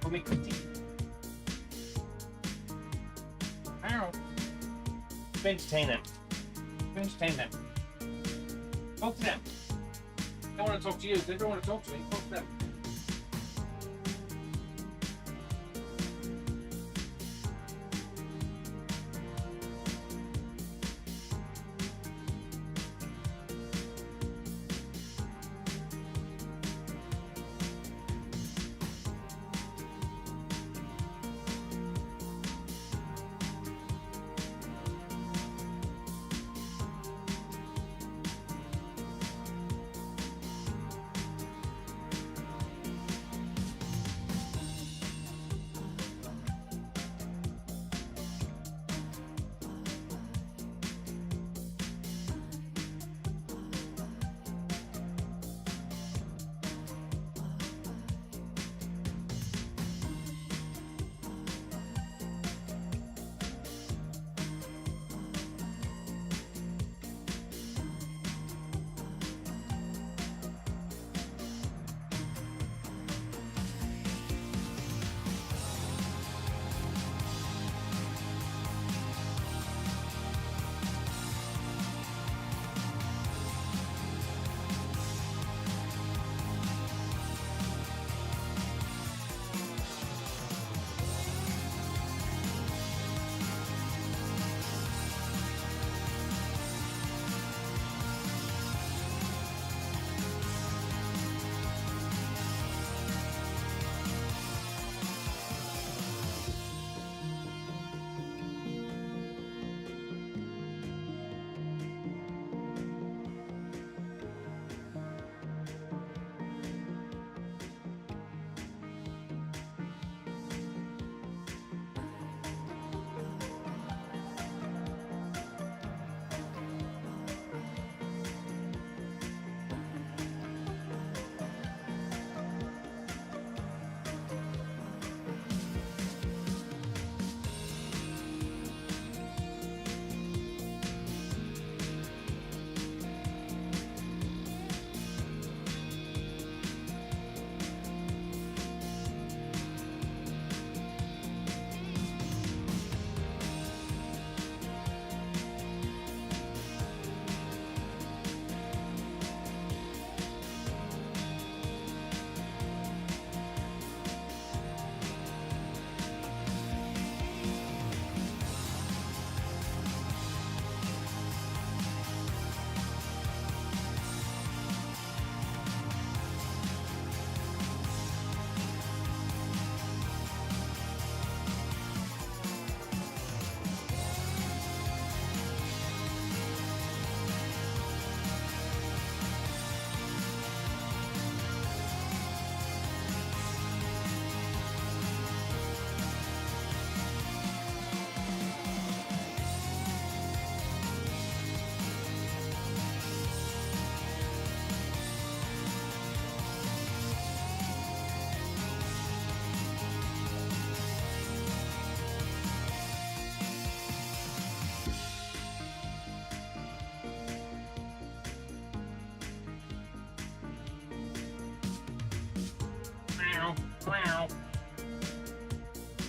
for me cutie. Ow. To entertain them. To entertain them. Talk to them. I don't want to talk to you. They don't want to talk to me. Talk to them.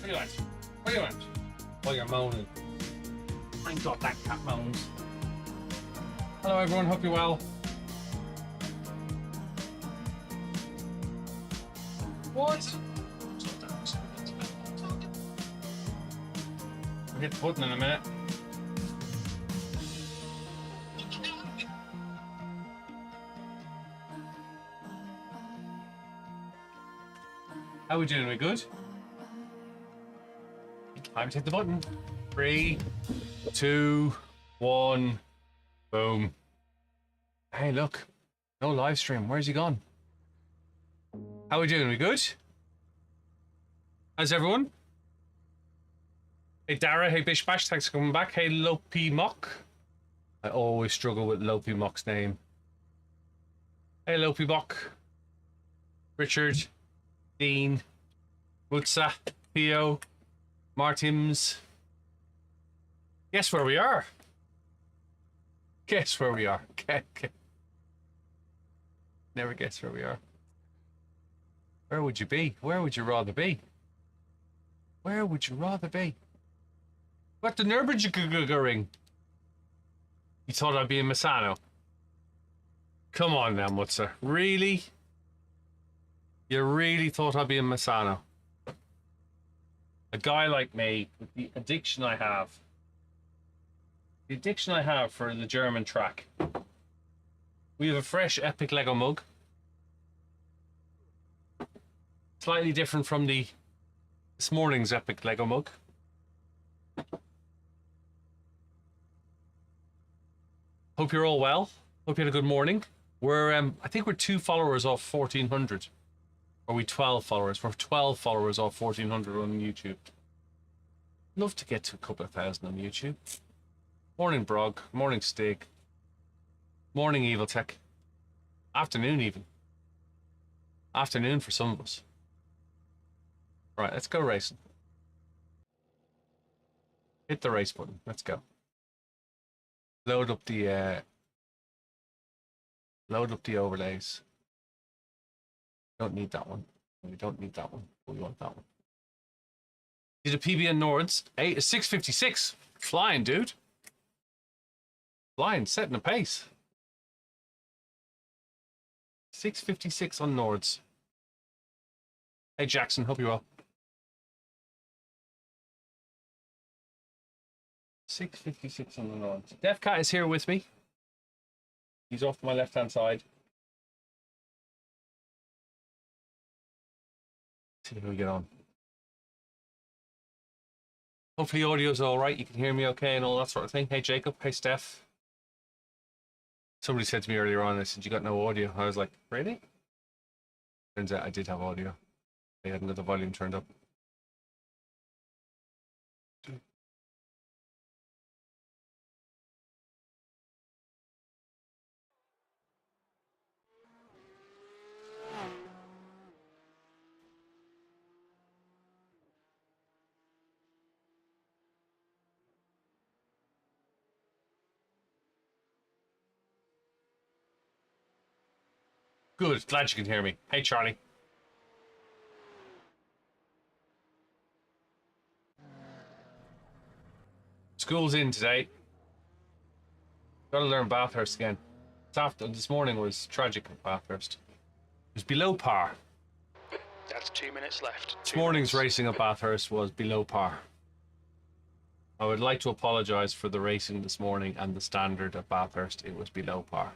What do you want? What do you want? Oh, you're moaning. My God, that cat moans. Hello everyone, hope you're well. What? We'll hit the button in a minute. How are we doing? We good? Time to hit the button. 3, 2, 1, boom. Hey, look. No live stream. Where's he gone? How are we doing? We good? How's everyone? Hey, Dara. Hey, Bish Bash. Thanks for coming back. Hey, Lopi Mock. I always struggle with Lopi Mock's name. Hey, Lopi Mock. Richard. Dean, Mutsa, Theo, Martims. Guess where we are? Guess where we are? Never guess where we are. Where would you be? Where would you rather be? Where would you rather be? What the NURBURGRING? You thought I'd be in Misano? Come on now, Mutzer. Really? You really thought I'd be in Misano? A guy like me, with the addiction I have. The addiction I have for the German track. We have a fresh epic Lego mug. Slightly different from this morning's epic Lego mug. Hope you're all well. Hope you had a good morning. We're I think we're 2 followers off 1,400. Or are we 12 followers? We're 12 followers off 1,400 on YouTube. Love to get to a couple of thousand on YouTube. Morning Brog, morning Stig, morning Evil Tech. Afternoon even. Afternoon for some of us. Right, let's go racing. Hit the race button. Let's go. Load up the overlays. Don't need that one. We don't need that one. We want that one. Did a PB and Nords. 6:56. Flying, dude. Flying, setting a pace. 6:56 on Nords. Hey Jackson, hope you're well. 6:56 on the Nords. Defcat is here with me. He's off to my left-hand side. See how we get on. Hopefully audio's all right. You can hear me okay and all that sort of thing. Hey Jacob. Hey Steph. Somebody said to me earlier on, they said, you got no audio. I was like, really? Turns out I did have audio. I had another volume turned up. Good, glad you can hear me. Hey, Charlie. School's in today. Got to learn Bathurst again. This morning was tragic at Bathurst. It was below par. That's 2 minutes left. This morning's racing at Bathurst was below par. I would like to apologise for the racing this morning and the standard at Bathurst. It was below par.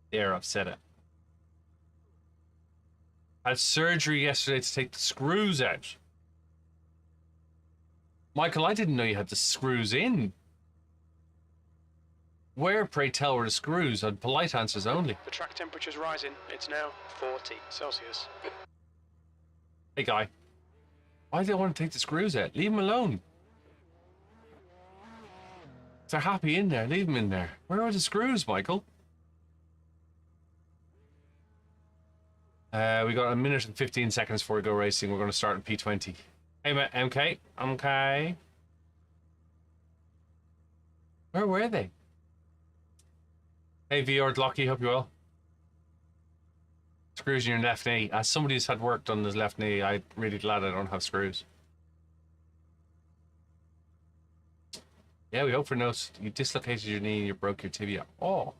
There, I've said it. I had surgery yesterday to take the screws out. Michael, I didn't know you had the screws in. Where, pray tell, were the screws? On polite answers only. The track temperature's rising. It's now 40 Celsius. Hey, guy. Why do they want to take the screws out? Leave them alone. If they're happy in there, leave them in there. Where are the screws, Michael? We got 1 minute and 15 seconds before we go racing. We're going to start in P20. Hey, MK. MK. Where were they? Hey, VR Lockie, hope you well. Screws in your left knee. As somebody who's had work done on his left knee, I'm really glad I don't have screws. Yeah, we hope for no... You dislocated your knee and you broke your tibia. Oh.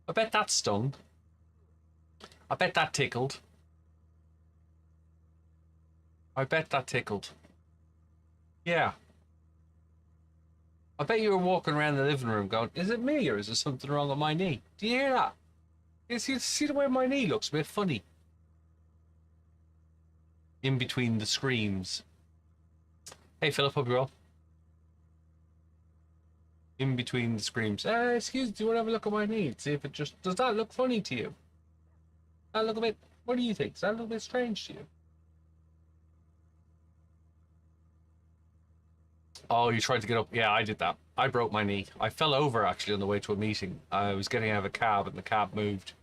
I bet that stung. I bet that tickled. I bet that tickled. Yeah. I bet you were walking around the living room going, is it me or is there something wrong with my knee? Do you hear that? You see the way my knee looks a bit funny? In between the screams. Hey Philip, hope you're well. In between the screams. Excuse me, do you want to have a look at my knee? See if it just... Does that look funny to you? That look a bit... What do you think? Does that look a bit strange to you? Oh, you tried to get up. Yeah, I did that. I broke my knee. I fell over actually on the way to a meeting. I was getting out of a cab and the cab moved.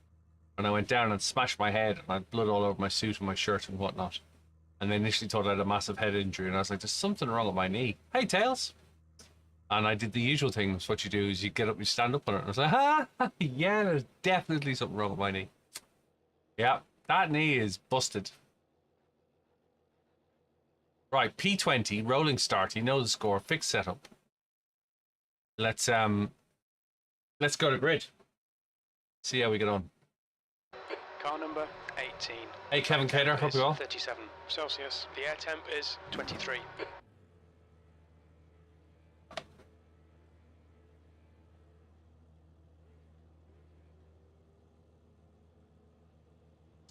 And I went down and smashed my head and I had blood all over my suit and my shirt and whatnot. And they initially thought I had a massive head injury and I was like, there's something wrong with my knee. Hey, Tails. And I did the usual thing. That's what you do is you get up, you stand up on it. And I was like, yeah, there's definitely something wrong with my knee. Yeah, that knee is busted. Right, P20, rolling start. You know the score. Fixed setup. Let's go to grid. See how we get on. Car number 18. Hey, Kevin Cater, hope you well. 37 Celsius. The air temp is 23.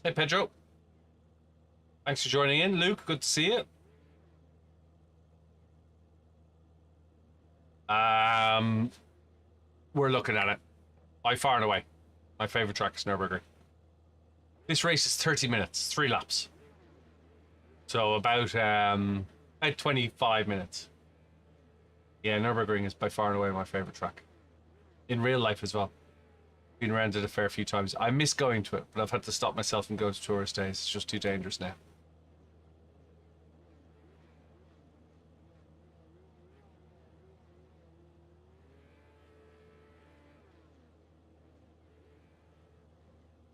Hey, Pedro. Thanks for joining in. Luke, good to see you. We're looking at it. By far and away. My favorite track is Nürburgring. This race is 30 minutes, 3 laps. So about 25 minutes. Yeah, Nürburgring is by far and away my favorite track. In real life as well. Been around it a fair few times. I miss going to it, but I've had to stop myself and go to tourist days. It's just too dangerous now.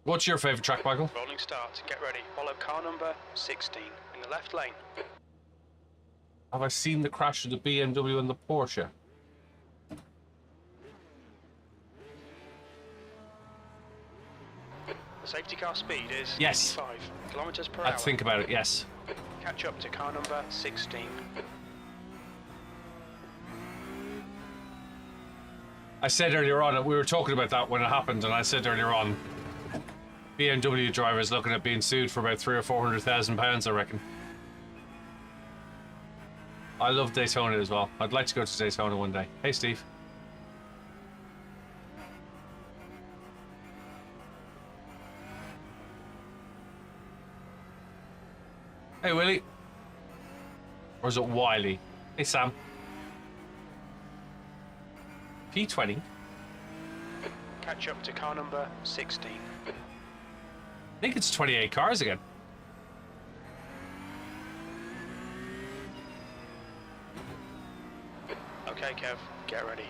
What's your favourite track, Michael? Rolling start. Get ready. Follow car number 16 in the left lane. Have I seen the crash of the BMW and the Porsche? The safety car speed is Yes. 85 kilometers per I'd hour. think about it, yes. Catch up to car number 16. I said earlier on, we were talking about that when it happened, and I said earlier on, BMW drivers looking at being sued for about £300,000 or £400,000, I reckon. I love Daytona as well. I'd like to go to Daytona one day. Hey, Steve. Hey, Willie. Or is it Wiley? Hey, Sam. P20. Catch up to car number 16. I think it's 28 cars again. Okay, Kev, get ready.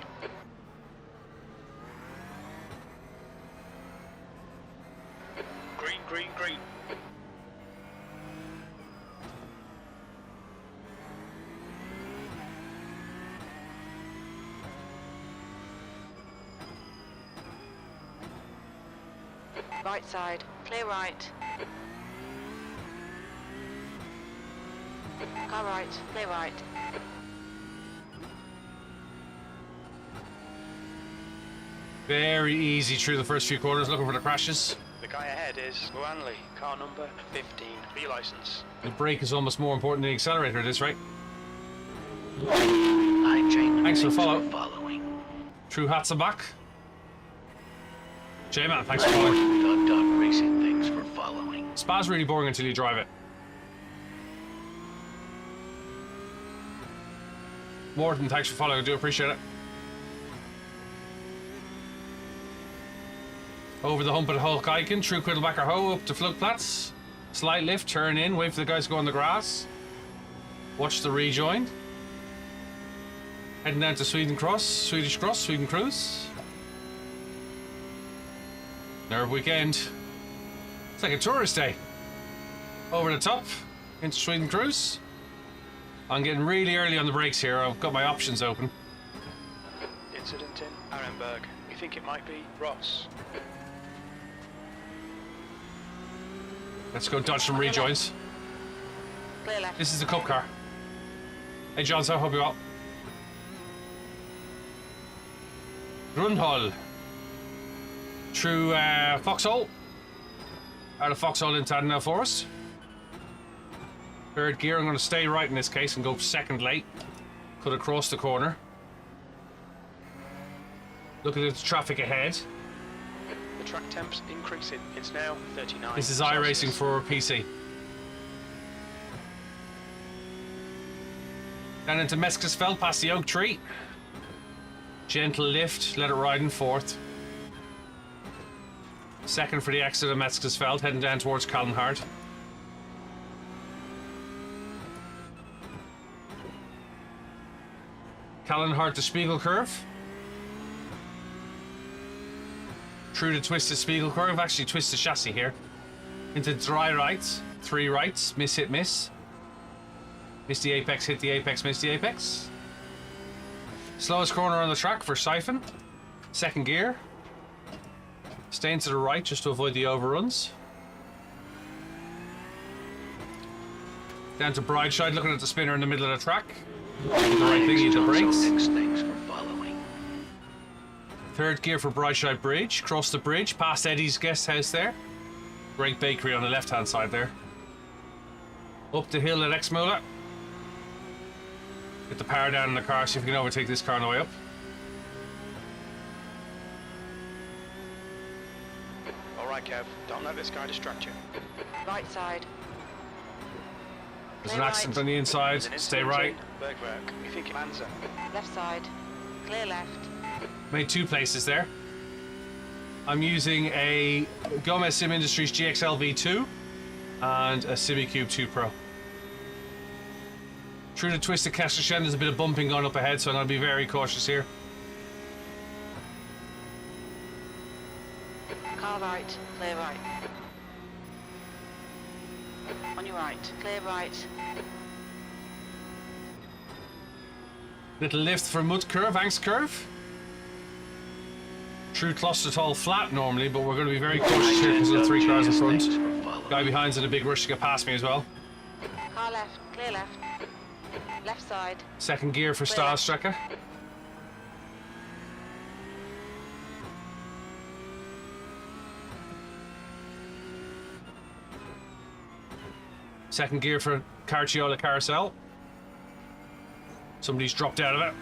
Green, green, green. Right side, clear right. Car right, clear right. Very easy through the first few corners, looking for the crashes. The guy ahead is Wanley, car number 15, B license. The brake is almost more important than the accelerator at this rate. Hi, Jane. Thanks for the follow. Following. True hats are back. J-Man, thanks for following. Dot racing. Thanks for following. Spa's really boring until you drive it. Morton, thanks for following. I do appreciate it. Over the hump at Hulk Icon, True Quiddlebacker Ho up to Floodplatz. Slight lift, turn in, wait for the guys to go on the grass. Watch the rejoin. Heading down to Swedish Cross, Sweden Cruise. Nerve weekend. It's like a tourist day. Over the top, into Sweden Cruise. I'm getting really early on the brakes here. I've got my options open. Incident in Arenberg. We think it might be Ross. Let's go dodge some rejoins. Clear left. This is the Cup car. Hey, John, so I hope you're well. Grundhall. Through Foxhole. Out of Foxhole into Adenau Forest. Third gear, I'm going to stay right in this case and go second late. Cut across the corner. Looking at the traffic ahead. The track temp's increasing. It's now 39. This is iRacing for PC. Down into Meskisfeld, past the oak tree. Gentle lift, let it ride in fourth. Second for the exit of Meskisfeld, heading down towards Callenhard. Callenhard to Spiegel Curve. Through the twisted Spiegel Curve, actually twist the chassis here. Into dry rights, 3 rights, miss hit miss. Missed the apex, hit the apex, missed the apex. Slowest corner on the track for Siphon. Second gear. Staying to the right just to avoid the overruns. Down to Brideside, looking at the spinner in the middle of the track. The right thingy, the brakes. Thanks for following. Third gear for Brideside Bridge. Cross the bridge, past Eddie's guest house there. Great bakery on the left-hand side there. Up the hill at Exmola. Get the power down in the car, see if we can overtake this car on the way up. Alright, Kev, don't let this guy distract you. Right side. There's Clear an accident right. on the inside, There's an stay incident right. in Bergwerk. You think it lands it? Left side. Clear left. Made 2 places there. I'm using a Gomez Sim Industries GXL V2 and a PCUP 2 Pro. Through the twisted Kesselchen, there's a bit of bumping going up ahead, so I'm going to be very cautious here. Car right. Clear right. On your right. Clear right. Little lift for mud curve, angst curve. True Clostertall flat normally, but we're going to be very cautious here because of the 3 cars in front. Thanks for following. Guy behind's in a big rush to get past me as well. Car left. Clear left. Left side. Second gear for Clear left. Starstrecker. Second gear for Carciola Carousel. Somebody's dropped out of it.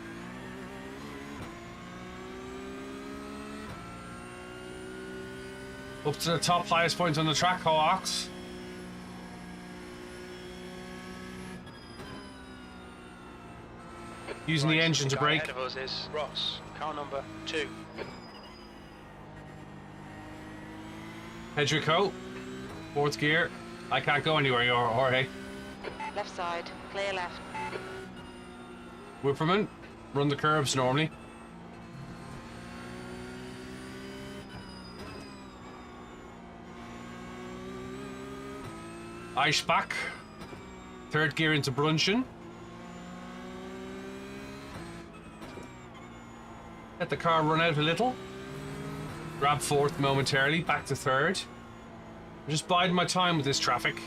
Up to the top, highest point on the track, Hawks. Using the Right, engine to guy brake. ahead of us is Ross, car number 2. Pedrico, 4th gear. I can't go anywhere, Jorge. Left side. Clear left. Whipperman, run the curves normally. Eisbach, 3rd gear into Brunchen. Let the car run out a little. Grab 4th momentarily, back to 3rd. I'm just biding my time with this traffic.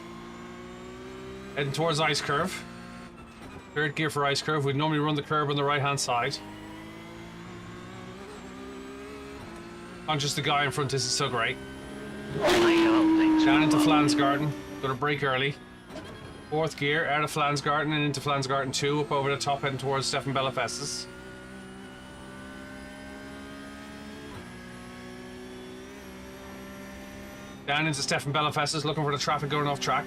Heading towards Ice Curve. 3rd gear for Ice Curve. We'd normally run the curve on the right hand side. Conscious the guy in front isn't so great. Thanks Down for into following. Flansgarten. Gonna brake early. 4th gear out of Flansgarten and into Flansgarten 2 up over the top heading towards Stefan Bellafestis. Down into Stefan Bellafestis looking for the traffic going off track.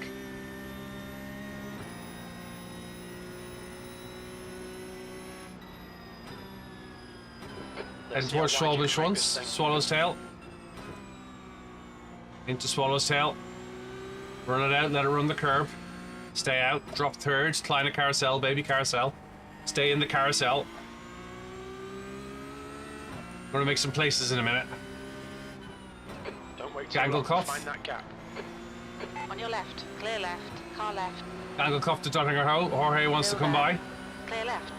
Heading towards Schwalben's once. Swallow's Tail. Into Swallow's Tail. Run it out, let it run the curb. Stay out, drop 3rd, Kleiner Carousel, baby carousel. Stay in the carousel. I'm gonna make some places in a minute. Don't wait Gangle too long Cough. to find that gap. On your left. Clear left. Car left. Anglecoff to Dottinger Ho. Jorge wants to come by. Clear left.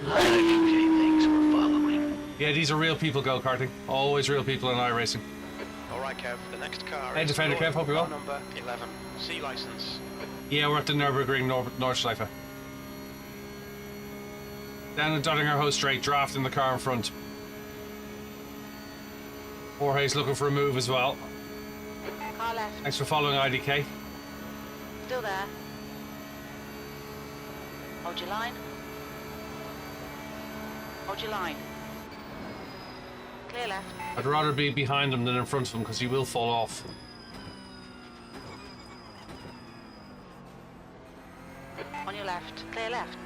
Okay, thanks for following. Yeah, these are real people go-karting. Always real people in iRacing. Alright, Kev, the next car Hey, is Defender Kev, hope you're well. car number 11. C license. Yeah, we're at the NURBURGRING Nordschleife. Down the Dottinger Ho straight, draft in the car in front. Jorge's looking for a move as well. Car left. Thanks for following IDK. Still there. Hold your line. Hold your line. Clear left. I'd rather be behind him than in front of him because he will fall off. On your left. Clear left.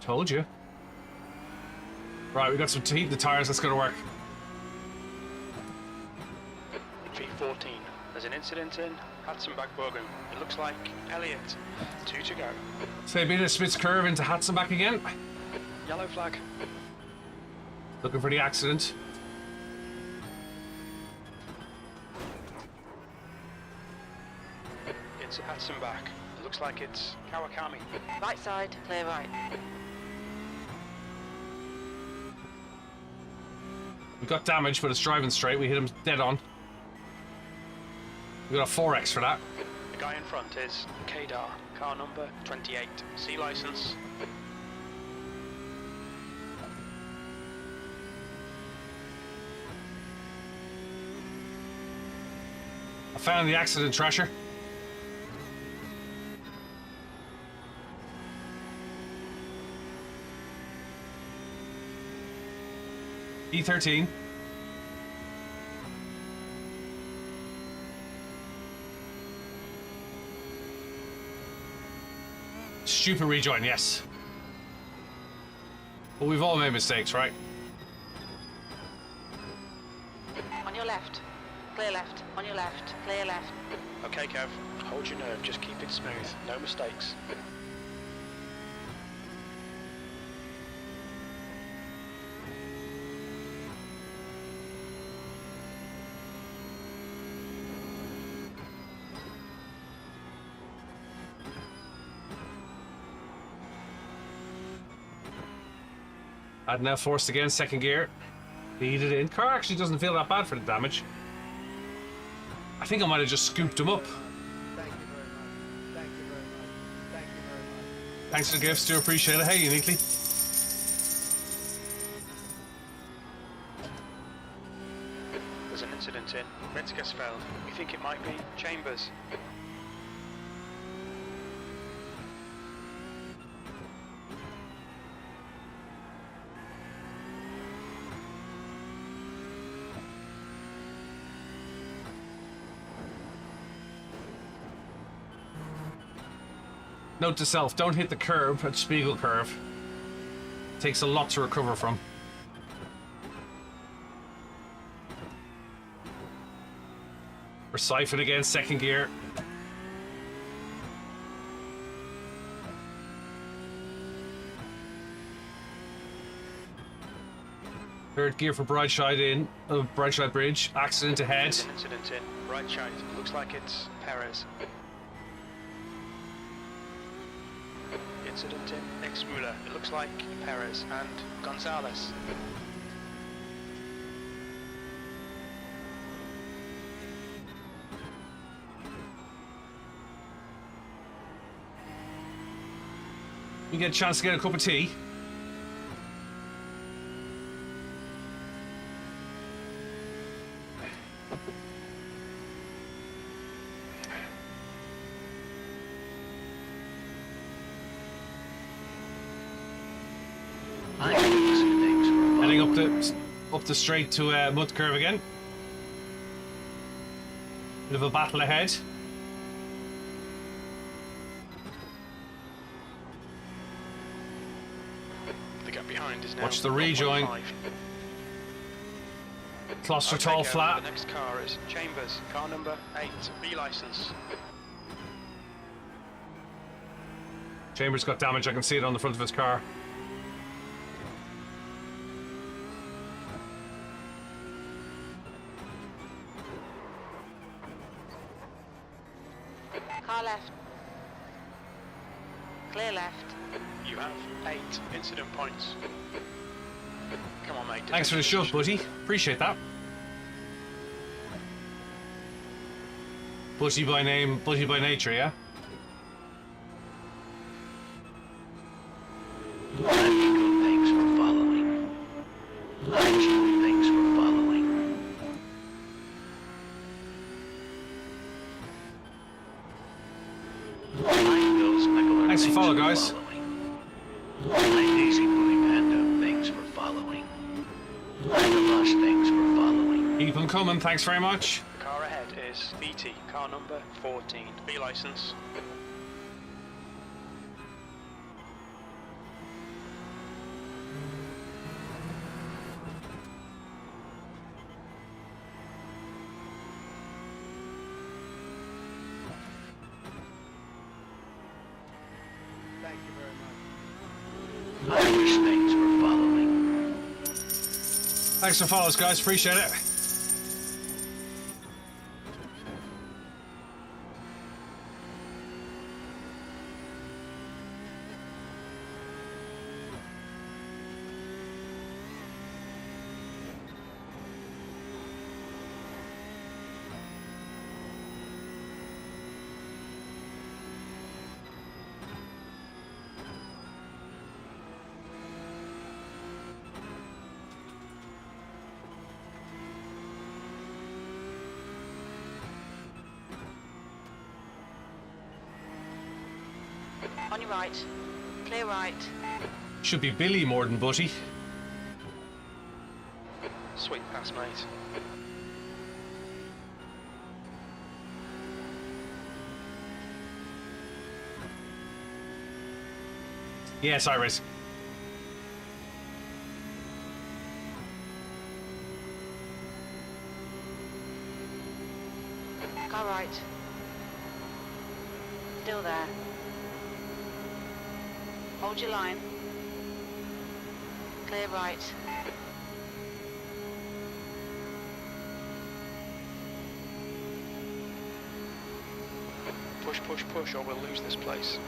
Told you. Right, we got some heat in the tires. That's gonna work. P14. There's an incident in Hatzenbach-Bogen. It looks like Elliot. 2 to go. Say a bit of Smith's curve into Hatzenbach again. Yellow flag. Looking for the accident. It's Hudson back. It looks like it's Kawakami. Right side, clear right. We got damage, but it's driving straight. We hit him dead on. We got a 4x for that. The guy in front is Kadar, car number 28. C license. I found the accident trasher. E13. Stupid rejoin, yes. But we've all made mistakes, right? On your left. Clear left. On your left. Clear left. Okay, Kev. Hold your nerve. Just keep it smooth. No mistakes. I'd now forced again, second gear. Lead it in. Car actually doesn't feel that bad for the damage. I think I might have just scooped him up. Thank you very much. Thank you very much. Thank you very much. Thanks for the gifts, do appreciate it. Hey, Uniquely. There's an incident in Metzgersfeld. We think it might be Chambers. Note to self, don't hit the curb at Spiegel curve. Takes a lot to recover from. We're siphon again, second gear. Third gear for Brightside in, Brightside Bridge. Accident ahead. There's an incident in right side. Looks like it's Perez. Incident in Exmuller. It looks like Perez and Gonzalez. You get a chance to get a cup of tea. I do some things for Heading up the straight to mud curve again. Bit of a battle ahead. The gap behind is now Watch the rejoin. 1.5. Cluster Okay, tall Kev, flat. The next car is Chambers, car number 8, B license. Chambers got damage. I can see it on the front of his car. Car left. Clear left. You have 8 incident points. Come on, mate. Thanks for the shove, buddy. Appreciate that. Buddy by name, buddy by nature, yeah? I do things for following. I do things for following. I build smuggler Thanks for things follow, guys. following. I Daisy Booty Panda things for following. I the Lost things for following. Keep them coming. Thanks very much. The car ahead is BT, car number 14, B license. Thank you very much. I wish things were following. Thanks for follows, guys. Appreciate it. On your right. Clear right. Should be Billy more than Butty. Sweet pass, mate. Yes, iRacing. Car right. Still there. Hold your line. Clear right. Push, push, push, or we'll lose this place.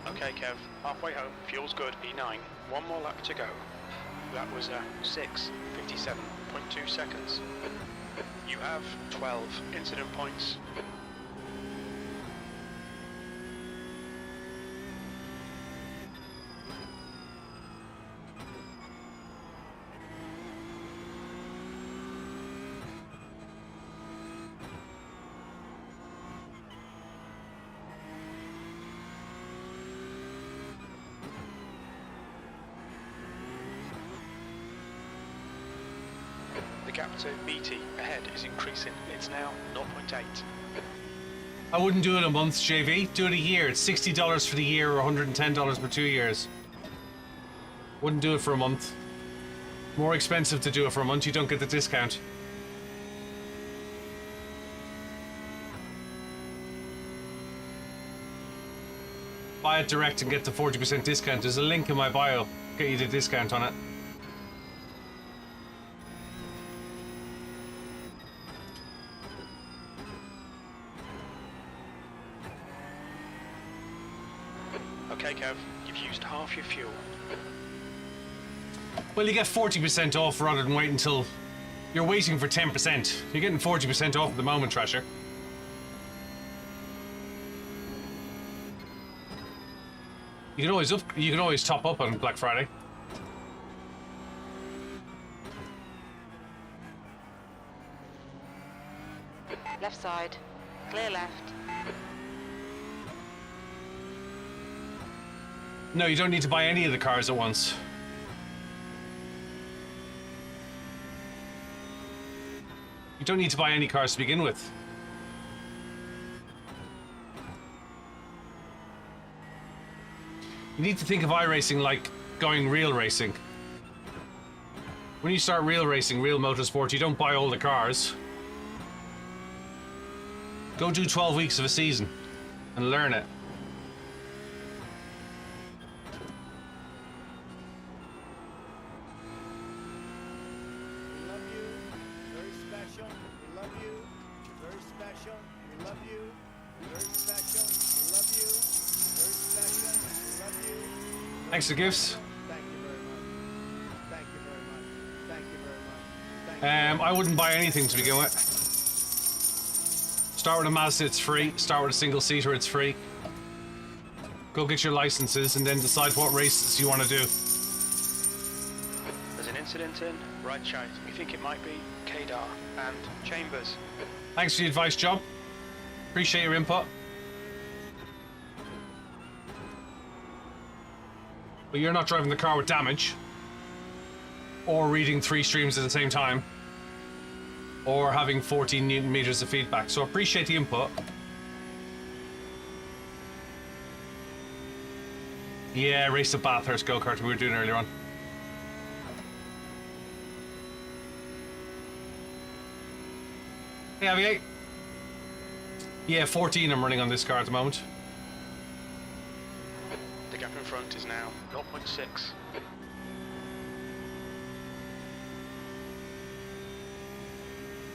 Okay, Kev, halfway home, fuel's good, E9. One more lap to go. That was 6:57.2 seconds. You have 12 incident points. The gap to BT ahead is increasing. It's now 0.8. I wouldn't do it a month, JV. Do it a year. It's $60 for the year or $110 for 2 years. Wouldn't do it for a month. More expensive to do it for a month. You don't get the discount. Buy it direct and get the 40% discount. There's a link in my bio. Get you the discount on it. Okay, Kev, you've used half your fuel. Well, you get 40% off rather than wait until... You're waiting for 10%. You're getting 40% off at the moment, Trasher. You can always top up on Black Friday. Left side. Clear left. No, you don't need to buy any of the cars at once. You don't need to buy any cars to begin with. You need to think of iRacing like going real racing. When you start real racing, real motorsport, you don't buy all the cars. Go do 12 weeks of a season and learn it. We love you. Very special. We love you. Very special. We love you. Very special. We love you. Very special. We love you. Thanks for gifts. Thank you very much. Thank you very much. Thank you very much. Thank you. I wouldn't buy anything to begin with. Start with a Mazda, it's free. Start with a single seater, it's free. Go get your licenses and then decide what races you want to do. There's an incident in right side. We think it might be Kadar and Chambers. Thanks for the advice, John. Appreciate your input. But you're not driving the car with damage, or reading 3 streams at the same time, or having 14 Newton meters of feedback. So appreciate the input. Yeah, race the Bathurst go-kart we were doing earlier on. Hey, Javier. Yeah, 14 I'm running on this car at the moment. The gap in front is now 0.6.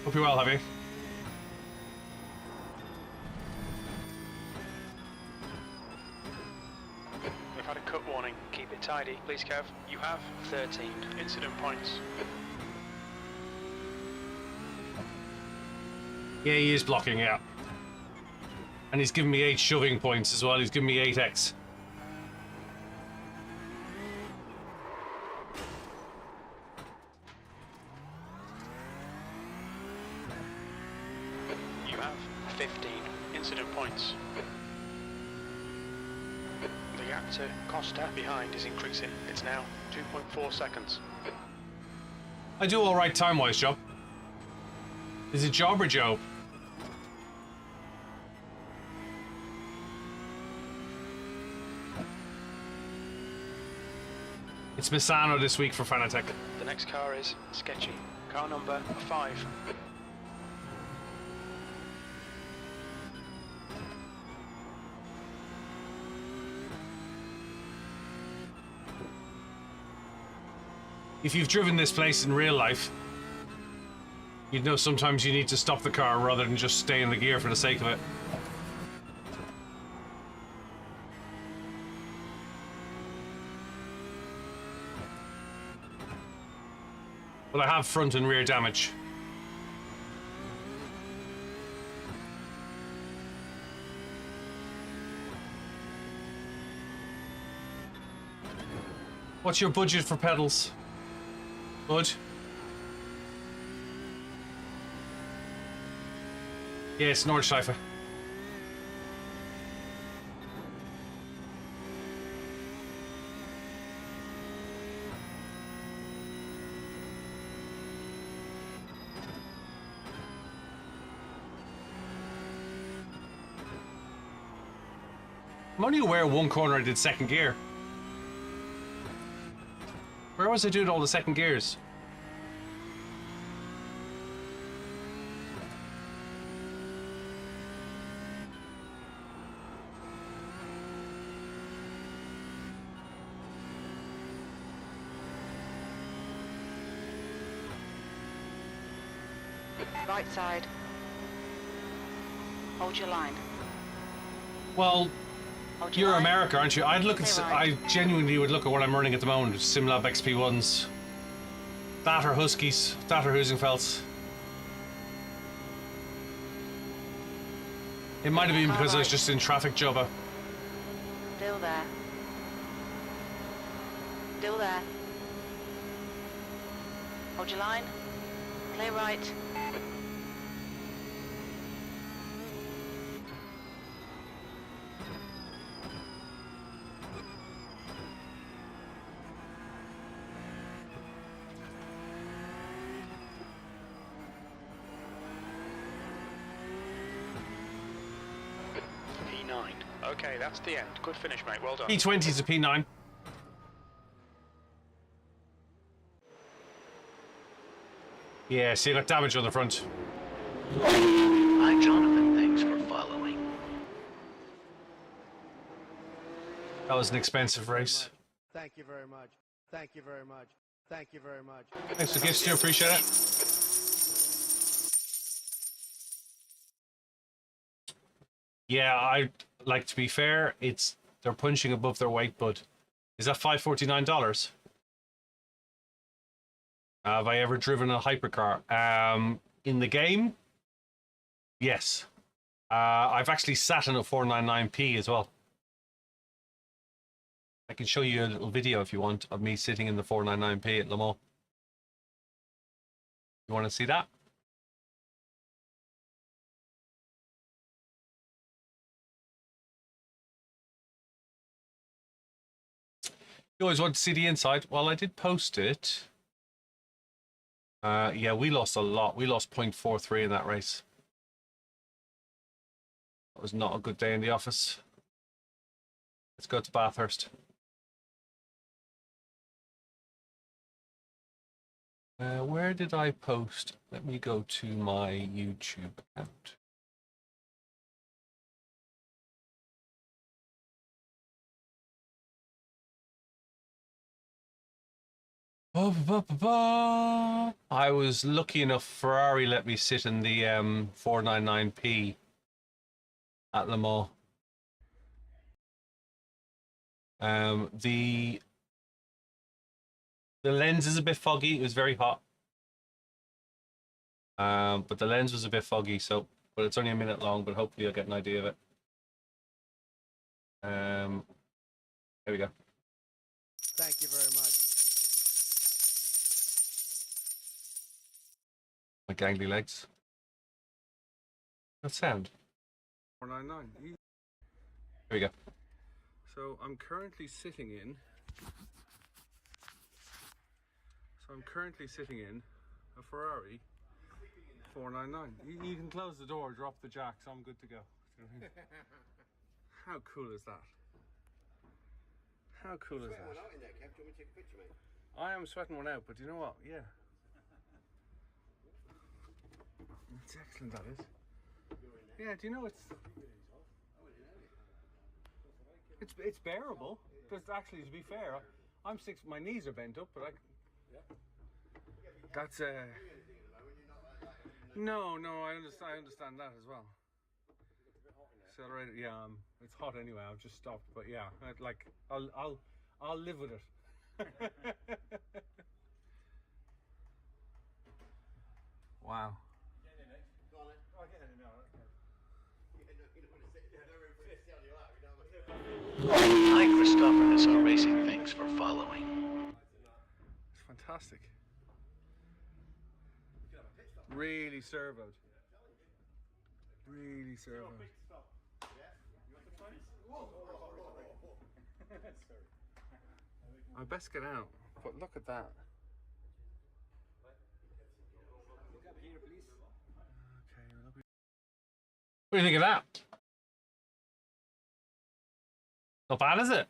Hope you're well, Javier. We've had a cut warning. Keep it tidy, please, Kev. You have 13 incident points. Yeah, he is blocking, yeah. And he's giving me 8 shoving points as well. He's giving me 8x. You have 15 incident points. The gap to Costa behind is increasing. It's now 2.4 seconds. I do all right time-wise, Job. Is it Job or Job? It's Misano this week for Fanatec. The next car is sketchy. Car number 5. If you've driven this place in real life, you'd know sometimes you need to stop the car rather than just stay in the gear for the sake of it. But I have front and rear damage. What's your budget for pedals, Bud? Yes, Nordschleife. I'm only aware one corner I did second gear. Where was I doing all the second gears? Right side. Hold your line. Well, Hold your you're line. America, aren't you? I'd look at. Stay I right. genuinely would look at what I'm running at the moment. SimLab XP1s. That or Huskies. That or Huizenfelds. It might have been because I was just in traffic, Jobba. Still there. Still there. Hold your line. Clear right. P9. Okay, that's the end. Good finish, mate. Well done. P20 to P9. Yeah, see, I got damage on the front. Hi, Jonathan. Thanks for following. That was an expensive race. Thank you very much. Thank you very much. Thank you very much. Thanks for the gifts, too. Appreciate it. Yeah, I like, to be fair, they're punching above their weight, but is that $549? Have I ever driven a hypercar? In the game, yes. I've actually sat in a 499p as well. I can show you a little video if you want of me sitting in the 499p at Le Mans. You want to see that? You always want to see the inside. Well, I did post it. Yeah, we lost a lot. We lost 0.43 in that race. That was not a good day in the office. Let's go to Bathurst. Where did I post? Let me go to my YouTube account. I was lucky enough Ferrari let me sit in the 499p at Le Mans. The lens is a bit foggy. It was very hot. But the lens was a bit foggy, so but it's only a minute long, but hopefully you'll get an idea of it. Here we go. Thank you very much. My gangly legs. What sound? 499. Here we go. So I'm currently sitting in. A Ferrari 499. You can close the door, drop the jacks. I'm good to go. How cool is that? How cool is that? I am sweating one out, but you know what? Yeah. It's excellent, that is. Yeah, do you know it's bearable. Because actually, to be fair, I'm 6. My knees are bent up, but that's no, I understand that as well. Accelerated, yeah. It's hot anyway. I've just stopped, but yeah, I'll live with it. Wow. Hi, Christopher. This iRacing. Thanks for following. It's fantastic. Really servoed. Really servoed. I best get out, but look at that. What do you think of that? Not bad, is it?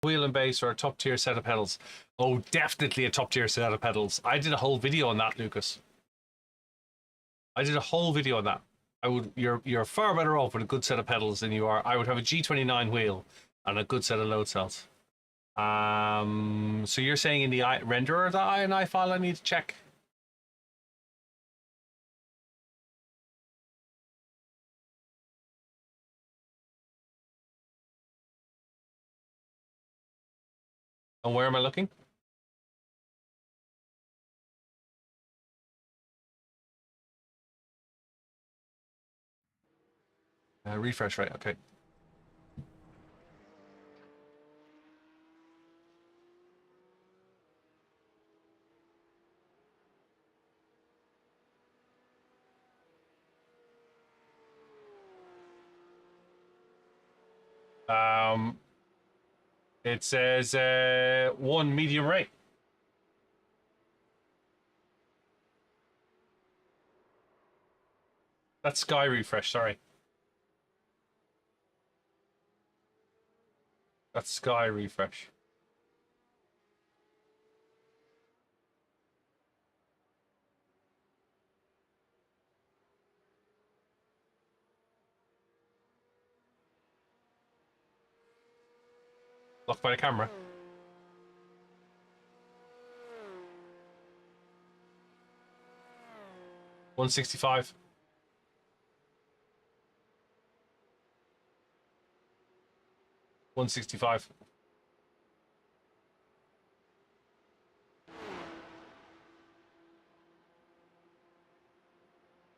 Wheel and base or a top tier set of pedals. Oh, definitely a top tier set of pedals. I did a whole video on that, Lucas. I did a whole video on that. You're far better off with a good set of pedals than you are. I would have a G29 wheel and a good set of load cells. So you're saying in the renderer the INI file I need to check? And where am I looking? Refresh, right? Okay. It says 1 medium rate. That's Sky refresh, sorry. That's Sky refresh. Locked by the camera. $165. $165.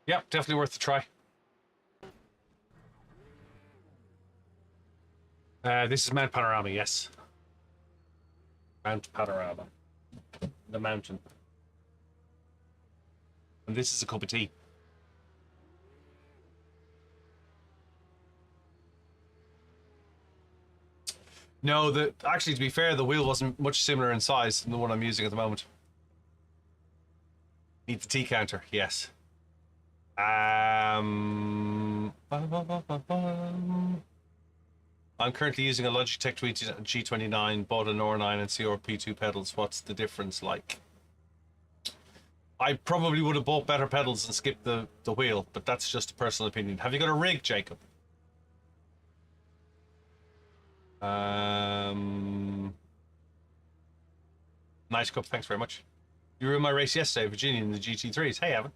Yep, definitely worth a try. This is Mount Panorama, yes. Mount Panorama. The mountain. And this is a cup of tea. No, actually, to be fair, the wheel wasn't much similar in size than the one I'm using at the moment. Need the T counter, yes. I'm currently using a Logitech G29, bought an R9 and CRP2 pedals. What's the difference like? I probably would have bought better pedals and skipped the wheel, but that's just a personal opinion. Have you got a rig, Jacob? Nice cup, thanks very much. You were in my race yesterday, Virginia, in the GT3s. Hey, Evan.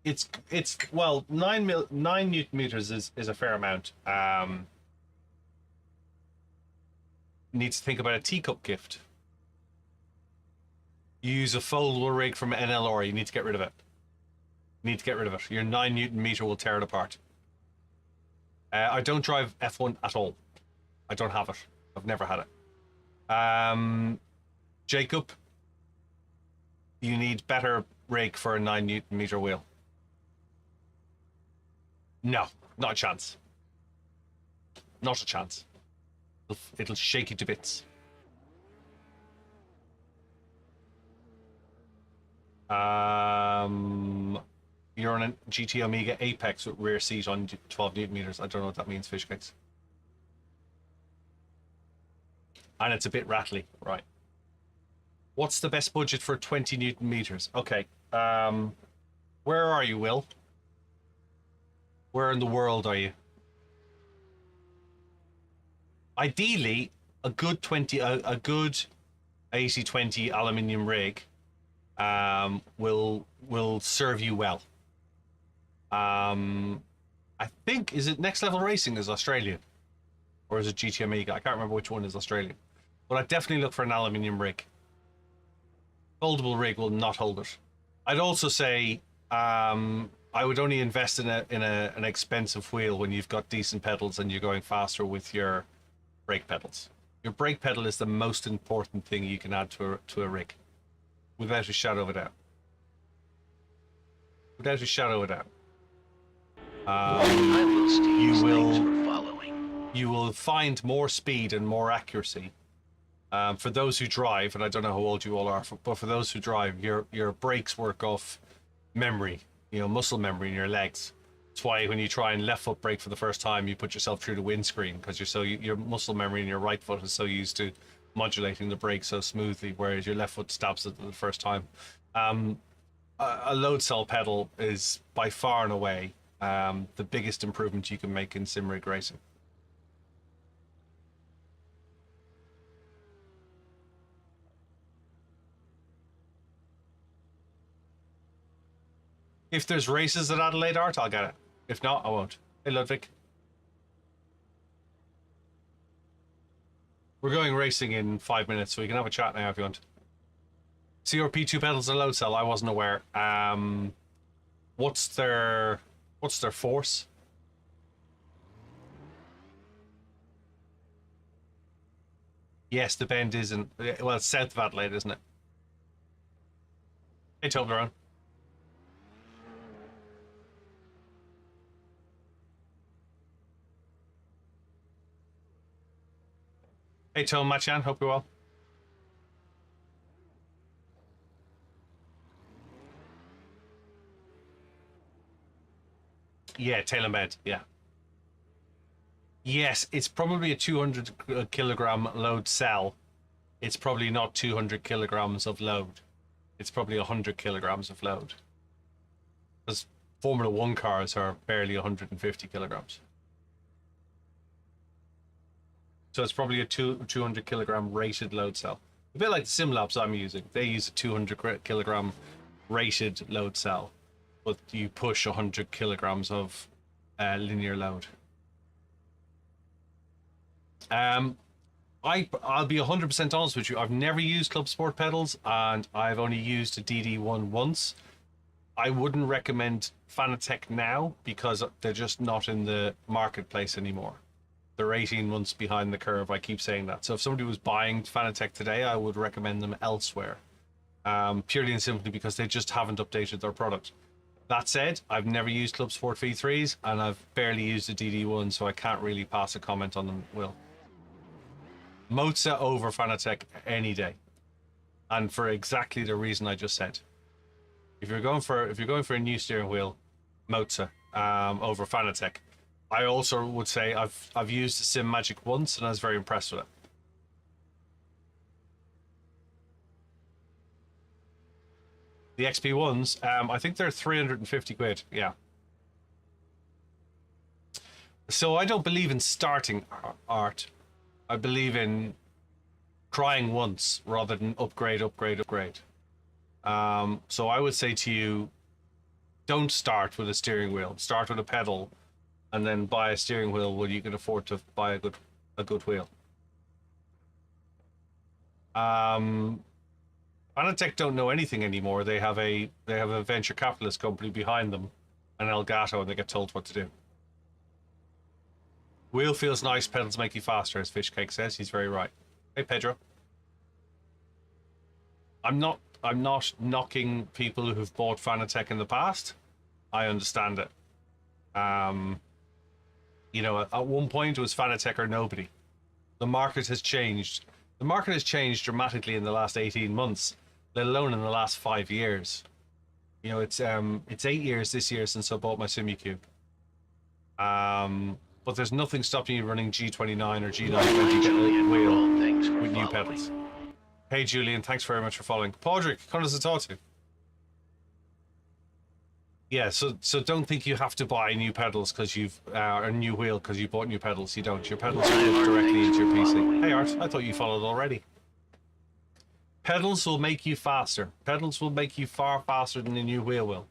It's well, 9 Newton meters is a fair amount. Needs to think about a teacup gift. You use a foldable rig from NLR. You need to get rid of it. You need to get rid of it. Your 9 Newton meter will tear it apart. I don't drive F1 at all. I don't have it. I've never had it. Jacob, you need better rig for a 9 Newton meter wheel. No, not a chance. Not a chance. It'll shake you to bits. You're on a GT Omega Apex with rear seat on 12 Newton meters. I don't know what that means, fish cakes. And it's a bit rattly, right? What's the best budget for 20 Newton meters? Okay. Where are you, Will? Where in the world are you? Ideally, a good 80/20 aluminium rig will serve you well. I think, is it Next Level Racing is Australian, or is it GT Omega? I can't remember which one is Australian, but I'd definitely look for an aluminium rig. Foldable rig will not hold it. I'd also say I would only invest in an expensive wheel when you've got decent pedals and you're going faster with your brake pedals. Your brake pedal is the most important thing you can add to a rig, without a shadow of a doubt. Without a shadow of a doubt. I will Steve's thanks for following. You will find more speed and more accuracy. For those who drive, and I don't know how old you all are, but for those who drive, your brakes work off memory, muscle memory in your legs. That's why when you try and left foot brake for the first time, you put yourself through the windscreen, because your muscle memory in your right foot is so used to modulating the brake so smoothly, whereas your left foot stabs it the first time. A load cell pedal is by far and away the biggest improvement you can make in sim rig racing. If there's races at Adelaide Art, I'll get it. If not, I won't. Hey, Ludwig. We're going racing in 5 minutes, so we can have a chat now if you want. CRP2 pedals are load cell. I wasn't aware. What's their force? Yes, the bend isn't. Well, it's south of Adelaide, isn't it? Hey, Toblerone. Hey, Tom Machan, hope you're well. Yeah, tail and bed, yeah. Yes, it's probably a 200 kilogram load cell. It's probably not 200 kilograms of load. It's probably 100 kilograms of load. Because Formula 1 cars are barely 150 kilograms. So it's probably a 200 kilogram rated load cell. A bit like the SimLabs I'm using. They use a 200 kilogram rated load cell, but you push 100 kilograms of linear load. I'll be 100% honest with you. I've never used Club Sport pedals, and I've only used a DD1 once. I wouldn't recommend Fanatec now because they're just not in the marketplace anymore. They're 18 months behind the curve. I keep saying that. So if somebody was buying Fanatec today, I would recommend them elsewhere. Purely and simply because they just haven't updated their product. That said, I've never used Club Sport V3s, and I've barely used a DD1, so I can't really pass a comment on them, Will. Mozza over Fanatec any day, and for exactly the reason I just said. If you're going for a new steering wheel, Mozza over Fanatec. I also would say I've used the Sim Magic once, and I was very impressed with it. The XP1s, I think they're 350 quid. Yeah. So I don't believe in starting art. I believe in trying once rather than upgrade. So I would say to you, don't start with a steering wheel. Start with a pedal, and then buy a steering wheel where you can afford to buy a good wheel. I Fanatec don't know anything anymore. They have a venture capitalist company behind them, an Elgato, and they get told what to do. Wheel feels nice, pedals make you faster, as Fishcake says. He's very right. Hey, Pedro. I'm not knocking people who've bought Fanatec in the past. I understand it. You know, at one point it was Fanatec or nobody. The market has changed. The market has changed dramatically in the last 18 months, let alone in the last 5 years. You know, it's 8 years this year since I bought my SimuCube. But there's nothing stopping you running G29 or G920 Julian, wheel thanks for with new following. pedals. Hey Julian, thanks very much for following. Padraig, come to talk to you. Yeah, so don't think you have to buy new pedals because you've a new wheel because you bought new pedals. You don't. Your pedals Hi, go Art, directly thanks into your for PC. following. Hey Art, I thought you followed already. Pedals will make you faster. Pedals will make you far faster than a new wheel will.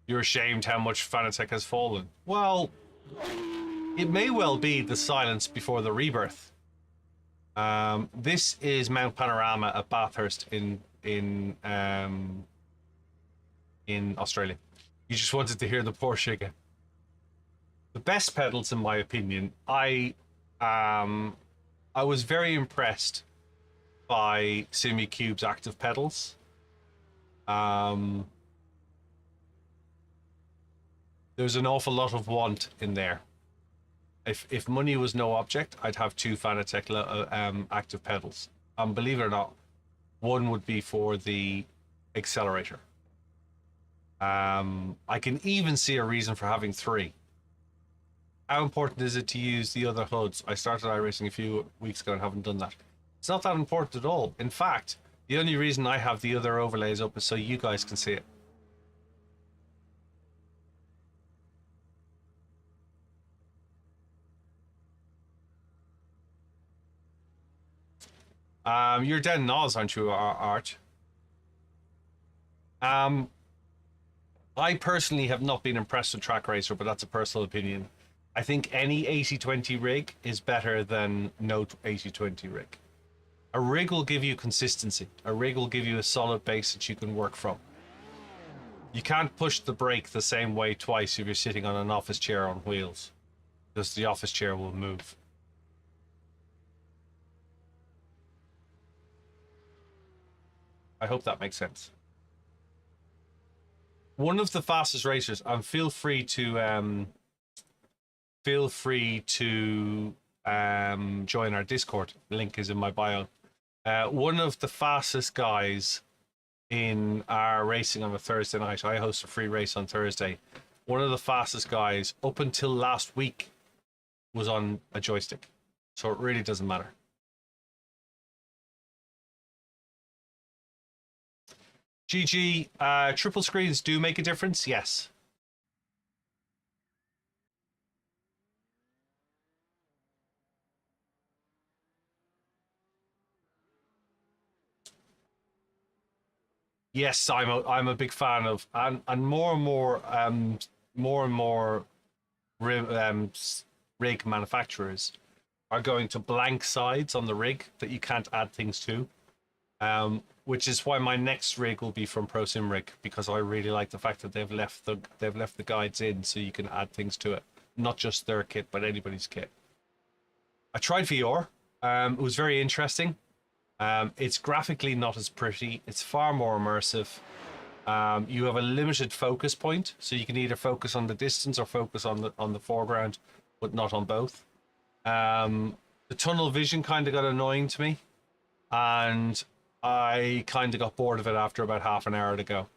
You're ashamed how much Fanatec has fallen. Well, it may well be the silence before the rebirth. This is Mount Panorama at Bathurst in Australia. You just wanted to hear the Porsche again. The best pedals, in my opinion, I was very impressed by SimuCube's active pedals. There's an awful lot of want in there. If money was no object, I'd have 2 Fanatec active pedals. Believe it or not, one would be for the accelerator. I can even see a reason for having 3. How important is it to use the other HUDs? I started iRacing a few weeks ago and haven't done that. It's not that important at all. In fact, the only reason I have the other overlays up is so you guys can see it. You're dead in Oz, aren't you, Art? I personally have not been impressed with Track Racer, but that's a personal opinion. I think any 8020 rig is better than no 8020 rig. A rig will give you consistency. A rig will give you a solid base that you can work from. You can't push the brake the same way twice if you're sitting on an office chair on wheels, because the office chair will move. I hope that makes sense. One of the fastest racers, and feel free to join our Discord. Link is in my bio. One of the fastest guys in our racing on a Thursday night. I host a free race on Thursday. One of the fastest guys up until last week was on a joystick, so it really doesn't matter. GG, triple screens do make a difference, yes. Yes, I'm a big fan of, and more and more rig manufacturers are going to blank sides on the rig that you can't add things to. Which is why my next rig will be from ProSimRig, because I really like the fact that they've left the guides in so you can add things to it, not just their kit but anybody's kit. I tried VR. It was very interesting. It's graphically not as pretty. It's far more immersive. You have a limited focus point, so you can either focus on the distance or focus on the foreground, but not on both. The tunnel vision kind of got annoying to me, and I kind of got bored of it after about half an hour to go.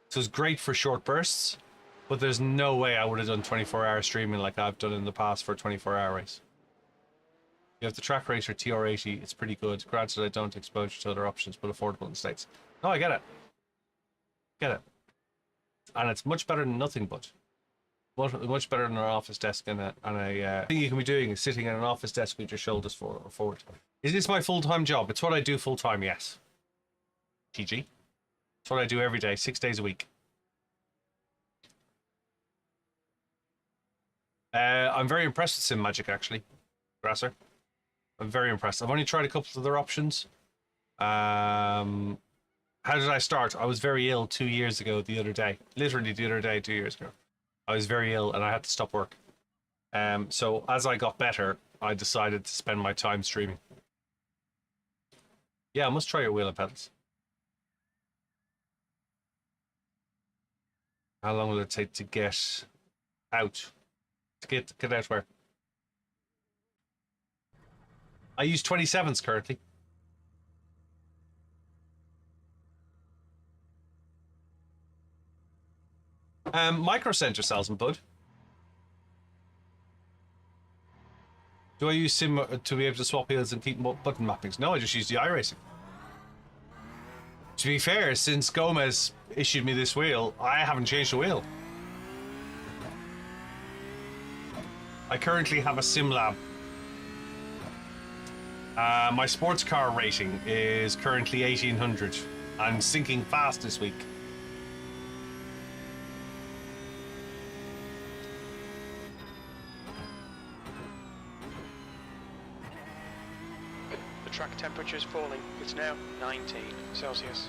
So it's great for short bursts, but there's no way I would have done 24-hour streaming like I've done in the past for a 24-hour race. You have the Track Racer TR80, it's pretty good. Granted, I don't expose you to other options, but affordable in the States. No, I get it. Get it. And it's much better than nothing but. Much better than an office desk and a thing you can be doing is sitting at an office desk with your shoulders forward. Is this my full-time job? It's what I do full-time, yes. GG. It's what I do every day, 6 days a week. I'm very impressed with Sim Magic, actually. Grasser. I'm very impressed. I've only tried a couple of other options. How did I start? I was very ill 2 years ago the other day. Literally the other day, 2 years ago. I was very ill and I had to stop work. So as I got better, I decided to spend my time streaming. Yeah, I must try your wheel and pedals. How long will it take to get out? To get out where? I use 27s currently. Micro Center sells them, bud. Do I use Sim to be able to swap wheels and keep button mappings? No, I just use the iRacing. To be fair, since Gomez issued me this wheel, I haven't changed the wheel. I currently have a SimLab. My sports car rating is currently 1800 and sinking fast this week. The track temperature is falling. It's now 19 Celsius.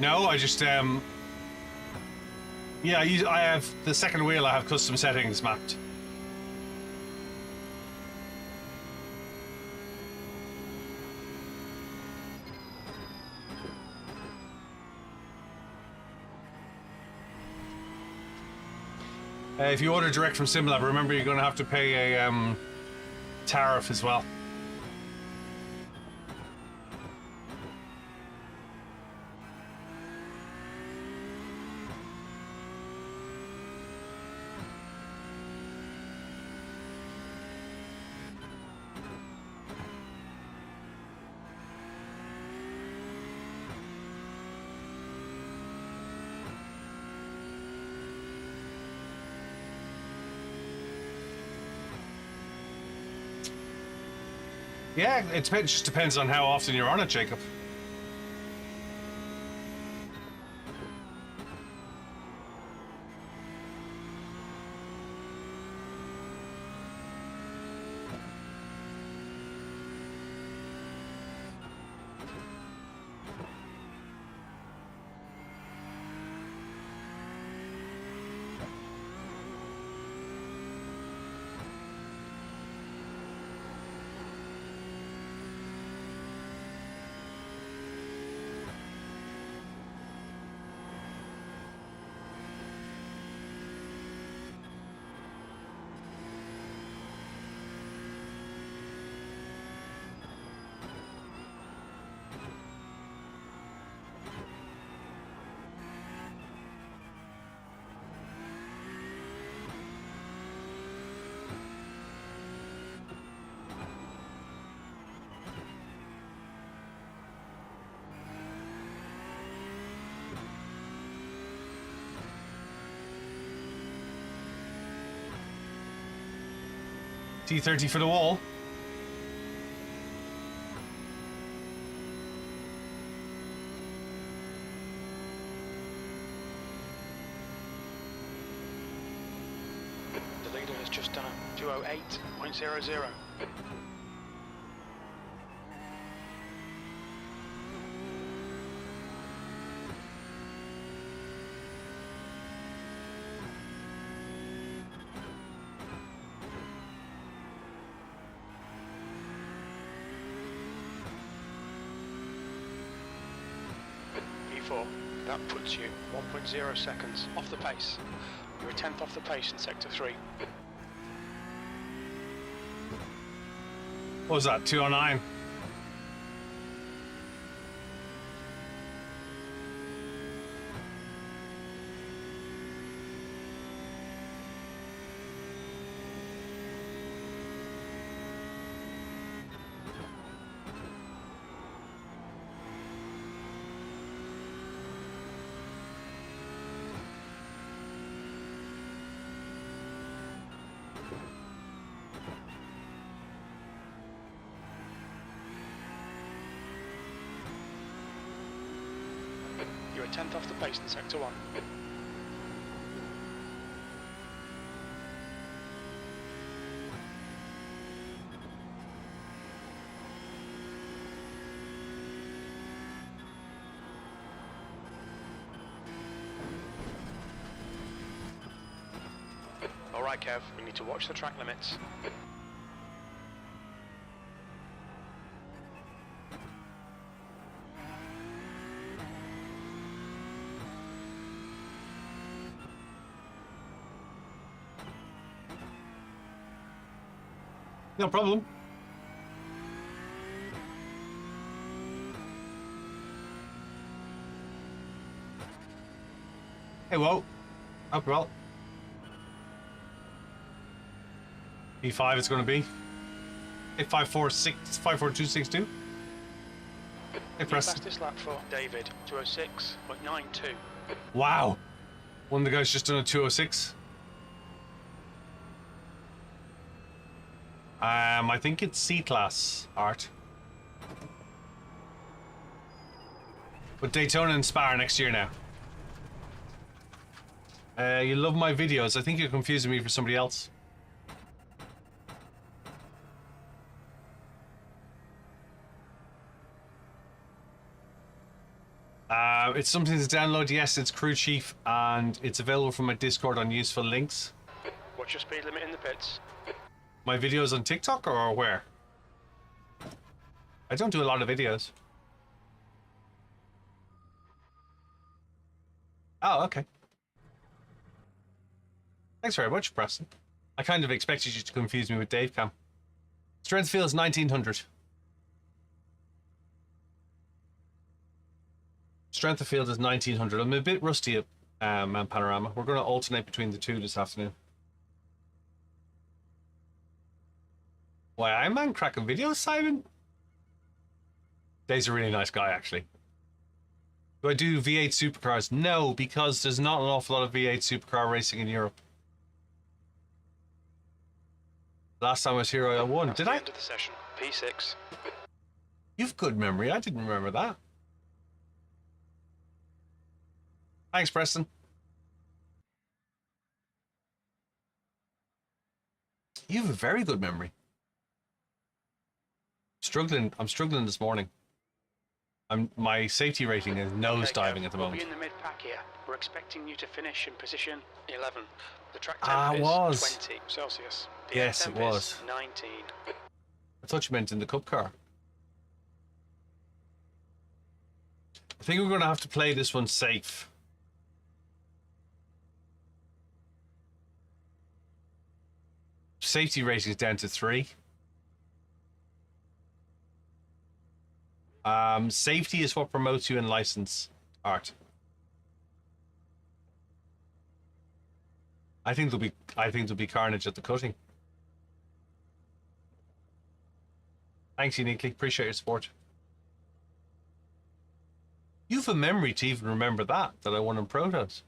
No, I just yeah, I have the second wheel. I have custom settings mapped. If you order direct from SimLab, remember you're going to have to pay a tariff as well. Yeah, it just depends on how often you're on it, Jacob. T30 for the wall. The leader has just done a 208.00. That puts you 1.0 seconds off the pace. You're a tenth off the pace in Sector 3. What was that? 209. You're a tenth off the pace in Sector 1. Alright Kev, we need to watch the track limits. No problem. Hey, whoa. Up well. P5 it's going to be. 8546, 54262. Hey, press. Fastest lap for David, 206.92. Wow. One of the guys just done a 206. I think it's C-class, Art. But Daytona and Spa are next year now. You love my videos. I think you're confusing me for somebody else. It's something to download. Yes, it's Crew Chief, and it's available from my Discord on useful links. What's your speed limit in the pits? My videos on TikTok or where? I don't do a lot of videos. Oh, okay. Thanks very much, Preston. I kind of expected you to confuse me with Dave Cam. Strength field is 1900. Strength of field is 1900. I'm a bit rusty at Panorama. We're going to alternate between the two this afternoon. Why, I'm man cracking videos, Simon? Dave's a really nice guy, actually. Do I do V8 supercars? No, because there's not an awful lot of V8 supercar racing in Europe. Last time I was here, I won. Did I? End of the session. P6. You've good memory. I didn't remember that. Thanks, Preston. You have a very good memory. I'm struggling this morning. My safety rating is nosediving at the moment. We'll be in the mid pack here. We're expecting you to finish in position 11. The track temp is was 20 Celsius. The yes, temp it was. is 19. I thought you meant in the cup car. I think we're going to have to play this one safe. Safety rating is down to 3. Safety is what promotes you in license, Art. I think there'll be carnage at the cutting. Thanks, Uniquely. Appreciate your support. You have a memory to even remember that I won in Protos.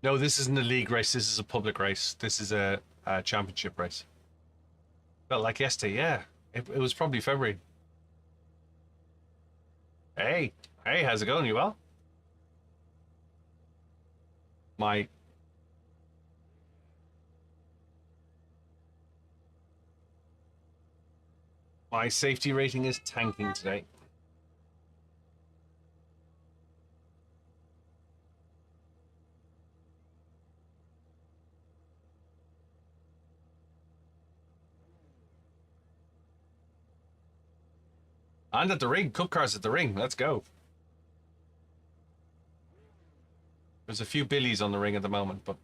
No, this isn't a league race. This is a public race. This is a championship race. Felt like yesterday, yeah. It was probably February. Hey, how's it going? You well? My safety rating is tanking today. And at the ring. Cup cars at the ring. Let's go. There's a few Billies on the ring at the moment, but...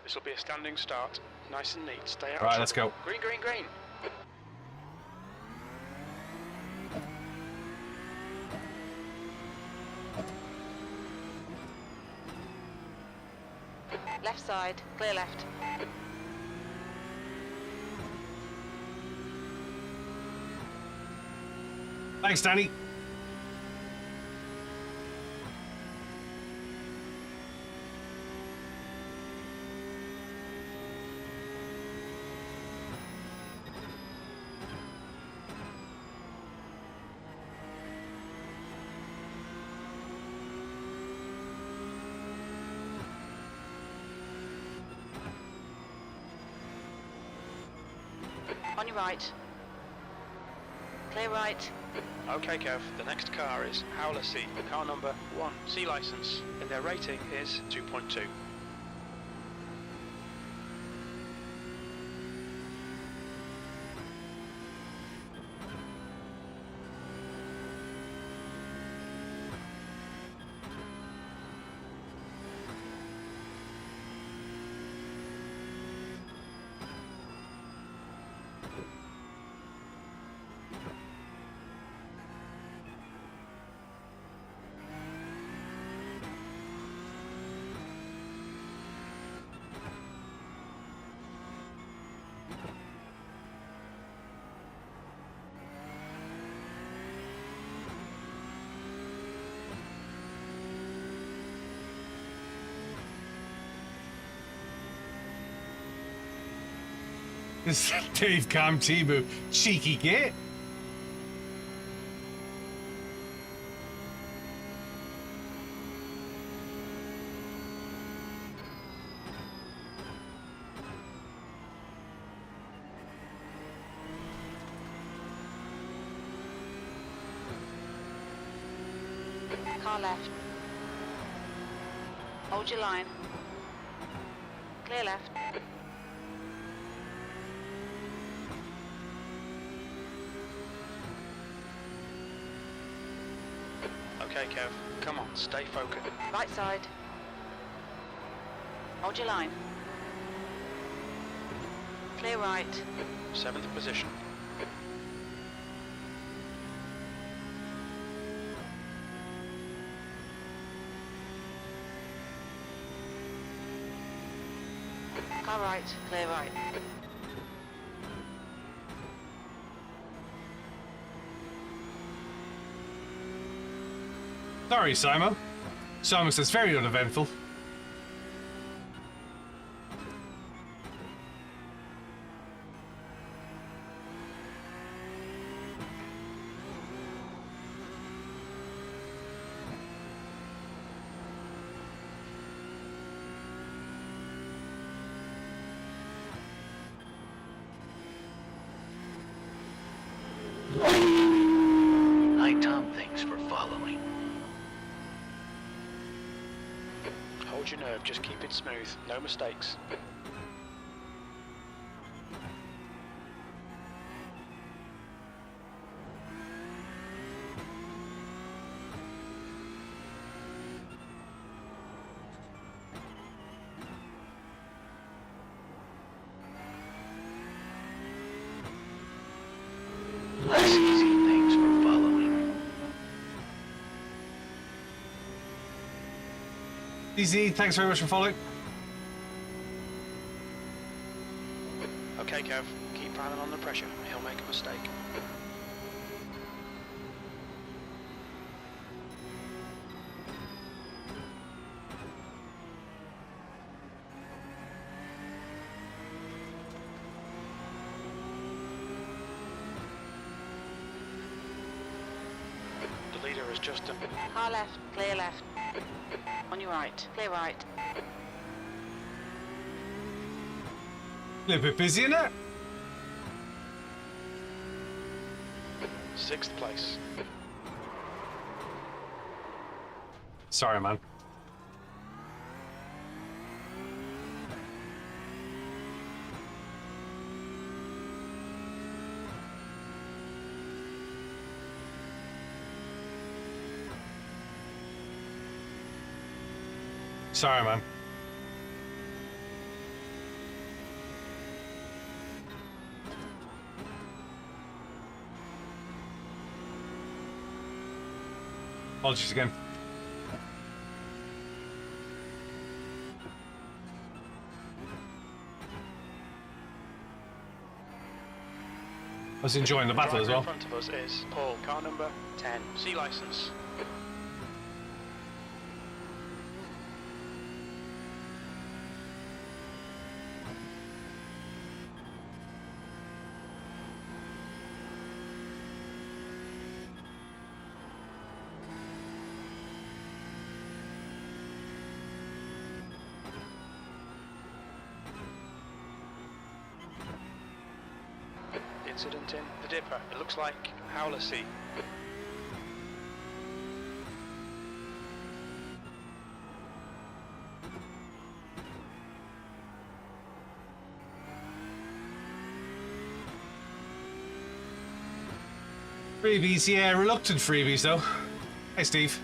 This will be a standing start. Nice and neat. Stay out. Right, let's go. Green, green, green. Left side, clear left. Thanks, Danny. On your right. Clear right. Okay, Kev. The next car is Howler C. Car number 1. C license. And their rating is 2.2. This Dave Cam Timu. Cheeky git. Car left. Hold your line. Clear left. Okay, Kev. Come on, stay focused. Right side. Hold your line. Clear right. 7th position. Car right, clear right. Sorry, Simon. Simon says very uneventful. Hi, Tom. Thanks for following. Hold your nerve, just keep it smooth. No mistakes. That's easy. Thanks for following. DZ, thanks very much for following. Okay, Kev. Keep piling on the pressure. He'll make a mistake. The leader is just a... Car left, clear left. On your right, clear right. A little bit busy, innit? 6th place. Sorry, man. Sorry, man. Apologies again. I was enjoying the battle as well. In front of us is Paul, car number 10, C license. Incident in the Dipper. It looks like Howler C. Freebies, yeah, reluctant freebies though. Hey, Steve.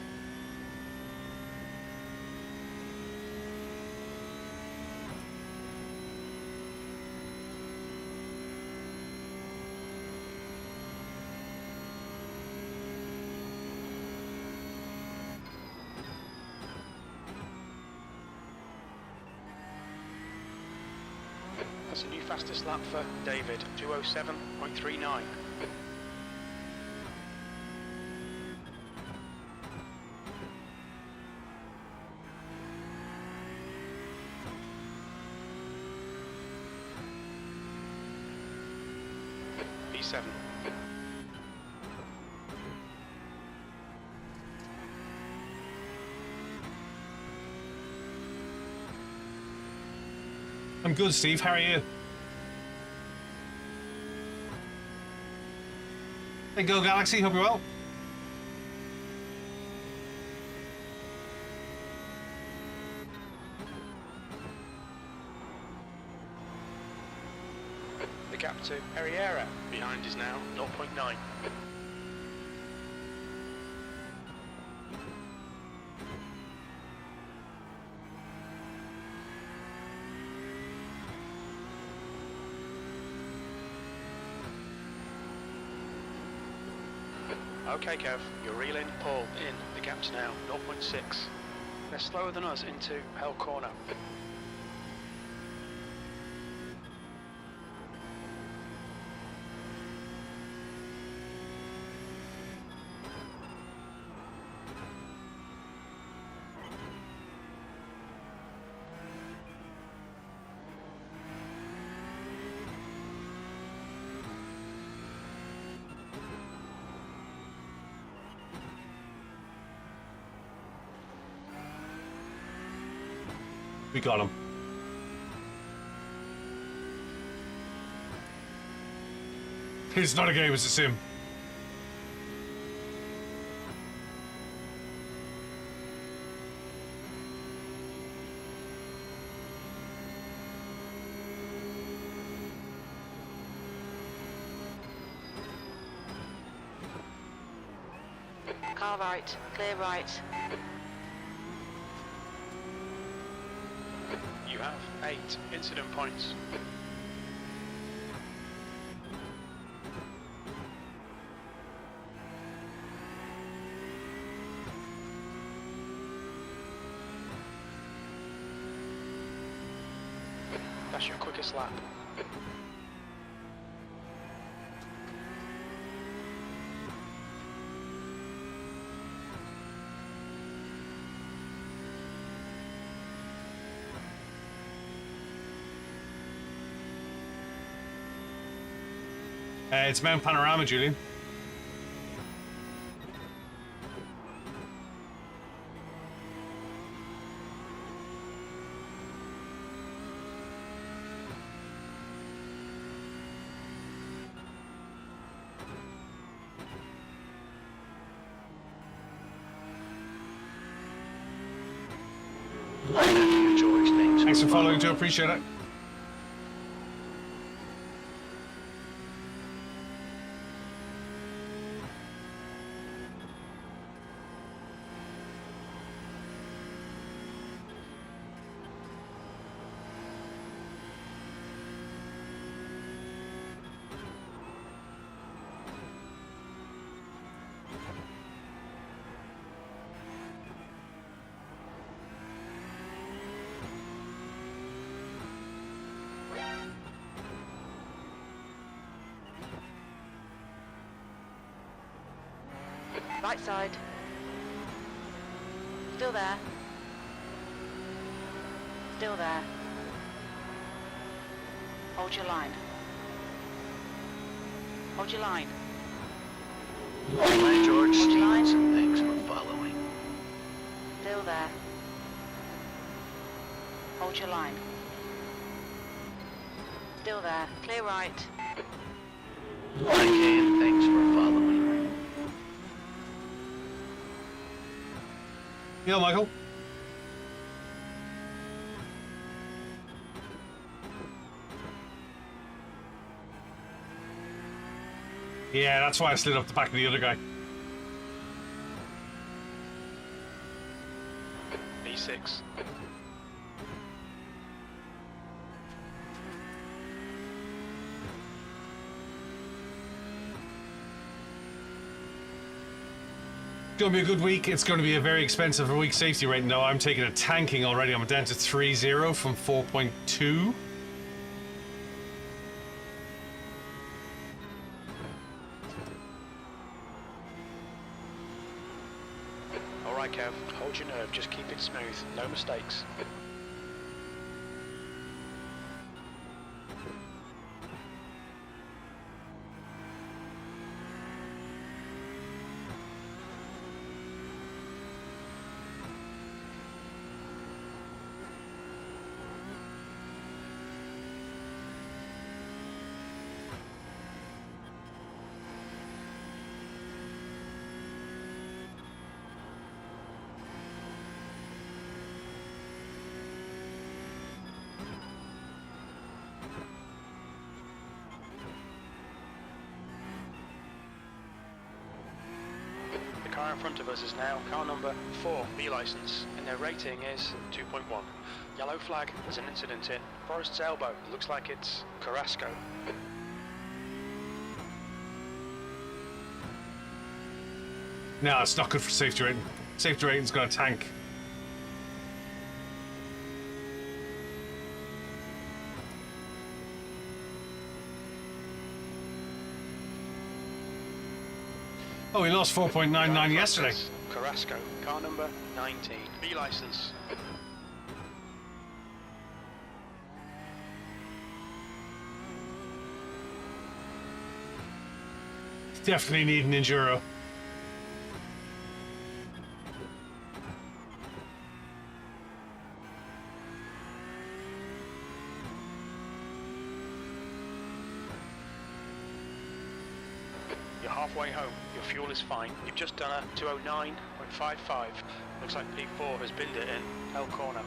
That's a new fastest lap for David, 207.39. P7. I'm good, Steve. How are you? Hey, Go Galaxy. Hope you're well. The gap to Herrera behind is now 0.9. Okay, Kev, you're reeling. Paul in. The gap's now 0.6. They're slower than us into Hell Corner. We got him. It's not a game, it's a sim. Car right, clear right. You have 8 incident points. That's your quickest lap. It's Mount Panorama, Julian. George, Thanks for following, Joe. Appreciate it. Right side. Still there. Still there. Hold your line. Hold your line. By George Hold your line. Stevenson, thanks for following. Still there. Hold your line. Still there. Clear right. ICAN, thanks for following. Yeah, Michael. Yeah, that's why I slid up the back of the other guy. B6. It's going to be a good week. It's going to be a very expensive week safety rating, though. I'm taking a tanking already. I'm down to 3.0 from 4.2. Alright, Kev, hold your nerve, just keep it smooth, no mistakes. The car in front of us is now car number 4, B license, and their rating is 2.1. Yellow flag, there's an incident in Forest's Elbow. It looks like it's Carrasco. No, it's not good for safety rating. Safety rating's going to tank. Oh, we lost 4.99 yesterday. Carrasco, car number 19, B license. Definitely need an enduro. You're halfway home, your fuel is fine. You've just done a 209.55. Looks like P4 has binned it in El Corner.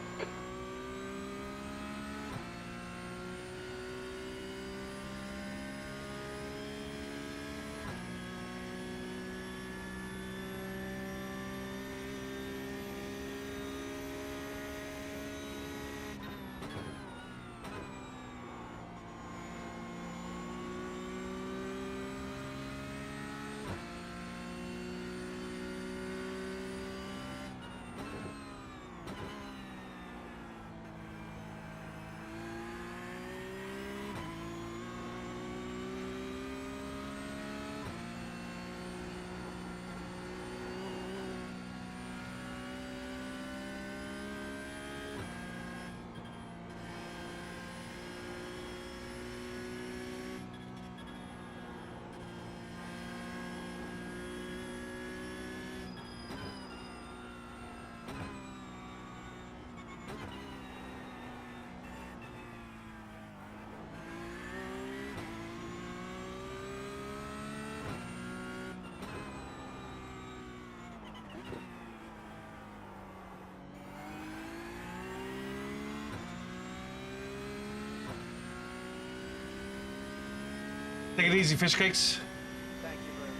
Take it easy, fish cakes. Thank you very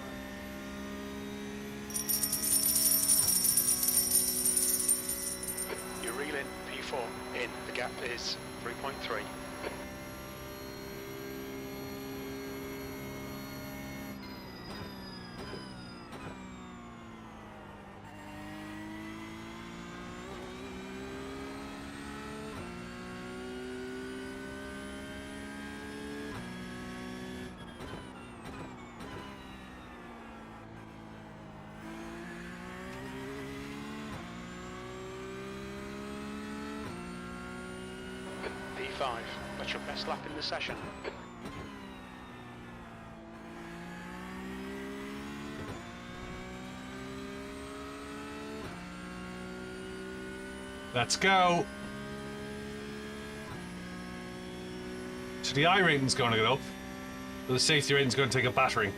much. You're reeling P4 in. The gap is 3.3. 1:35. That's your best lap in the session. Let's go. So the I rating's going to get up, but the safety rating's going to take a battering.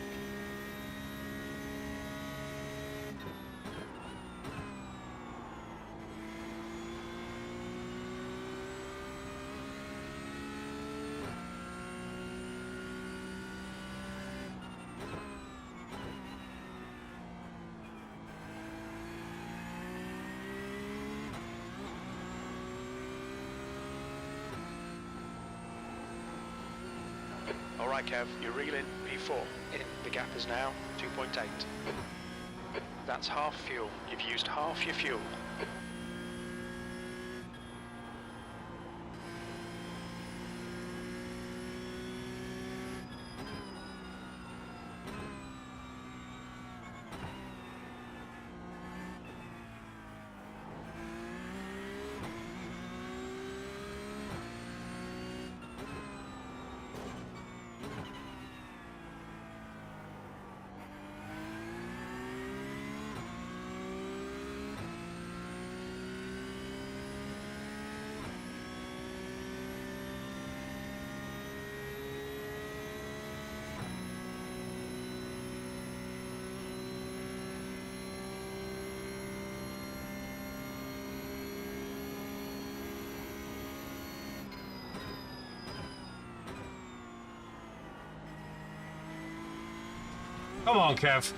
Alright Kev, you're reeling P4 in. The gap is now 2.8. That's half fuel. You've used half your fuel. Come on, Kev.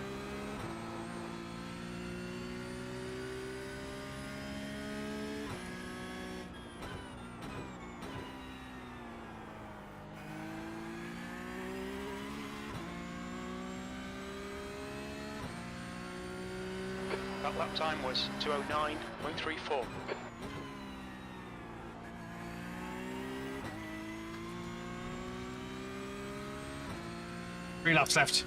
That lap time was 2:09.34. 3 laps left.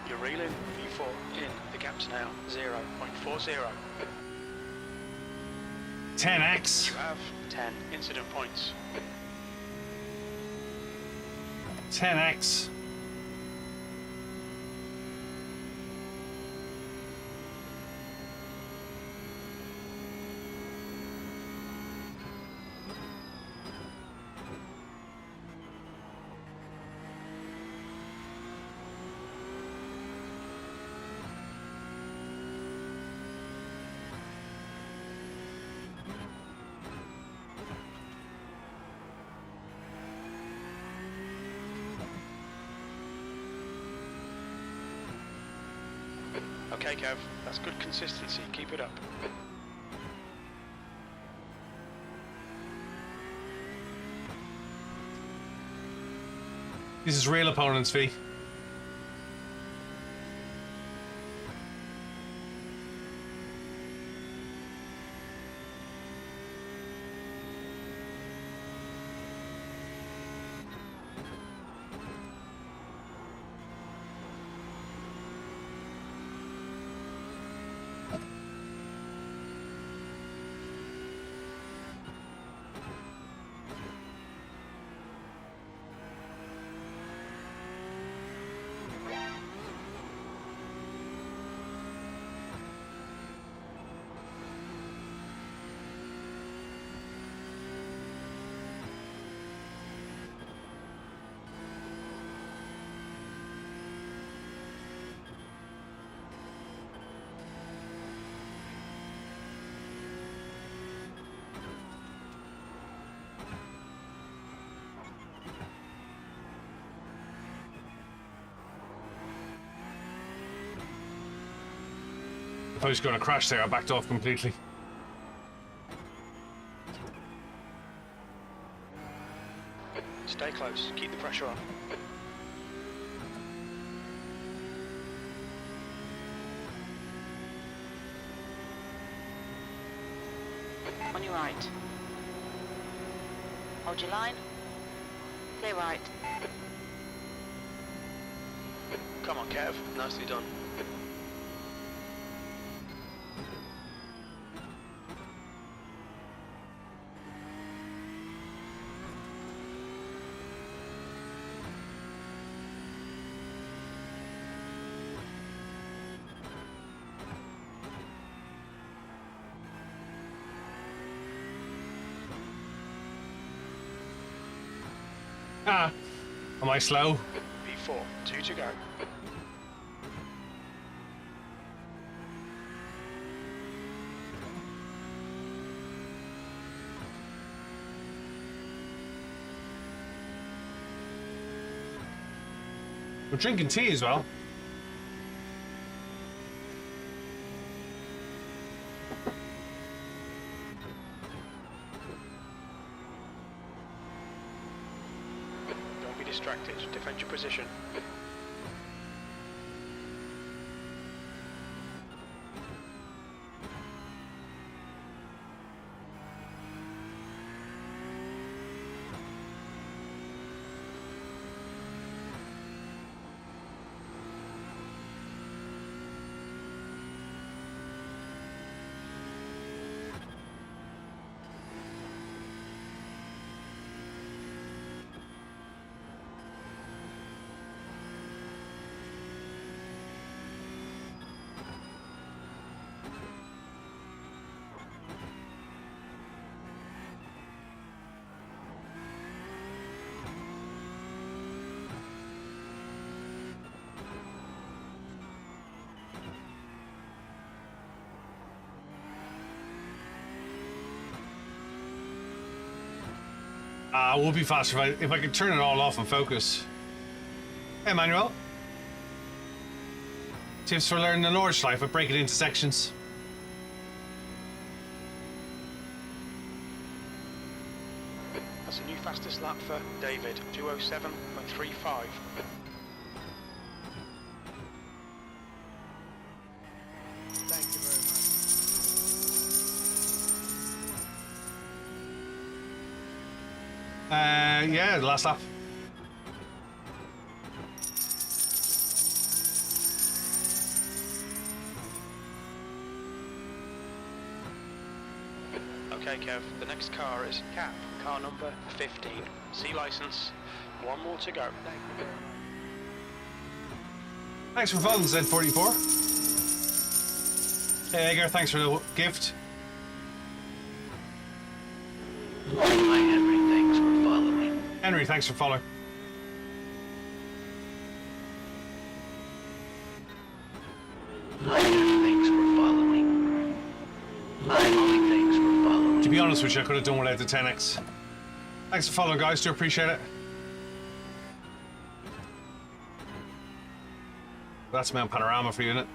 You're reeling P4 in. The gap's now 0.40. 10x. You have 10 incident points. 10x. Okay, Kev, that's good consistency. Keep it up. This is real opponents, V. If I was going to crash there, I backed off completely. Stay close, keep the pressure on. On your right. Hold your line. Clear right. Come on, Kev. Nicely done. Ah, am I slow? P4, 2 to go. We're drinking tea as well. Don't be distracted. Defend your position. We'll be faster if I could turn it all off and focus. Hey, Manuel. Tips for learning the Nordschleife, but break it into sections. That's a new fastest lap for David, 2:07.35. Thank you very much. Yeah, the last lap. Okay, Kev, the next car is Cap, car number 15. C license, 1 more to go. Thank you very much. Thanks for following, Z44. Hey, Edgar, thanks for the gift. Hi, Henry. Thanks for following. Henry, thanks for following. Hi, Jeff. Thanks for following. Hi, Molly. Thanks for following. To be honest with you, I could have done without the 10x. Thanks for following, guys. Do appreciate it. That's Mount Panorama for you, isn't it?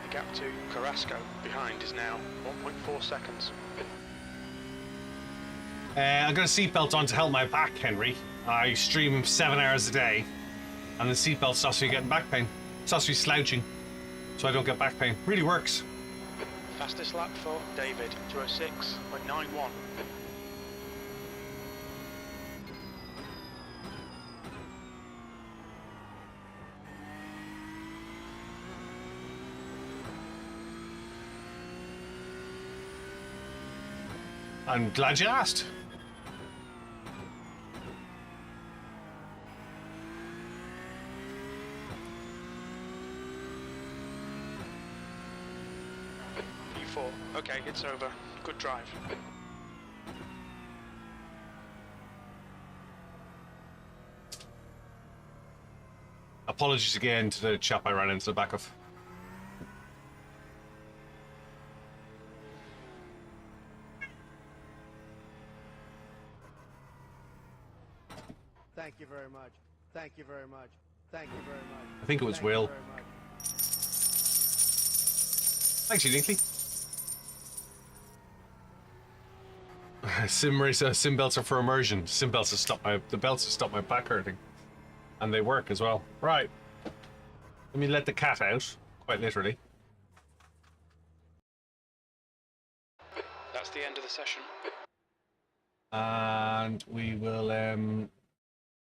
The gap to Carrasco behind is now 1.4 seconds. I got a seatbelt on to help my back, Henry. I stream 7 hours a day, and the seatbelt stops me getting back pain. Stops me slouching, so I don't get back pain. Really works. Fastest lap for David, 2:06.91. I'm glad you asked. P4. Okay, it's over. Good drive. Apologies again to the chap I ran into the back of. Thank you very much. Thank you very much. Thank you very much. I think it was Thank you Will. very much. Thanks, you Dinkley. Sim belts are for immersion. Sim belts have stopped the belts have stopped my back hurting. And they work as well. Right. Let me let the cat out, quite literally. That's the end of the session. And we will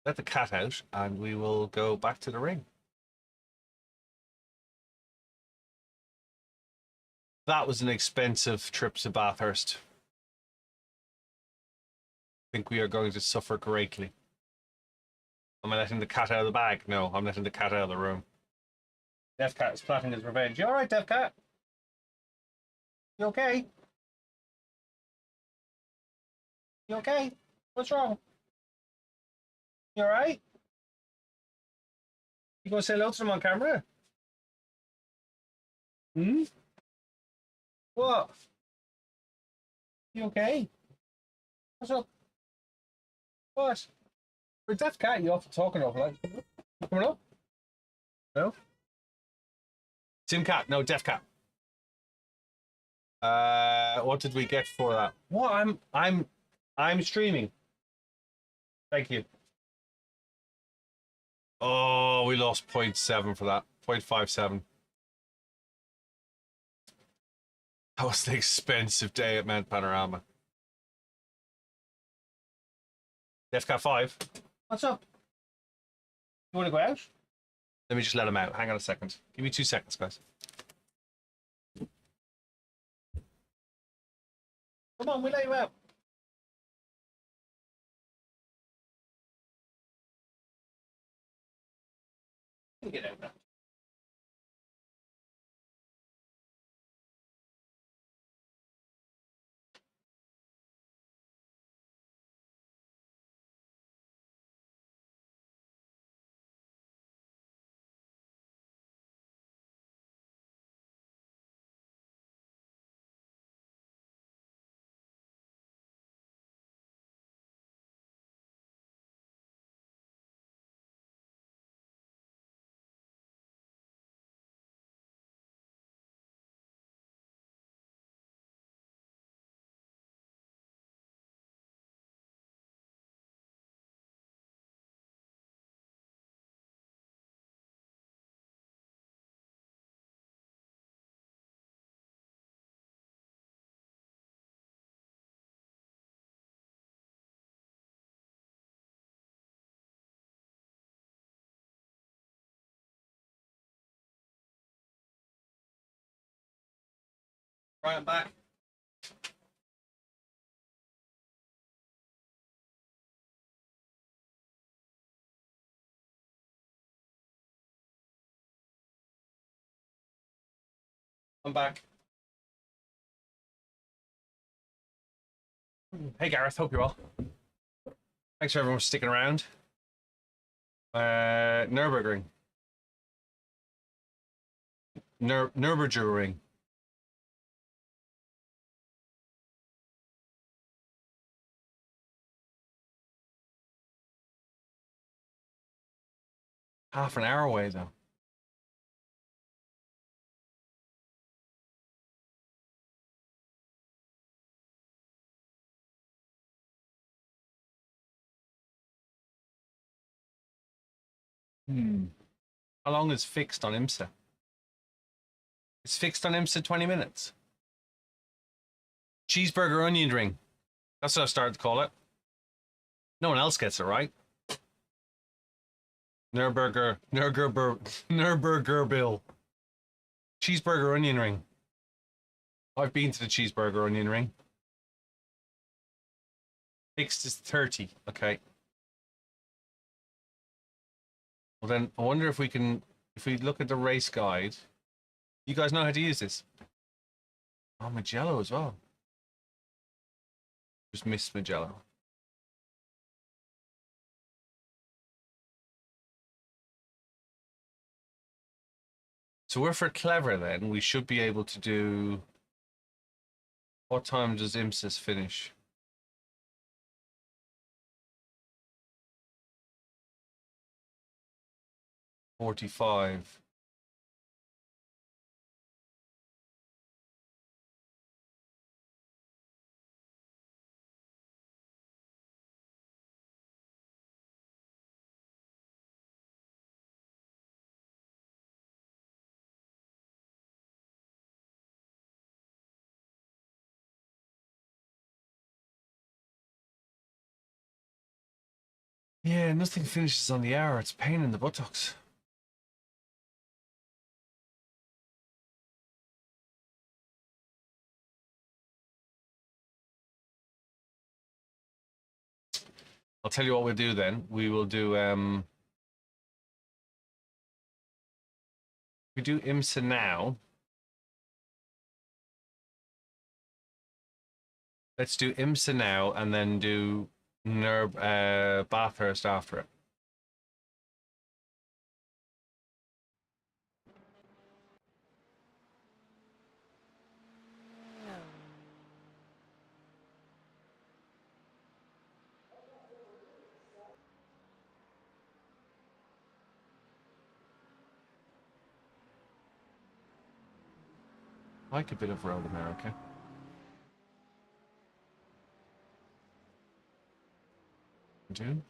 let the cat out and we will go back to the ring. That was an expensive trip to Bathurst. I think we are going to suffer greatly. Am I letting the cat out of the bag? No, I'm letting the cat out of the room. Death Cat is plotting his revenge. You alright, Death Cat? You okay? You okay? What's wrong? You alright? You gonna say hello to them on camera? Hmm? What? You okay? What's up? What? For a Death Cat, you often talking awful lot. You coming up? No? Sim Cat, no, Death Cat. What did we get for that? What? I'm streaming. Thank you. Oh, we lost 0.7 for that. 0.57. That was an expensive day at Mount Panorama. Death Cat 5. What's up? You want to go out? Let me just let him out. Hang on a second. Give me 2 seconds, guys. Come on, we'll let you out. Get out now. Right, I'm back. I'm back. Hey Gareth, hope you're well. Thanks for everyone for sticking around. NURBURGRING. NURBURGRING. Half an hour away though. How long is fixed on IMSA? It's fixed on IMSA 20 minutes. Cheeseburger onion ring. That's what I've started to call it. No one else gets it right. Nurburger Bill. Cheeseburger onion ring. I've been to the cheeseburger onion ring. Fixed is 30. Okay. Well then, I wonder if we can, if we look at the race guide. You guys know how to use this? Oh, Magello as well. Just missed Magello. So if we're clever then, we should be able to do... What time does IMSIS finish? .45. Yeah, nothing finishes on the hour. It's a pain in the buttocks. I'll tell you what we'll do then. We will do we do IMSA now. Let's do IMSA now and then do Bathurst after it. I like a bit of Road America. Do?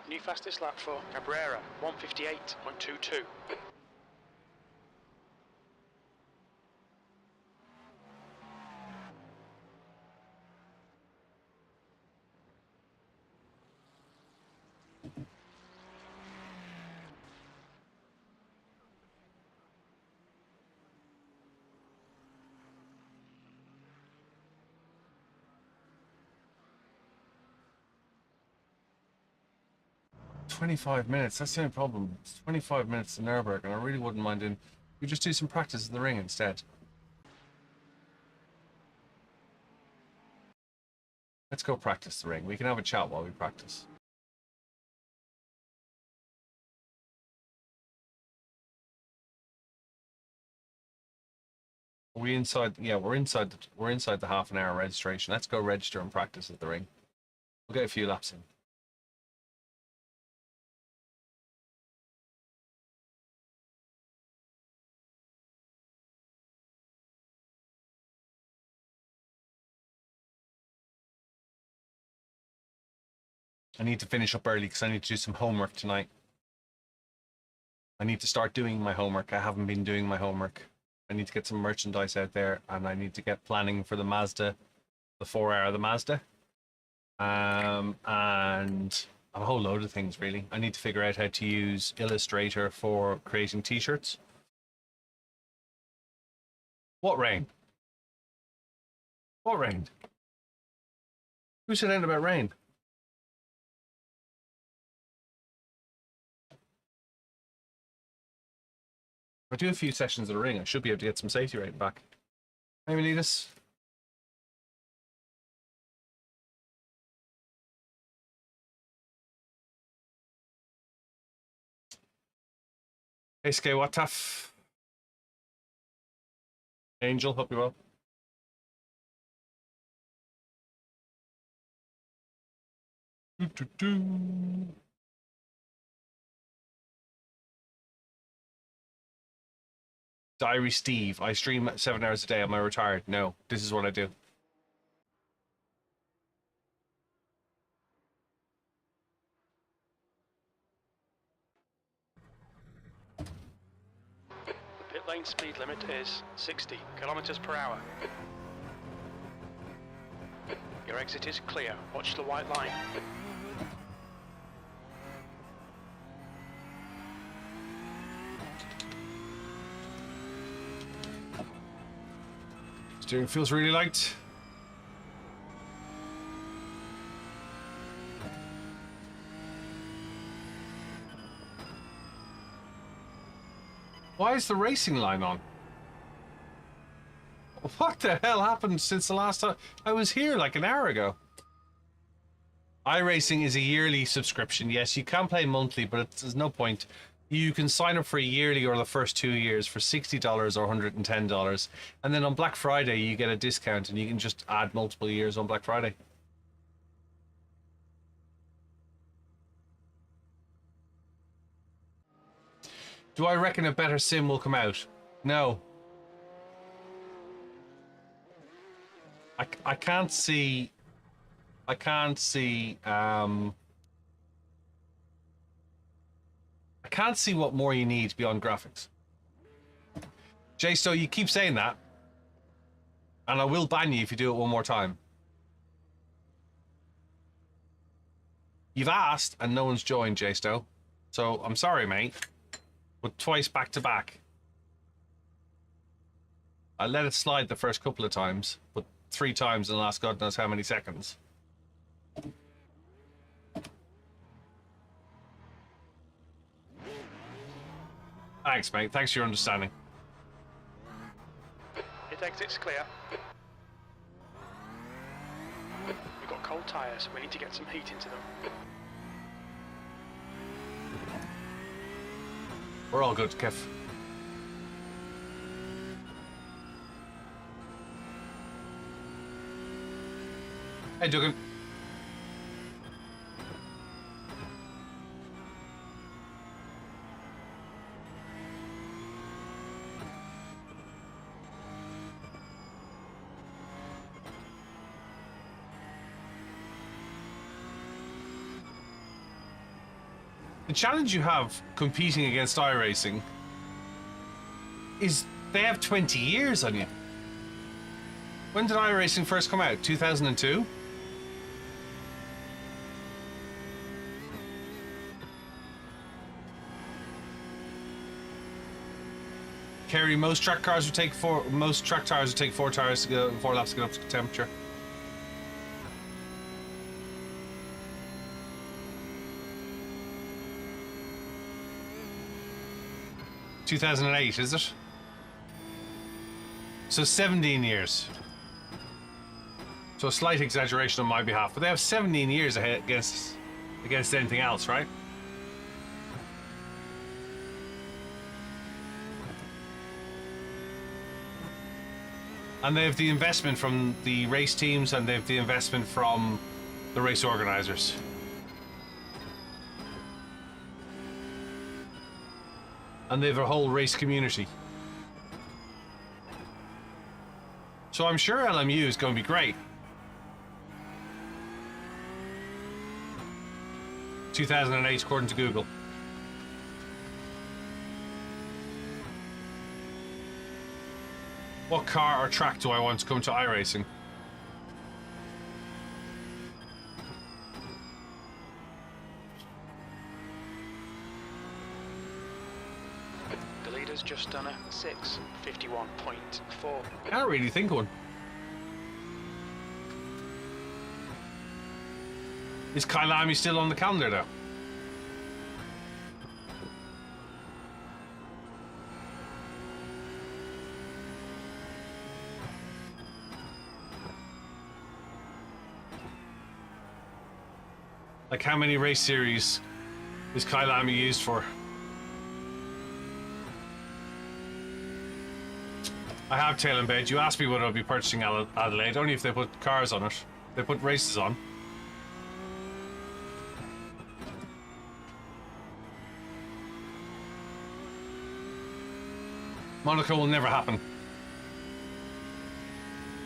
New fastest lap for Cabrera, 1:58.22. $25 minutes. That's the only problem. It's 25 minutes to Nürburgring, and I really wouldn't mind doing. We just do some practice in the ring instead. Let's go practice the ring. We can have a chat while we practice. Are we inside? Yeah, we're inside. We're inside the half an hour registration. Let's go register and practice at the ring. We'll get a few laps in. I need to finish up early because I need to do some homework tonight. I need to start doing my homework. I haven't been doing my homework. I need to get some merchandise out there, and I need to get planning for the Mazda, the 4-hour of the Mazda. And a whole load of things, really. I need to figure out how to use Illustrator for creating t-shirts. What rain? What rain? Who said anything about rain? If I do a few sessions of the ring, I should be able to get some safety rating back. Hey, Miletus. Hey, Skay, what tough? Angel, hope you're well. Diary Steve, I stream 7 hours a day. Am I retired? No, this is what I do. The pit lane speed limit is 60 kilometers per hour. Your exit is clear. Watch the white line. Steering feels really light. Why is the racing line on? What the hell happened since the last time I was here like an hour ago? iRacing is a yearly subscription. Yes, you can play monthly, but there's no point. You can sign up for a yearly or the first 2 years for $60 or $110. And then on Black Friday, you get a discount and you can just add multiple years on Black Friday. Do I reckon a better sim will come out? No. I can't see... I can't see what more you need beyond graphics. Jay, so you keep saying that, and I will ban you if you do it one more time. You've asked, and no one's joined, Jay Stowe. So I'm sorry, mate, but twice back to back. I let it slide the first couple of times, but 3 times in the last God knows how many seconds. Thanks, mate. Thanks for your understanding. It exit's clear. We've got cold tyres. We need to get some heat into them. We're all good, Kev. Hey, Duggan. The challenge you have competing against iRacing is they have 20 years on you. When did iRacing first come out? 2002? Kerry, most track tires would take 4 tires to go 4 laps to get up to temperature. ...2008, is it? So 17 years. So a slight exaggeration on my behalf, but they have 17 years ahead against anything else, right? And they have the investment from the race teams, and they have the investment from the race organizers. And they have a whole race community. So I'm sure LMU is going to be great. 2008, according to Google. What car or track do I want to come to iRacing? The leader's just done a 6:51.4. I can't really think of one. Is Kailami still on the calendar though? Like, how many race series is Kailami used for? I have tail and bed. You asked me what I'll be purchasing Adelaide, only if they put cars on it. They put races on. Monaco will never happen.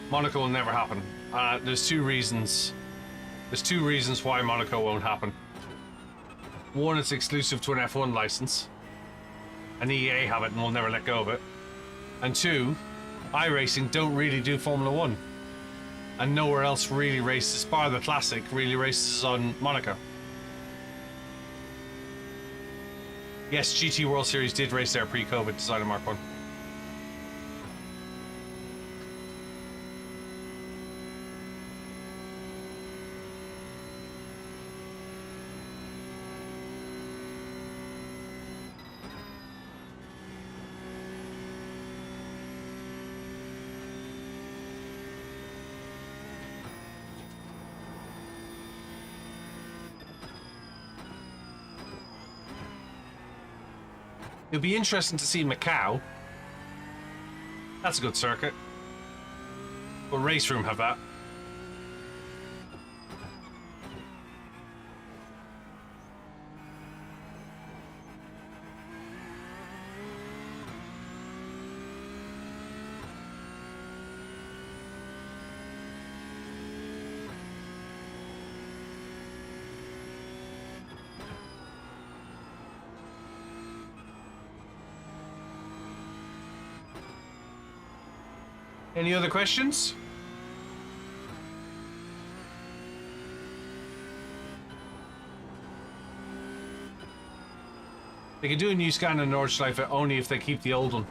Monaco will never happen. There's 2 reasons. There's 2 reasons why Monaco won't happen. One, it's exclusive to an F1 license, and EA have it and will never let go of it. And 2, iRacing don't really do Formula 1, and nowhere else really races, bar the Classic, really races on Monaco. Yes, GT World Series did race there pre-COVID, designer Mark 1. It'll be interesting to see Macau. That's a good circuit. But Race Room have that. Any other questions? They can do a new scan in Nordschleife only if they keep the old one.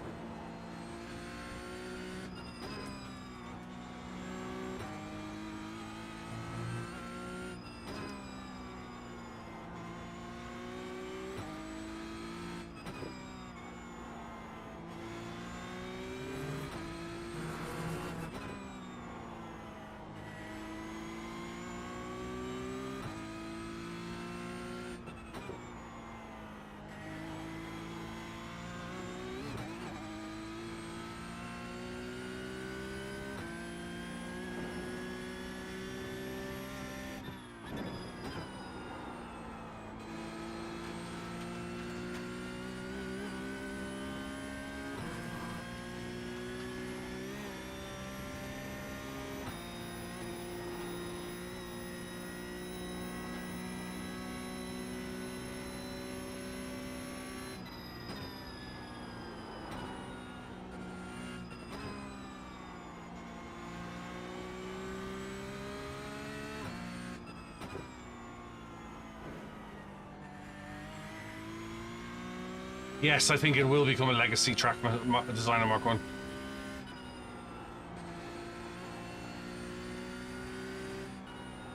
Yes, I think it will become a legacy track designer Mark 1.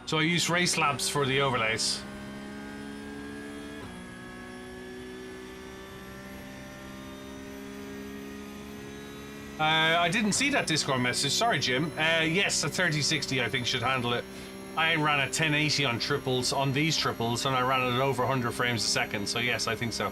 So I used Race Labs for the overlays. I didn't see that Discord message. Sorry, Jim. Yes, a 3060 I think should handle it. I ran a 1080 on triples, on these triples, and I ran it at over 100 frames a second. So yes, I think so.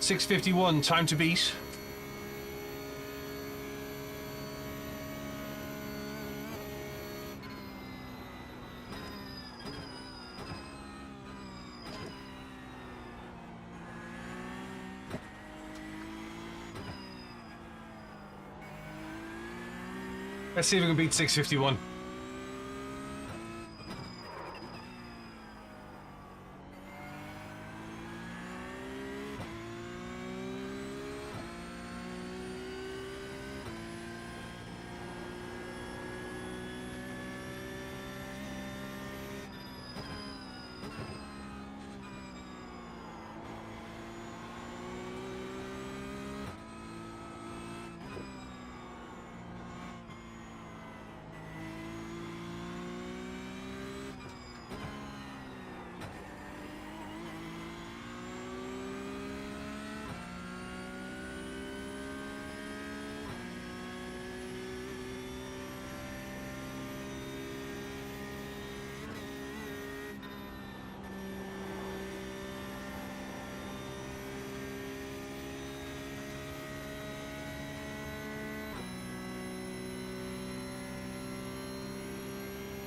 .651, time to beat. Let's see if we can beat 651.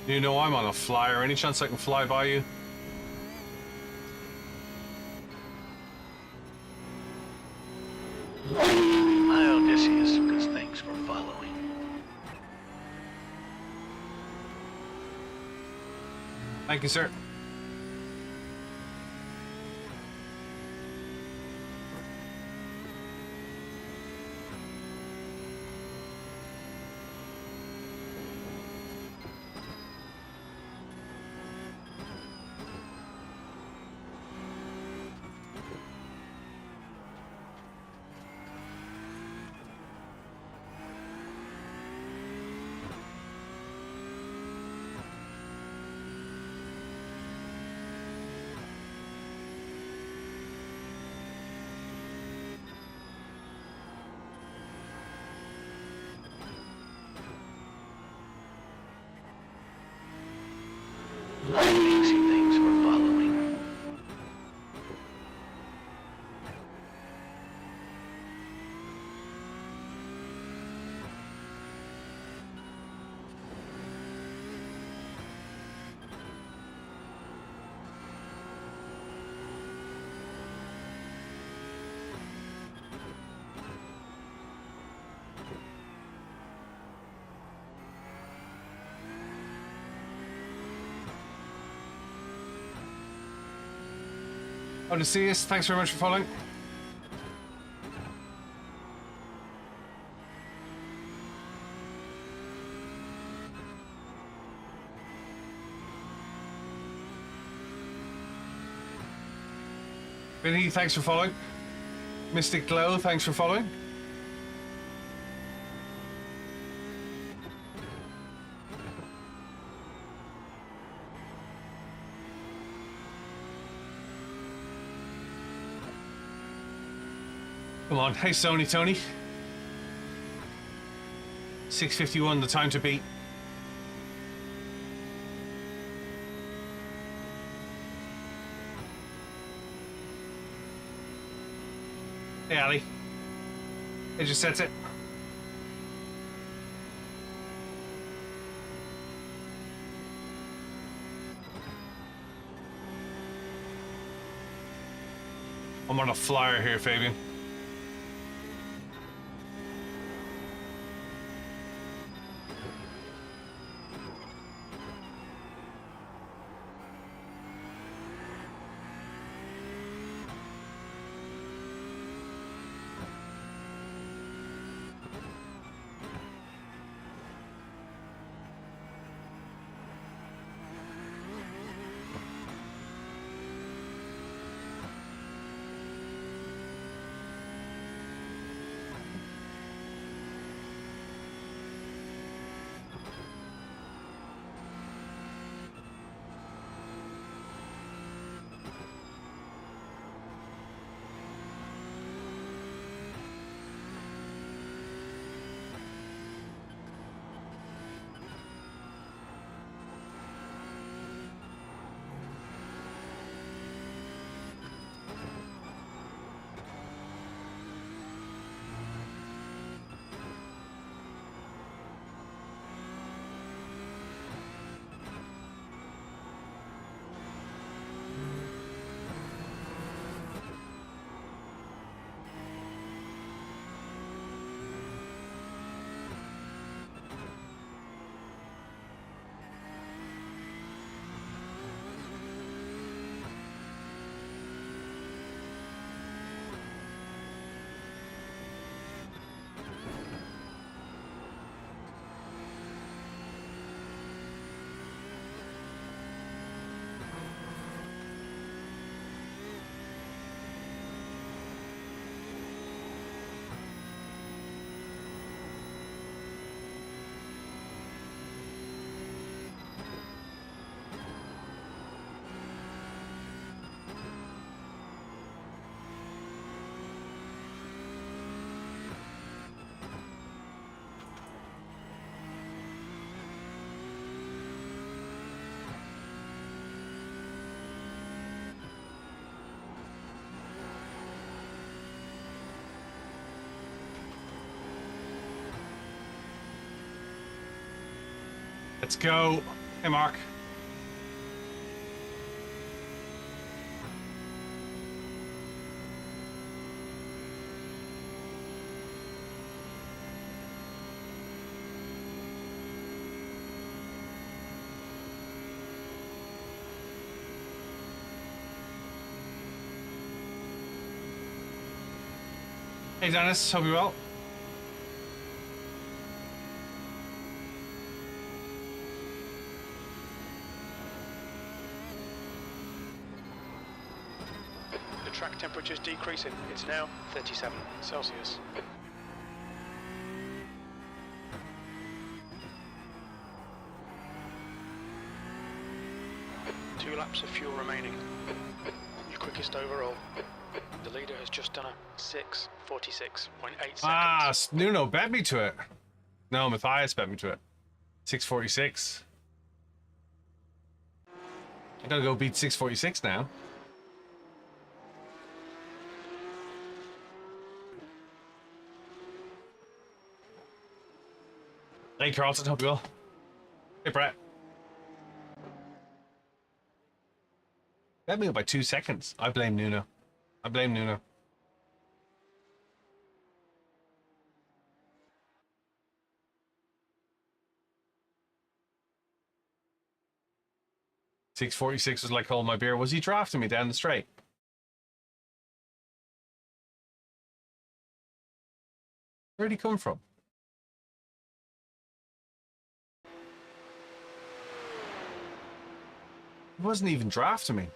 You know I'm on a flyer. Any chance I can fly by you? Hi, Odysseus, because thanks for following. Thank you, sir. Lazy things for following. Odysseus, thanks very much for following. Billy, thanks for following. Mystic Glow, thanks for following. Come on, hey Sony Tony. 6:51, the time to beat. Hey Ali. It just sets it. I'm on a flyer here, Fabian. Let's go. Hey, Mark. Hey, Dennis. Hope you're well. Track temperature's decreasing. It's now 37 Celsius. 2 laps of fuel remaining. Your quickest overall. The leader has just done a 6:46.8 seconds. Ah, Nuno bet me to it. No, Matthias bet me to it. 6:46. I gotta go beat 646 now. Hey, Carlton, hope you well. Hey, Brett. That me up by 2 seconds. I blame Nuno. I blame Nuno. $6.46 was like holding my beer. Was he drafting me down the straight? Where'd he come from? He wasn't even drafting me.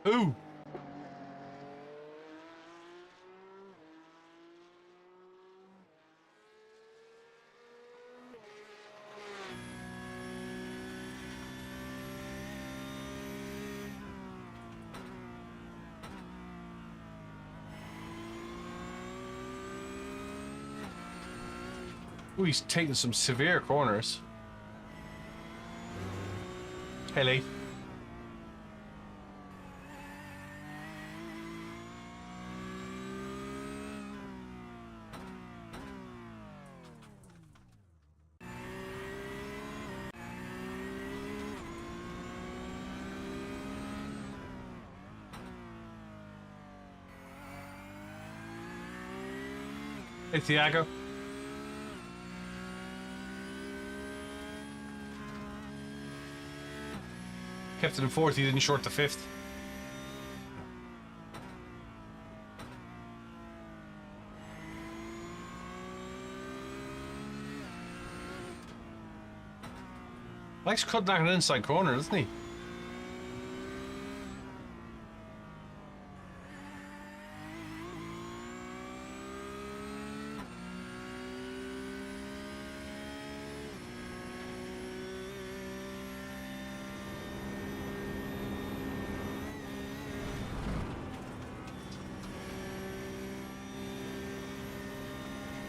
Ooh. Ooh, he's taking some severe corners. Hey, Lee. Hey, Thiago. Kept it in fourth, he didn't short the fifth. Likes cutting that an inside corner, doesn't he?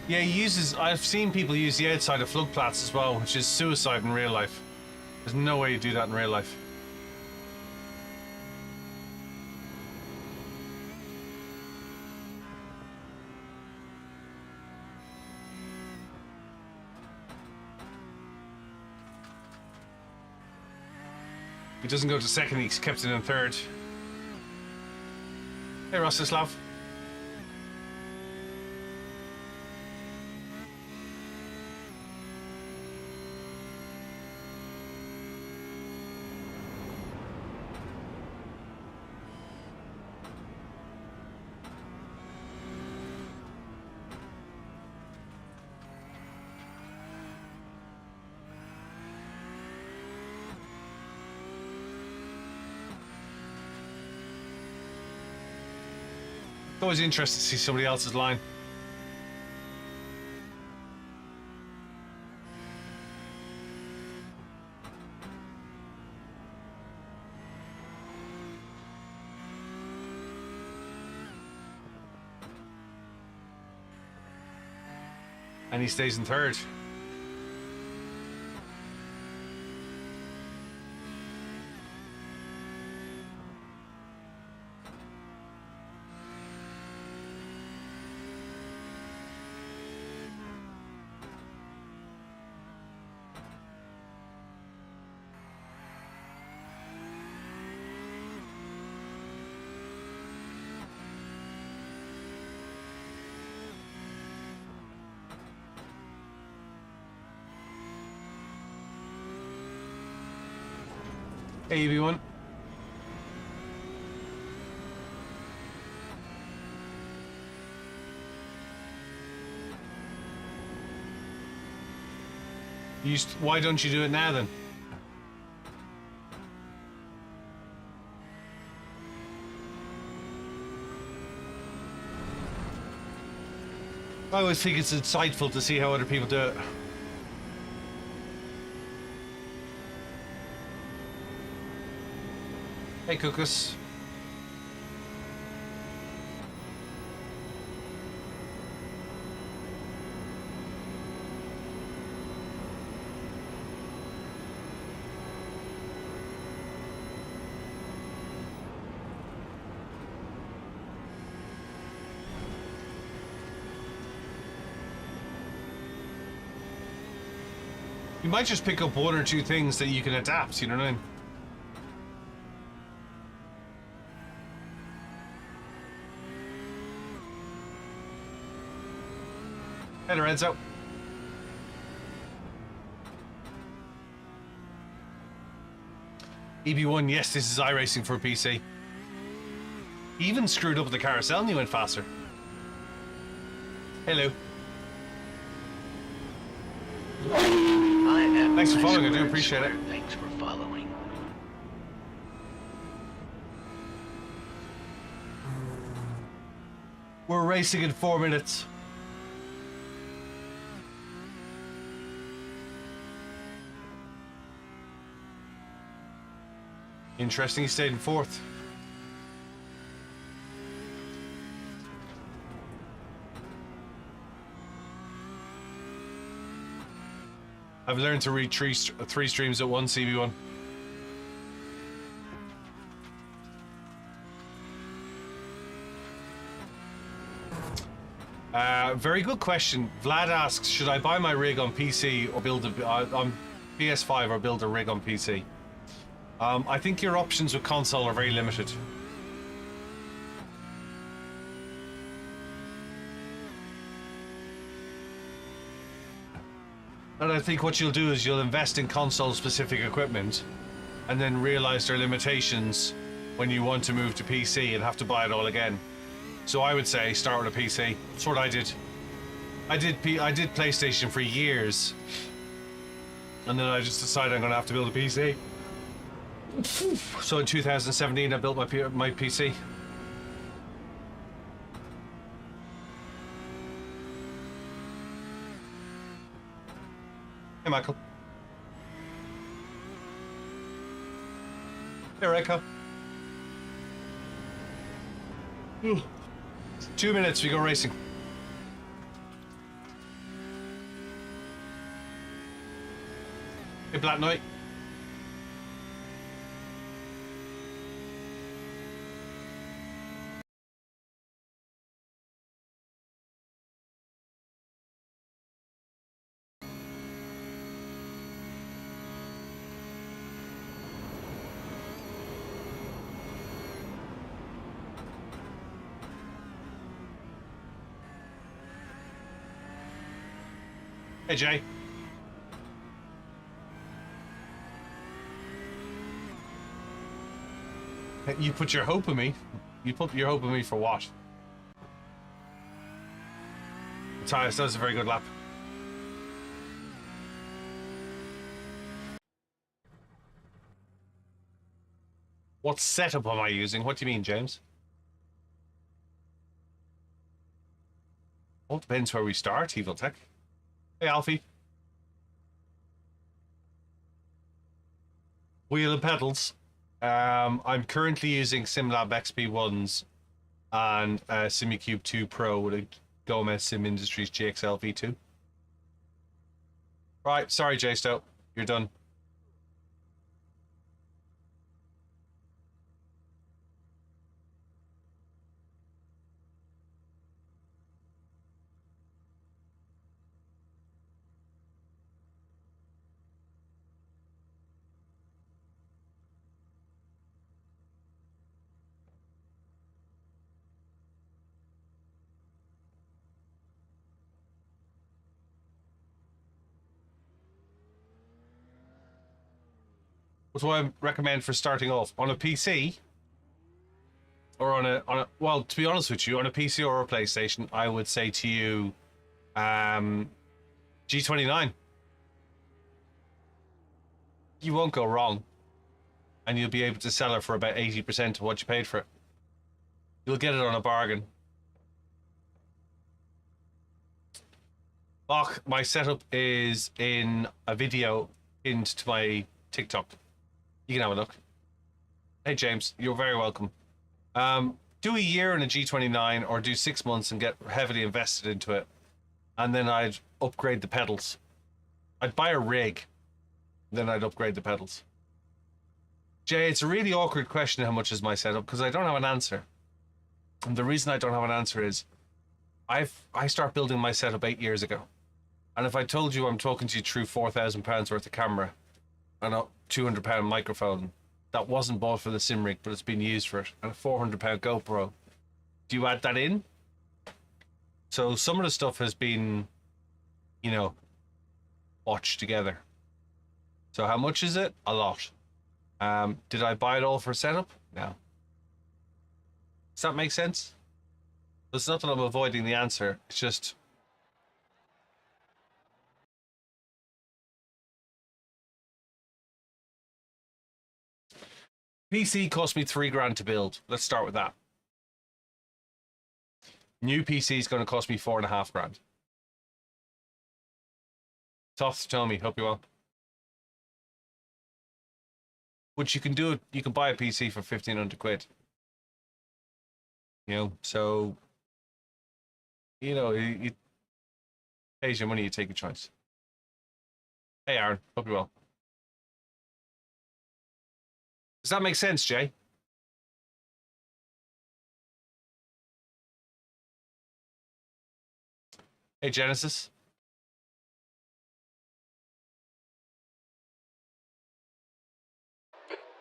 Yeah, he uses. I've seen people use the outside of flood plats as well, which is suicide in real life. There's no way you do that in real life. He doesn't go to second, he's kept it in third. Hey, Rostislav. It's always interesting to see somebody else's line. And he stays in third. Hey everyone. Why don't you do it now then? I always think it's insightful to see how other people do it. Hey, Cuckus. You might just pick up one or two things that you can adapt, you know what I mean? Hey, Lorenzo. EB1, yes, this is iRacing for PC. Even screwed up the carousel and you went faster. Hello. Thanks for following, I do appreciate it. Thanks for following. We're racing in 4 minutes. Interesting, he stayed in 4th. I've learned to read three streams at once, CB1. Very good question. Vlad asks, should I buy my rig on PC or build on PS5 or build a rig on PC? I think your options with console are very limited. And I think what you'll do is you'll invest in console-specific equipment and then realize their limitations when you want to move to PC and have to buy it all again. So I would say start with a PC. That's what I did. I did PlayStation for years, and then I just decided I'm going to have to build a PC. So in 2017 I built my PC. Hey, Michael. Here I come. 2 minutes, we go racing. Hey, Black Knight. Hey, Jay. You put your hope in me. You put your hope in me for what? Matthias, that was a very good lap. What setup am I using? What do you mean, James? Well, depends where we start, Evil Tech. Hey, Alfie. Wheel and pedals. I'm currently using SimLab XP1s and SimuCube 2 Pro with a Gomez Sim Industries GXL V2. Right, sorry, J-Stow. You're done. What do I recommend for starting off? On a PC? Or on a well, to be honest with you, on a PC or a PlayStation, I would say to you G29. You won't go wrong. And you'll be able to sell it for about 80% of what you paid for it. You'll get it on a bargain. Bach, my setup is in a video pinned to my TikTok. You can have a look. Hey James, you're very welcome. Do a year in a G29 or do 6 months and get heavily invested into it. And then I'd upgrade the pedals. I'd buy a rig, then I'd upgrade the pedals. Jay, it's a really awkward question, how much is my setup, because I don't have an answer. And the reason I don't have an answer is I start building my setup 8 years ago. And if I told you I'm talking to you through £4,000 worth of camera and a £200 microphone that wasn't bought for the sim rig, but it's been used for it, and a £400 GoPro, do you add that in? So some of the stuff has been, you know, watched together. So how much is it? A lot. Did I buy it all for setup? No. Does that make sense? It's not that I'm avoiding the answer. It's just... PC cost me $3,000 to build. Let's start with that. New PC is going to cost me $4,500. Tough, Tommy, hope you well. Which you can do it. You can buy a PC for 1,500 quid. You know, so you know, you pays your money, you take a choice. Hey Aaron, hope you well. Does that make sense, Jay? Hey Genesis.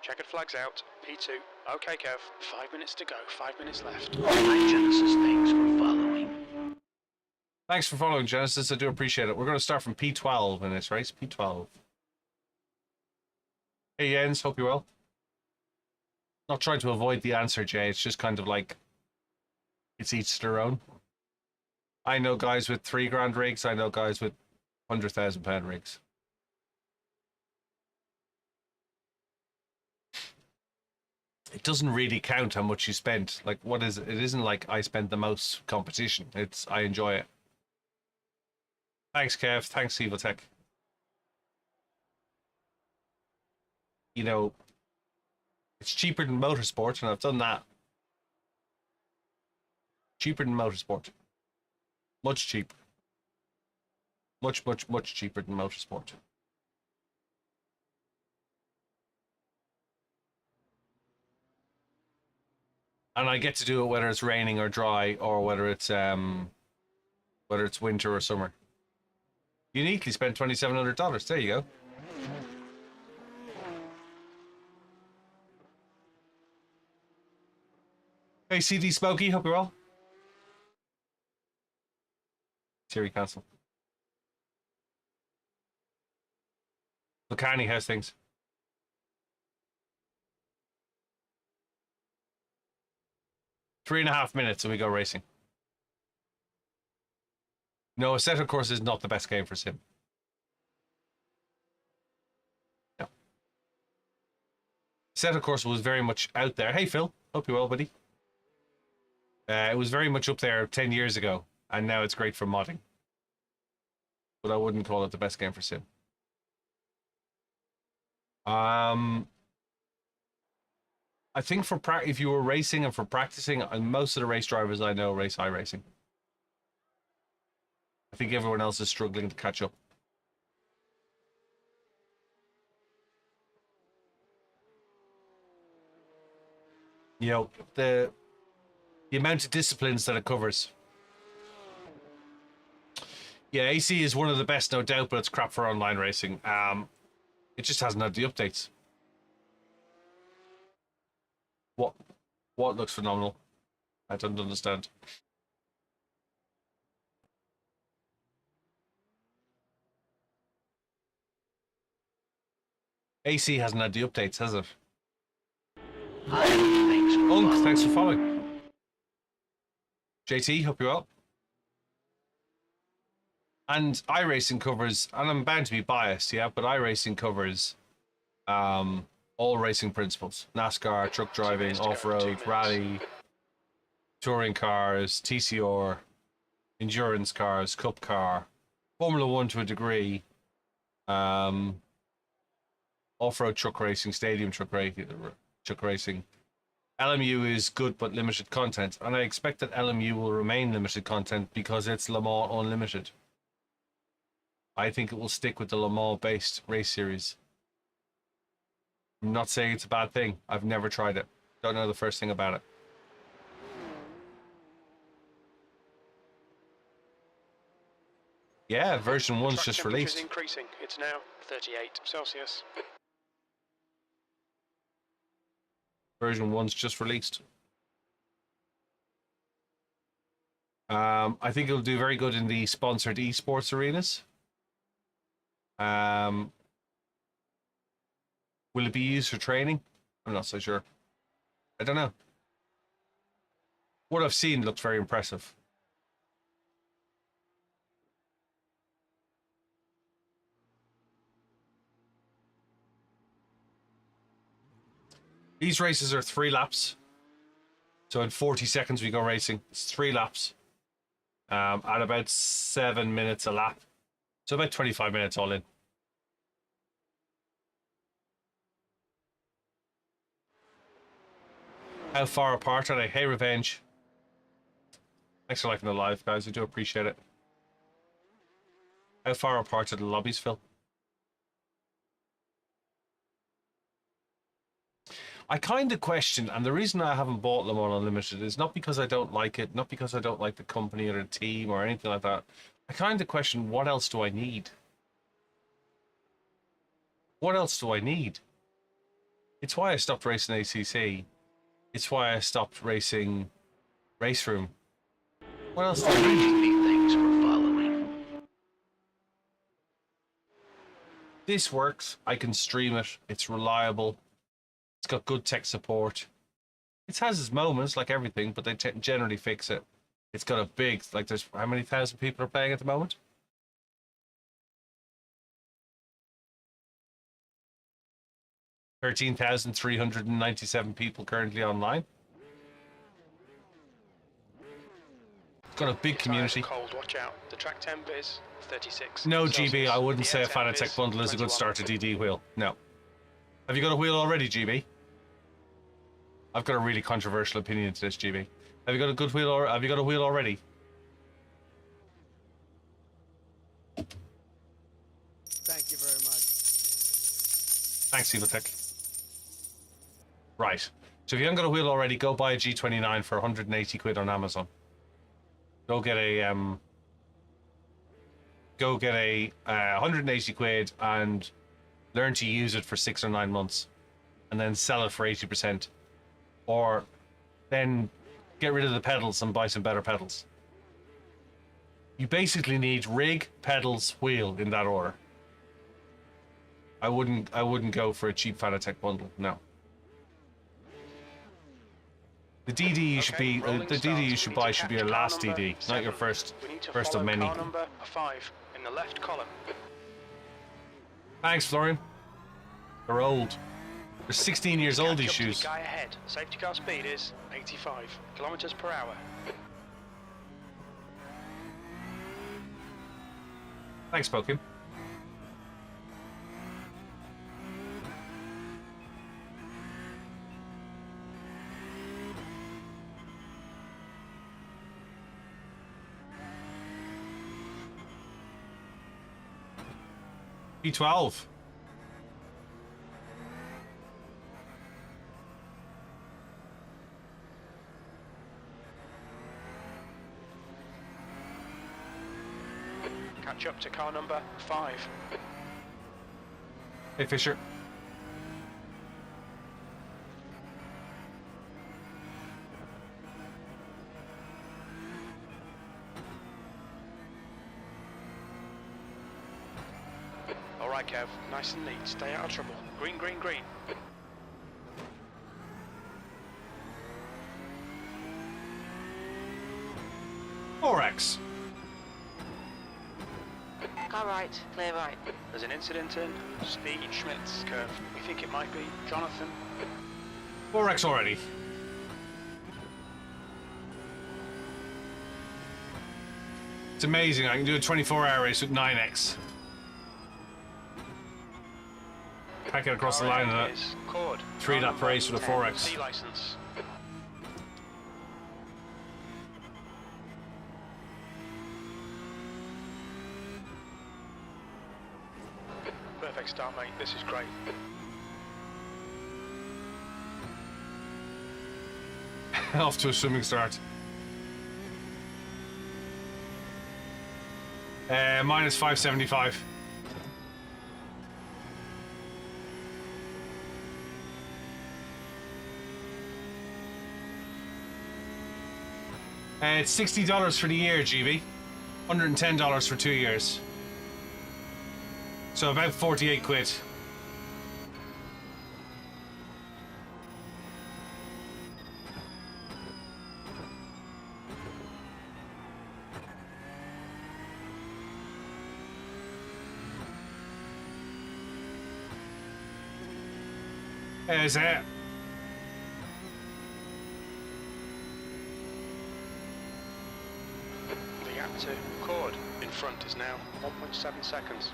Checkered flags out. P2. Okay, Kev. 5 minutes to go. 5 minutes left. Hi, Genesis. Thanks for following. Thanks for following, Genesis. I do appreciate it. We're going to start from P12 in this race. P12. Hey Jens, hope you're well. Not trying to avoid the answer, Jay. It's just kind of like, it's each their own. I know guys with $3,000 rigs. I know guys with £100,000 rigs. It doesn't really count how much you spent. Like, what is it? It isn't like I spent the most competition. It's I enjoy it. Thanks, Kev. Thanks, Evotech. You know, it's cheaper than motorsport, and I've done that. Cheaper than motorsport. Much cheaper. Much, much, much cheaper than motorsport. And I get to do it whether it's raining or dry, or whether it's winter or summer. Uniquely spent $2,700. There you go. Hey CD Smokey, hope you're well. Siri cancel. Lucani, how's things? Three and a half minutes and we go racing. No, Assetto Course is not the best game for sim. No. Assetto Course was very much out there. Hey Phil, hope you're well, buddy. It was very much up there 10 years ago, and now it's great for modding. But I wouldn't call it the best game for sim. I think for if you were racing and for practicing, most of the race drivers I know race iRacing. I think everyone else is struggling to catch up. You know, the amount of disciplines that it covers. Yeah, AC is one of the best, no doubt, but it's crap for online racing. It just hasn't had the updates. What looks phenomenal? I don't understand. AC hasn't had the updates, has it? Hi, thanks for Unk, following. thanks for following. JT, hope you're well. And iRacing covers, and I'm bound to be biased, yeah, but iRacing covers all racing principles. NASCAR, truck driving, off-road, rally, touring cars, TCR, endurance cars, cup car, Formula One to a degree. Off-road truck racing, stadium truck racing. LMU is good but limited content, and I expect that LMU will remain limited content because it's Le Mans Unlimited. I think it will stick with the Le Mans-based race series. I'm not saying it's a bad thing. I've never tried it. Don't know the first thing about it. Yeah, version 1's just released. Increasing. It's now 38 Celsius. Version 1's just released. I think it'll do very good in the sponsored esports arenas. Will it be used for training? I'm not so sure. I don't know. What I've seen looks very impressive. These races are 3 laps. So in 40 seconds we go racing. It's 3 laps. At about 7 minutes a lap. So about 25 minutes all in. How far apart are they? Hey, Revenge. Thanks for liking the live, guys. I do appreciate it. How far apart are the lobbies, Phil? I kind of question, and the reason I haven't bought Le Mans Unlimited is not because I don't like it, not because I don't like the company or the team or anything like that. I kind of question, what else do I need? What else do I need? It's why I stopped racing ACC. It's why I stopped racing Race Room. What else do I need? Thanks for following. This works. I can stream it. It's reliable. It's got good tech support. It has its moments, like everything, but they generally fix it. It's got a big, like, there's how many thousand people are playing at the moment? $13,397 people currently online. It's got a big community. Cold, watch out. The track temp is 36. No, Celsius. GB, I wouldn't The say air a temp Fanatec is bundle is a good 21. start to DD wheel. No. Have you got a wheel already, GB? I've got a really controversial opinion to this, GB. Have you got a good wheel, or have you got a wheel already? Thank you very much. Thanks, Evotech. Right. So if you haven't got a wheel already, go buy a G29 for 180 quid on Amazon. Go get a 180 quid and learn to use it for 6 or 9 months, and then sell it for 80%, or then get rid of the pedals and buy some better pedals. You basically need rig, pedals, wheel in that order. I wouldn't go for a cheap Fanatec bundle. No. The DD you should be the DD you should buy should be your last DD, not your first of many. Car number 5 in the left column. Thanks, Florian. They're old. They're 16 years old, these Catch up to the shoes. guy ahead. Safety car speed is 85 kilometers per hour. Thanks, Pokim. P12. Catch up to car number 5. Hey, Fisher. All right, Kev. Nice and neat. Stay out of trouble. Green, green, green. Forex. Car right, clear right. There's an incident in Steve Schmidt's curve. We think it might be Jonathan. Forex already. It's amazing. I can do a 24-hour race with 9x. Can't get across the line in a Cord. 3-lap race with a 4x. C license. Perfect start, mate. This is great. Off to a swimming start. Minus 575. It's $60 for the year, GB. $110 for 2 years. So about 48 quid. There's it. The gap to cord in front is now 1.7 seconds.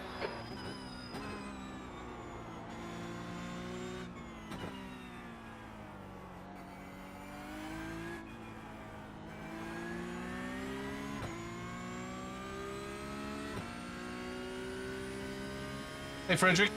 Hey, Friedrich.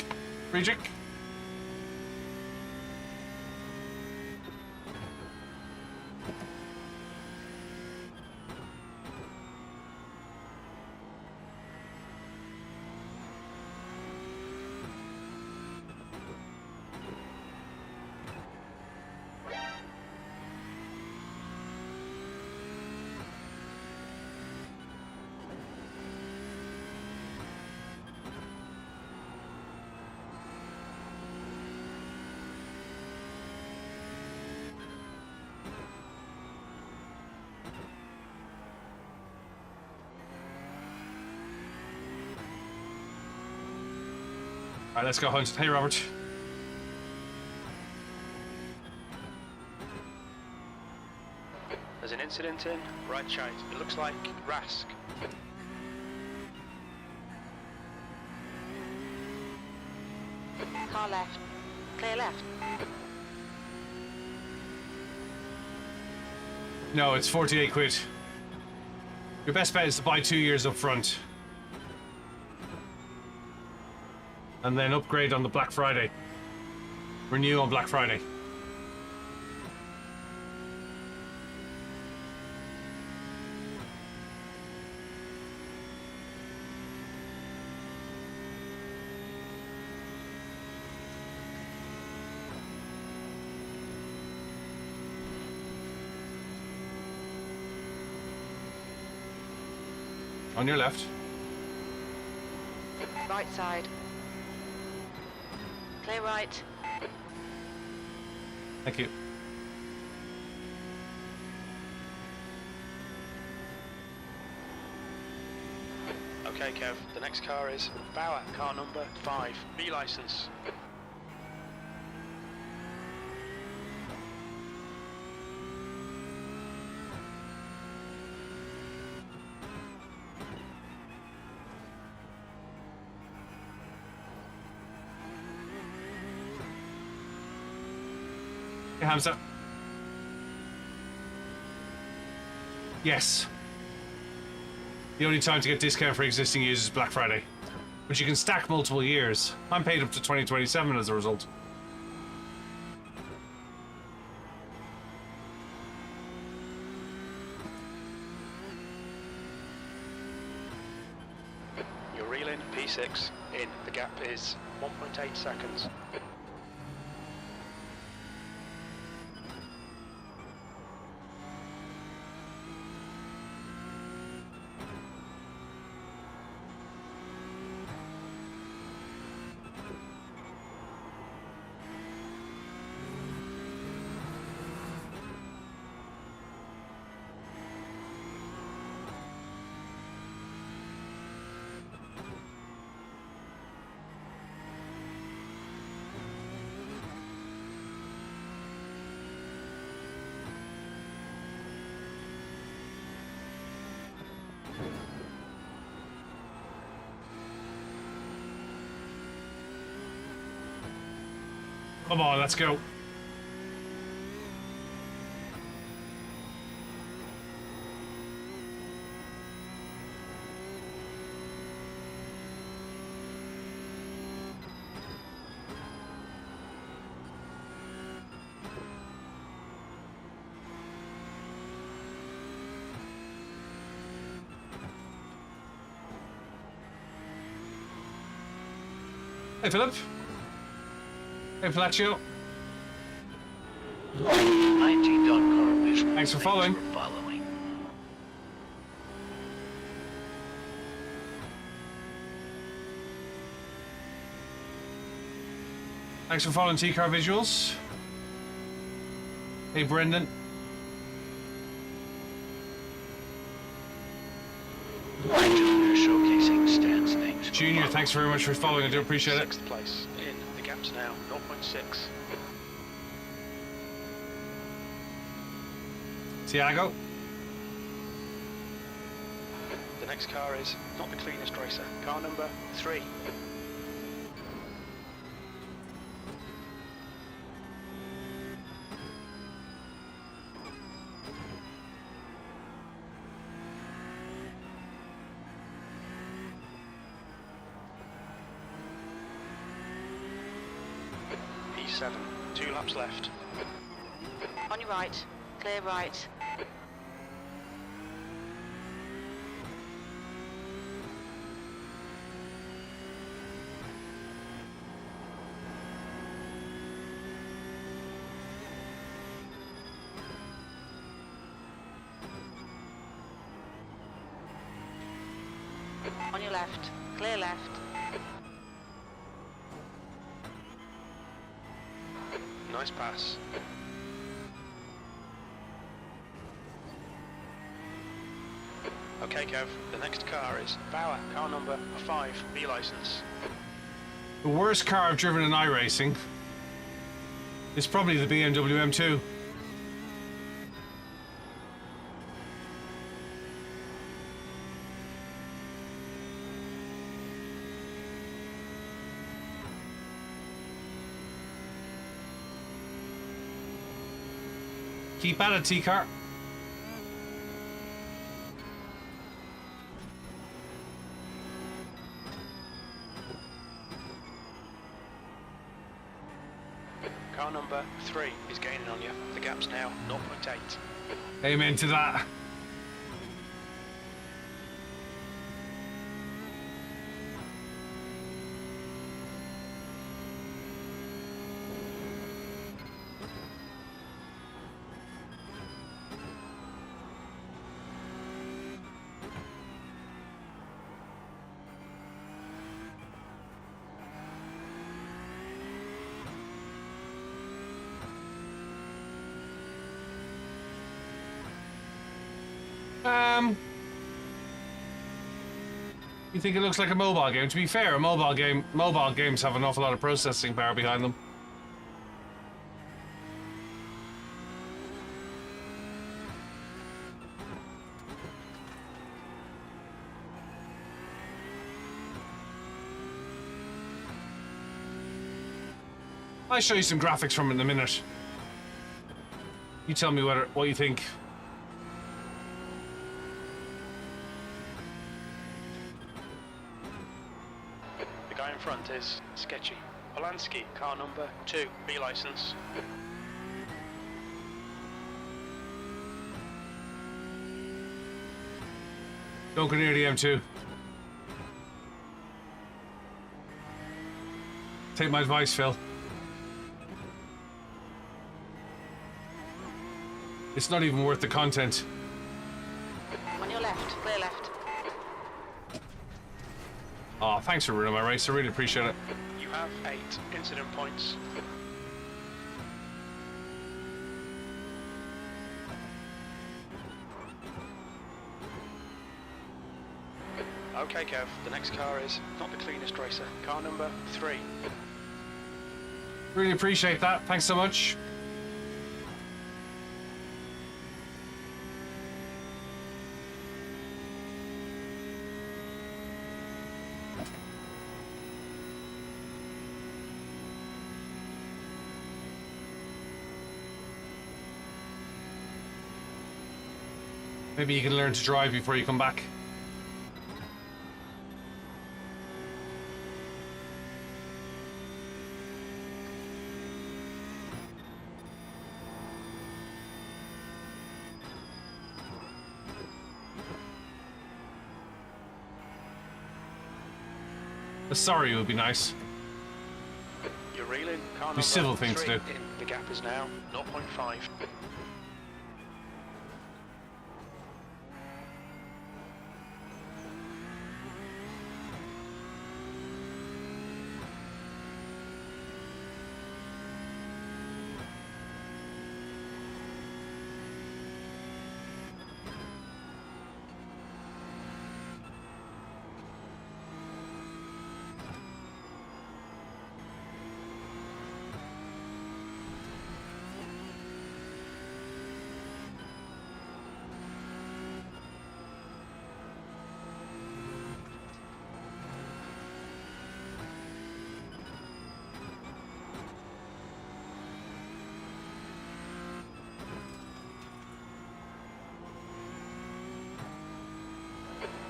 All right, let's go, Hunt. Hey, Robert. There's an incident in right side. It looks like Rask. Car left. Clear left. No, it's 48 quid. Your best bet is to buy 2 years up front. And then upgrade on the Black Friday. Renew on Black Friday. On your left. Right side. Clear right. Thank you. Okay, Kev. The next car is Bauer, car number 5, B license. Hey, Hamza. Yes. The only time to get discount for existing users is Black Friday. But you can stack multiple years. I'm paid up to 2027 as a result. You're reeling P6 in. The gap is 1.8 seconds. Come on, let's go. Hey, Philip. Hey, Palaccio. IT dot car visual. Thanks for following. Following. Thanks for following T-Car Visuals. Hey, Brendan. Junior showcasing stance things. Junior, thanks very much for following. I do appreciate it. 6th place in. The gap's now 0.6. Tiago. The next car is not the cleanest racer. Car number 3. P7. 2 laps left. On your right. Clear right. On your left. Clear left. Nice pass. Okay, Kev, the next car is Bauer, car number 5, B license. The worst car I've driven in iRacing is probably the BMW M2. Keep at it, T-Car. Car number 3 is gaining on you. The gap's now 0.8. Amen to that. You think it looks like a mobile game? To be fair, mobile games have an awful lot of processing power behind them. I'll show you some graphics from it in a minute. You tell me what you think. The guy in front is sketchy. Polanski, car number 2, B license. Don't go near the M2. Take my advice, Phil. It's not even worth the content. On your left. Clear left. Oh, thanks for ruining my race. I really appreciate it. You have 8 incident points. Okay, Kev, the next car is not the cleanest racer. Car number 3. Really appreciate that. Thanks so much. Maybe you can learn to drive before you come back. A sorry would be nice. You're reeling. Car Be civil thing to 3 do. in. The gap is now 0.5.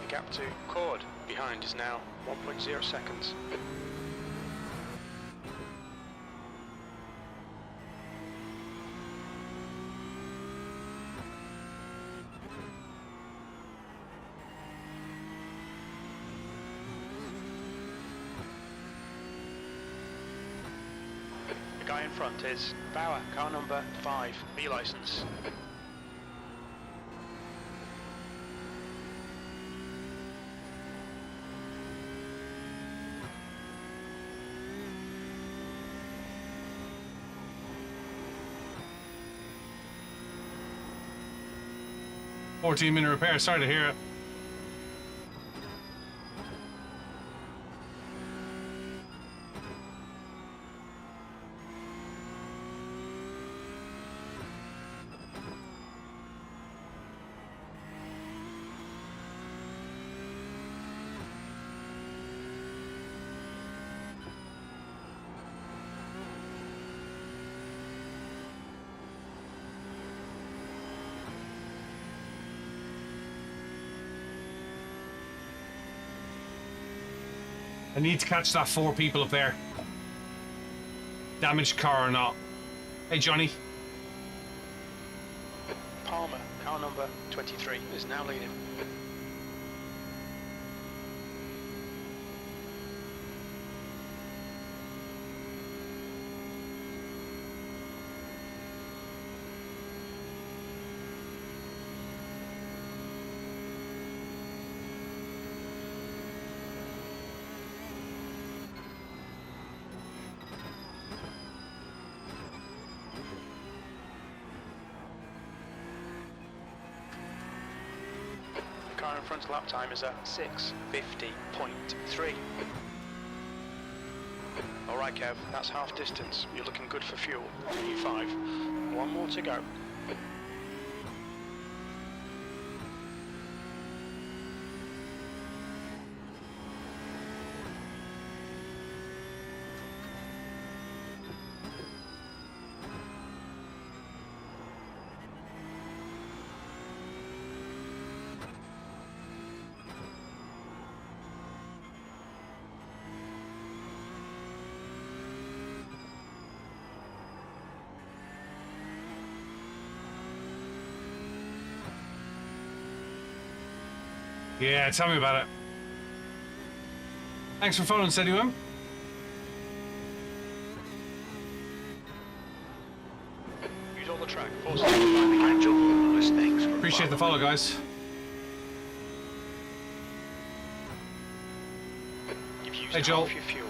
The gap to Cord behind is now 1.0 seconds. The guy in front is Bauer, car number 5, B license. $14-minute repair. Sorry to hear it. I need to catch that 4 people up there. Damaged car or not. Hey, Johnny. Palmer, car number 23, is now leading. The car in front's lap time is at 6:50.3. Alright Kev, that's half distance. You're looking good for fuel. E5. 1 more to go. Yeah, tell me about it. Thanks for following, Steadywim. Use all the track. Angel Lewis, thanks for Appreciate the following. follow, guys. You've used Hey, Joel. half your fuel.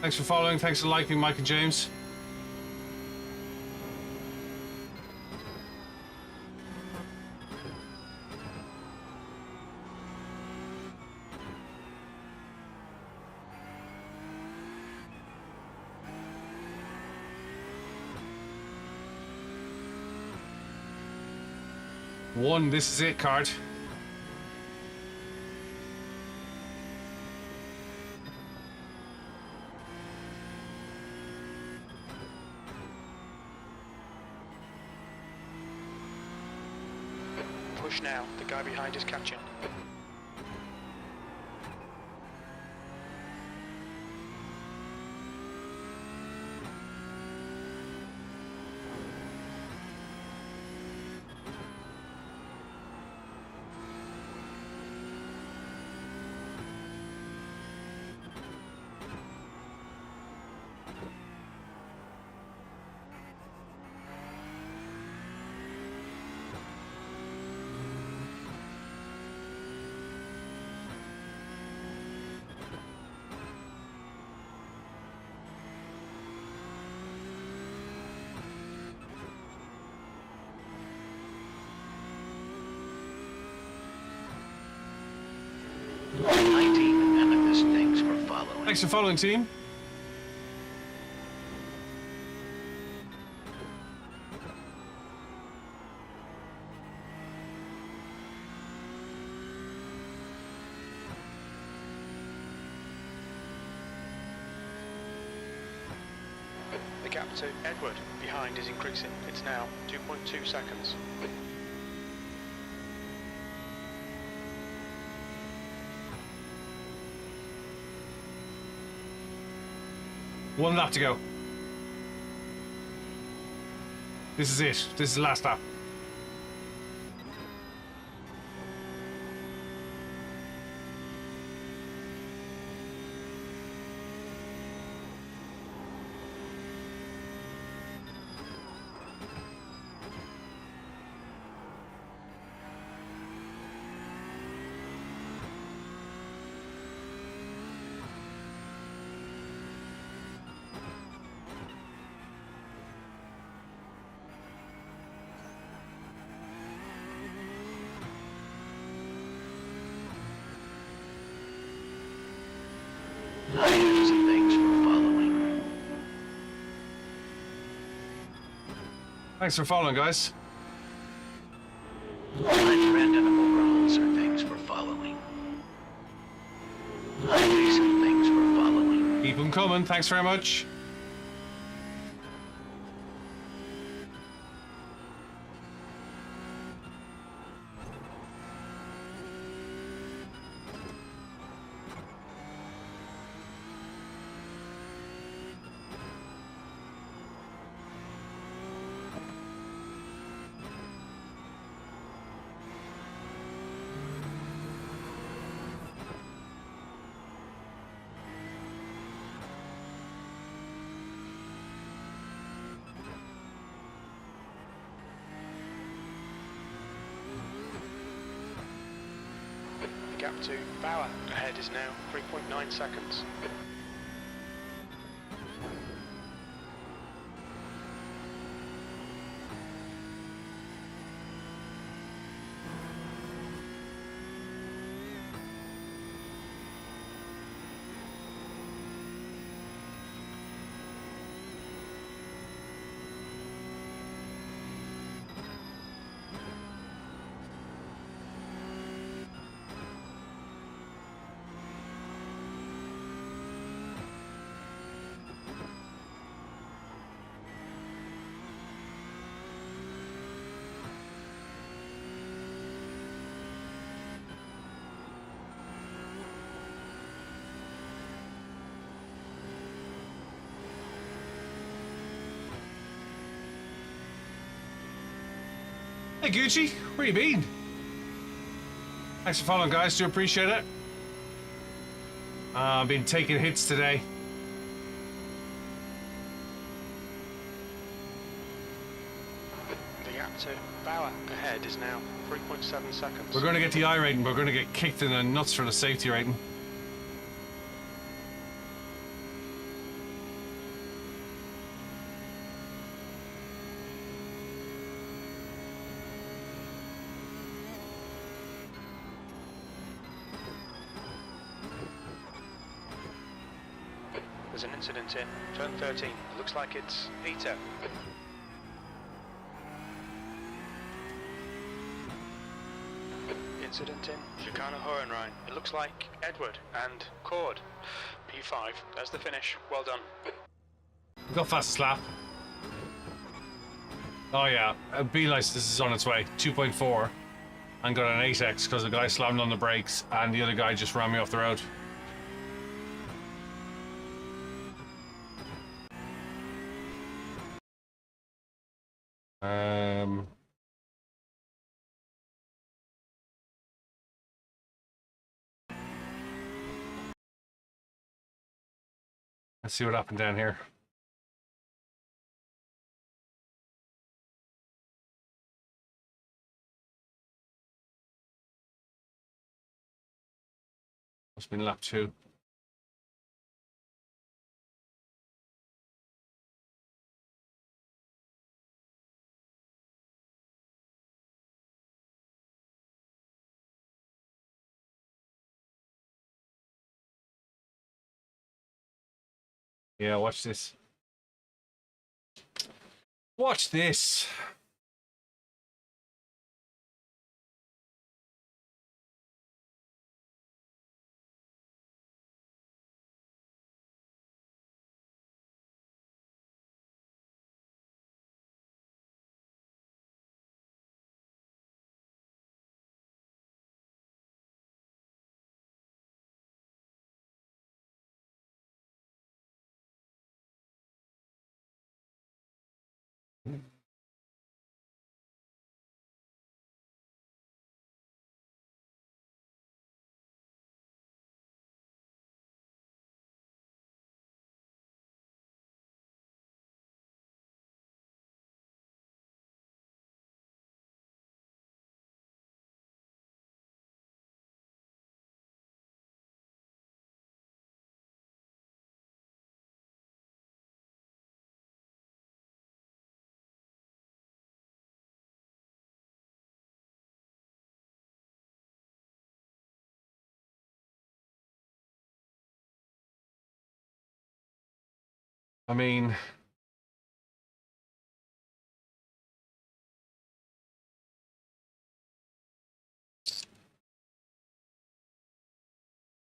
Thanks for following. Thanks for liking, Mike and James. 1, this is it, card. Push now, the guy behind is catching. Hi team, Amethyst, thanks for following. Thanks for following, team. The gap to Edward behind is increasing. It's now 2.2 seconds. One lap to go. This is it. This is the last lap. Hi Anderson, thanks for following. Thanks for following, guys. Hi Brandon Overholzer, thanks for following. Hi Jason, thanks for following. Keep them coming. Thanks very much. The gap to Bauer ahead is now 3.9 seconds. Hey Gucci, where you been? Thanks for following, guys. Do appreciate it. I've been taking hits today. The gap to Bauer ahead is now 3.7 seconds. We're going to get the I rating. We're going to get kicked in the nuts for the safety rating. There's an incident in turn 13. It looks like it's Peter. incident in Chicana Hohenrhein. It looks like Edward and Cord. P5, that's the finish. Well done. We got fastest lap. Oh yeah, B-license is on its way. 2.4. And got an 8x because the guy slammed on the brakes and the other guy just ran me off the road. Let's see what happened down here. Must have been lap 2. Yeah, watch this. Watch this. I mean,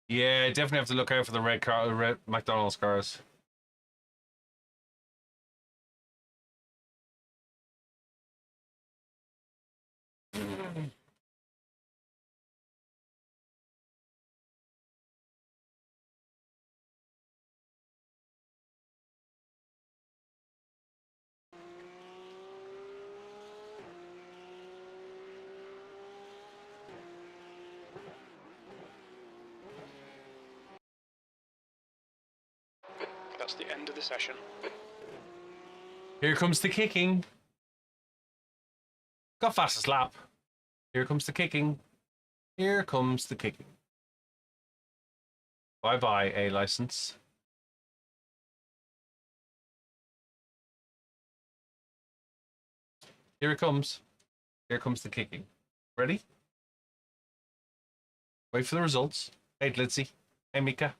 yeah, definitely have to look out for the red McDonald's cars. That's the end of the session. Here comes the kicking. Got fastest lap. Here comes the kicking. Here comes the kicking. Bye-bye, A license. Here it comes. Here comes the kicking. Ready? Wait for the results. Hey, Litzy. Hey, Mika.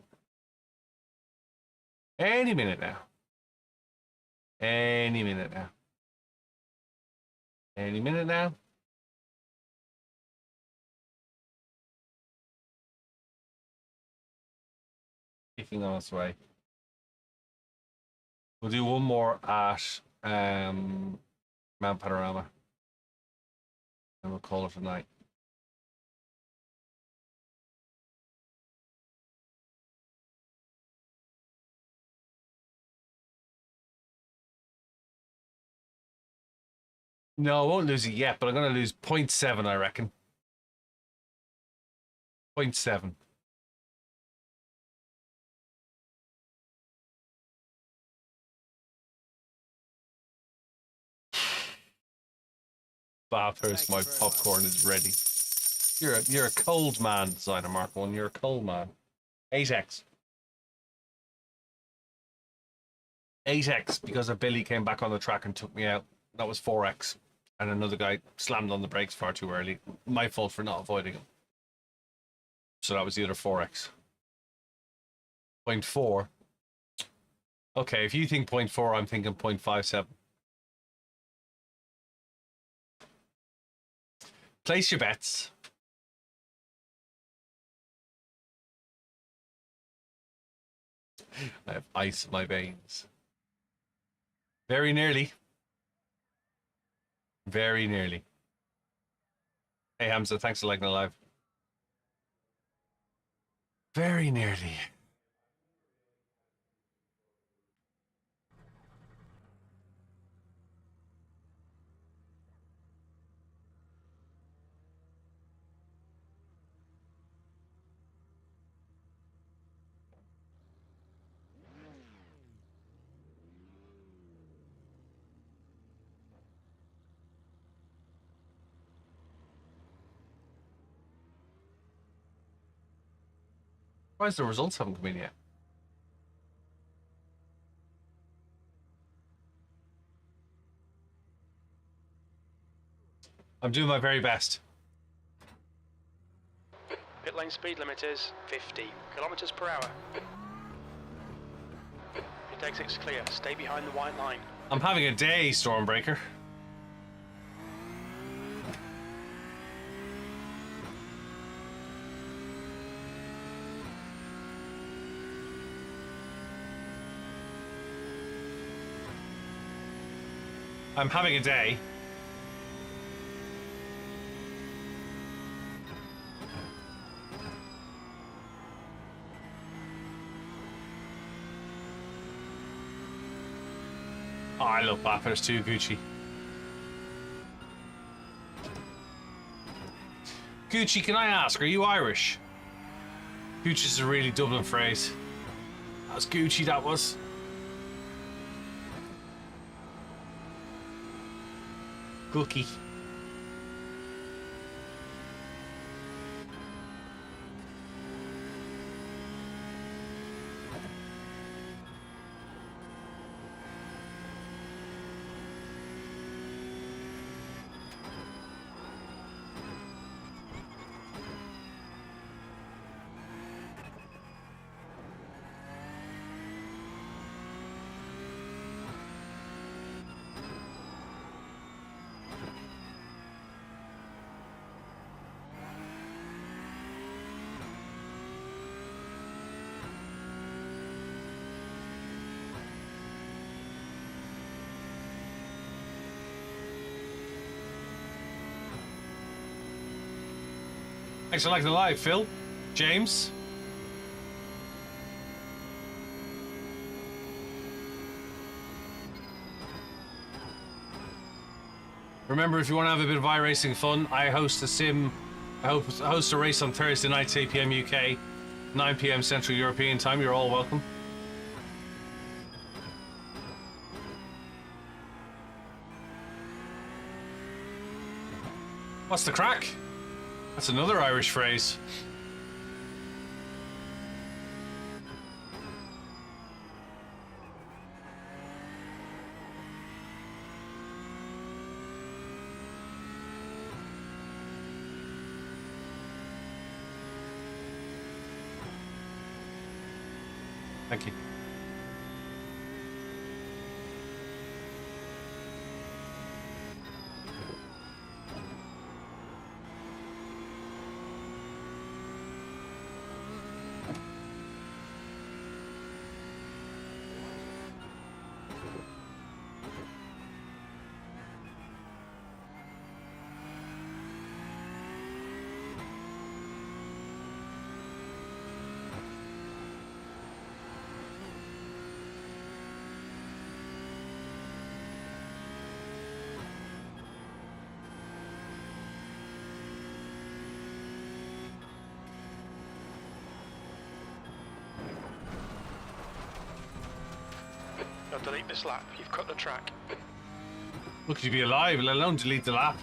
Any minute now. Any minute now. Any minute now. Kicking on its way. We'll do one more at Mount Panorama. And we'll call it a night. No, I won't lose it yet, but I'm going to lose 0.7, I reckon. 0.7. Bathurst, my popcorn is ready. You're a cold man, designer Mark 1. You're a cold man. 8x. 8x because a Billy came back on the track and took me out. That was 4x. And another guy slammed on the brakes far too early. My fault for not avoiding him. So that was the other 4x. 0.4. Okay, if you think 0.4, I'm thinking 0.57. Place your bets. I have ice in my veins. Very nearly. Very nearly. Hey Hamza, thanks for liking the live. Very nearly. Why is the results haven't come in yet? I'm doing my very best. Pit lane speed limit is 50 kilometers per hour. Pit exit's clear. Stay behind the white line. I'm having a day, Stormbreaker. I'm having a day. Oh, I love Bathurst too, Gucci. Gucci, can I ask, are you Irish? Gucci's a really Dublin phrase. That was Gucci, that was. Cookie. Thanks for liking the live, Phil. James. Remember, if you want to have a bit of iRacing fun, I host a race on Thursday nights, 8 PM UK, 9 PM Central European time. You're all welcome. What's the crack? That's another Irish phrase. Thank you. Now delete this lap. You've cut the track. Look, you'd be alive, let alone delete the lap.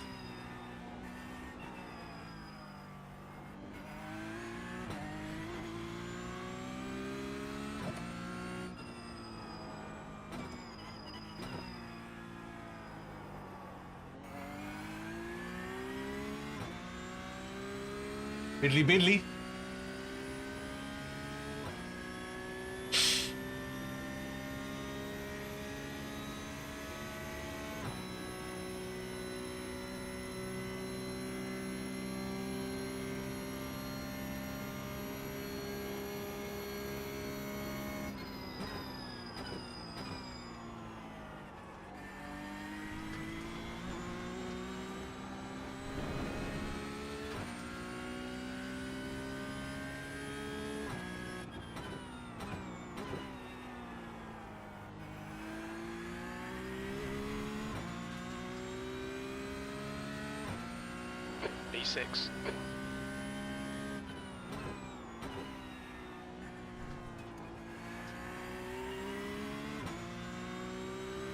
Biddly biddly. P6.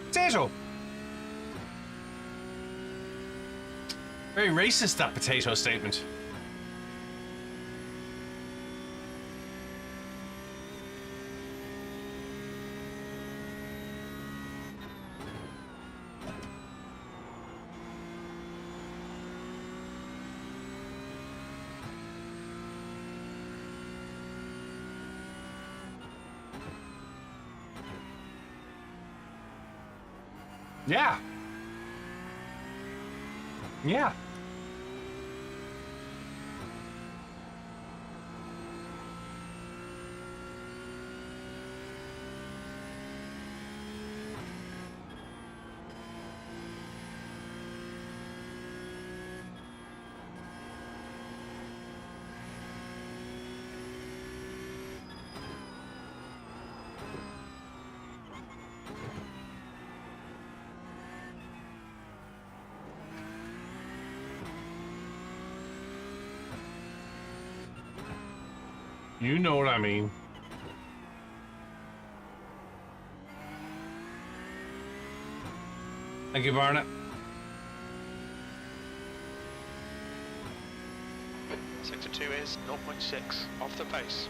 Potato. Very racist, that potato statement. Yeah. Yeah. You know what I mean. Thank you, Barnett. Sector 2 is 0.6 off the pace.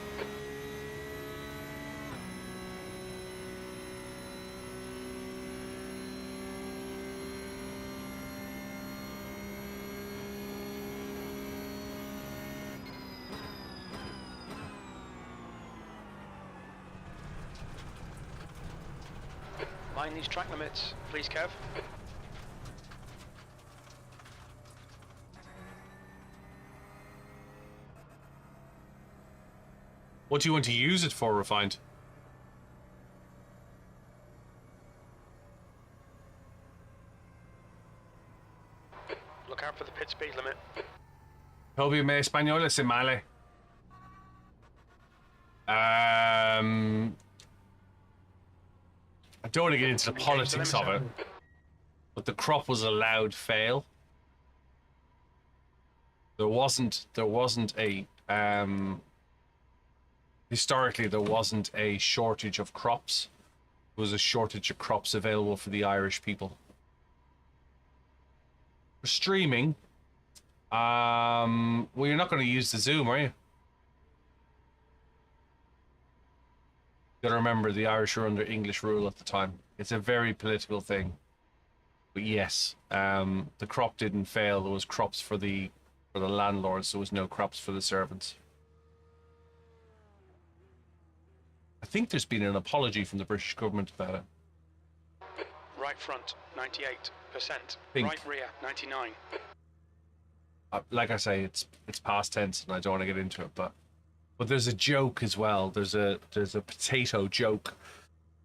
Mind these track limits, please, Kev. What do you want to use it for, Refined? Look out for the pit speed limit. Toby, me español es male. I don't want to get into the politics of it, but the crop was a loud fail. There wasn't a historically there wasn't a shortage of crops. There was a shortage of crops available for the Irish people. For streaming, well, you're not going to use the Zoom, are you? You gotta remember, the Irish were under English rule at the time. It's a very political thing. But yes, the crop didn't fail. There was crops for the landlords. There was no crops for the servants. I think there's been an apology from the British government about it. Right front, 98%. Think. Right rear, 99. Like I say, it's past tense, and I don't want to get into it, but there's a joke as well. There's a potato joke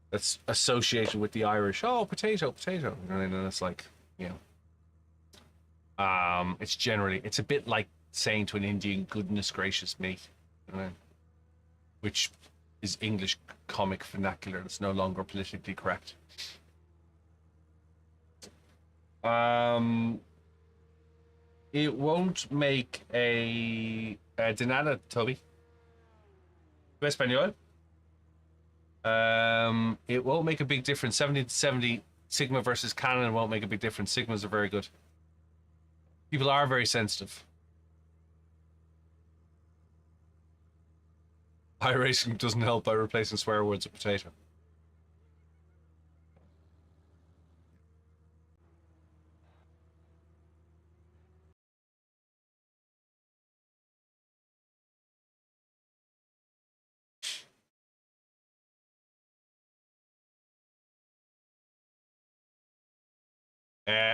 that's associated with the Irish. Oh, potato, potato, and it's like, you know, it's a bit like saying to an Indian, "Goodness gracious me," you know, which is English comic vernacular. It's no longer politically correct. It won't make a de nada, Toby. Español. It won't make a big difference. 70-70 Sigma versus Canon won't make a big difference. Sigmas are very good. People are very sensitive. iRacing doesn't help by replacing swear words with potato.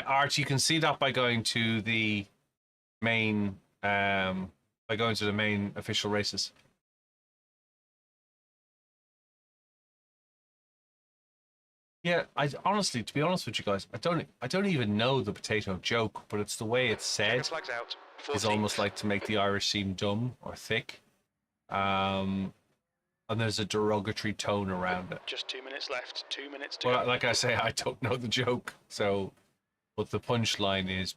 Art, you can see that by going to the main official races. Yeah, to be honest with you guys, I don't even know the potato joke, but it's the way it's said. Flags out. Is almost like to make the Irish seem dumb or thick. And there's a derogatory tone around it. Just 2 minutes left. 2 minutes to Well, go. like I say, I don't know the joke, so. But the punchline is,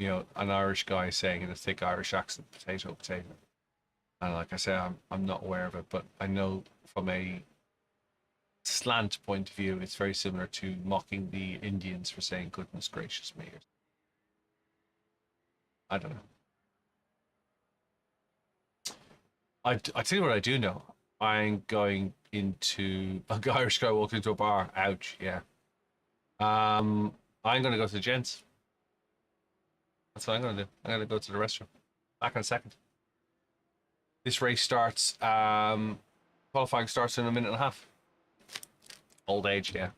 you know, an Irish guy saying in a thick Irish accent, potato, potato. And like I say, I'm not aware of it, but I know from a slant point of view, it's very similar to mocking the Indians for saying goodness gracious me. I don't know. I tell you what I do know. I'm going into an Irish guy walked into a bar. Ouch, yeah. I'm gonna go to the gents. That's what I'm gonna do. I'm gonna go to the restaurant. Back in a second. This race starts qualifying starts in a minute and a half. Old age, yeah.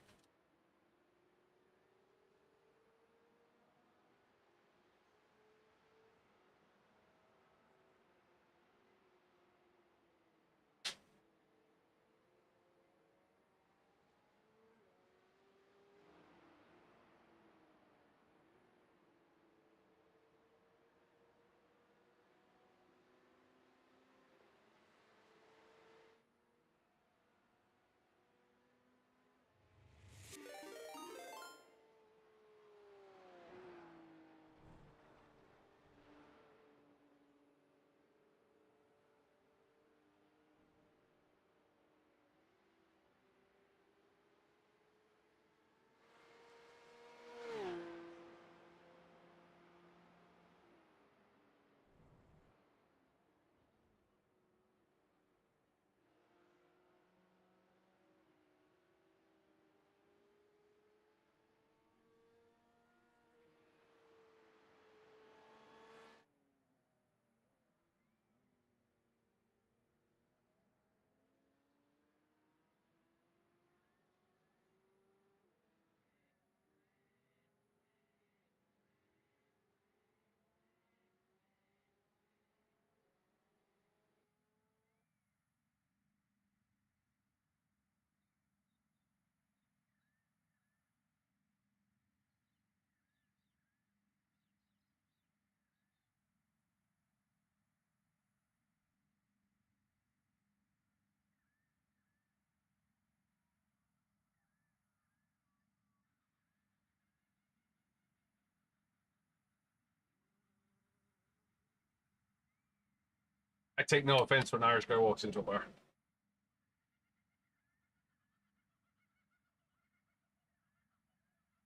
I take no offense when an Irish guy walks into a bar.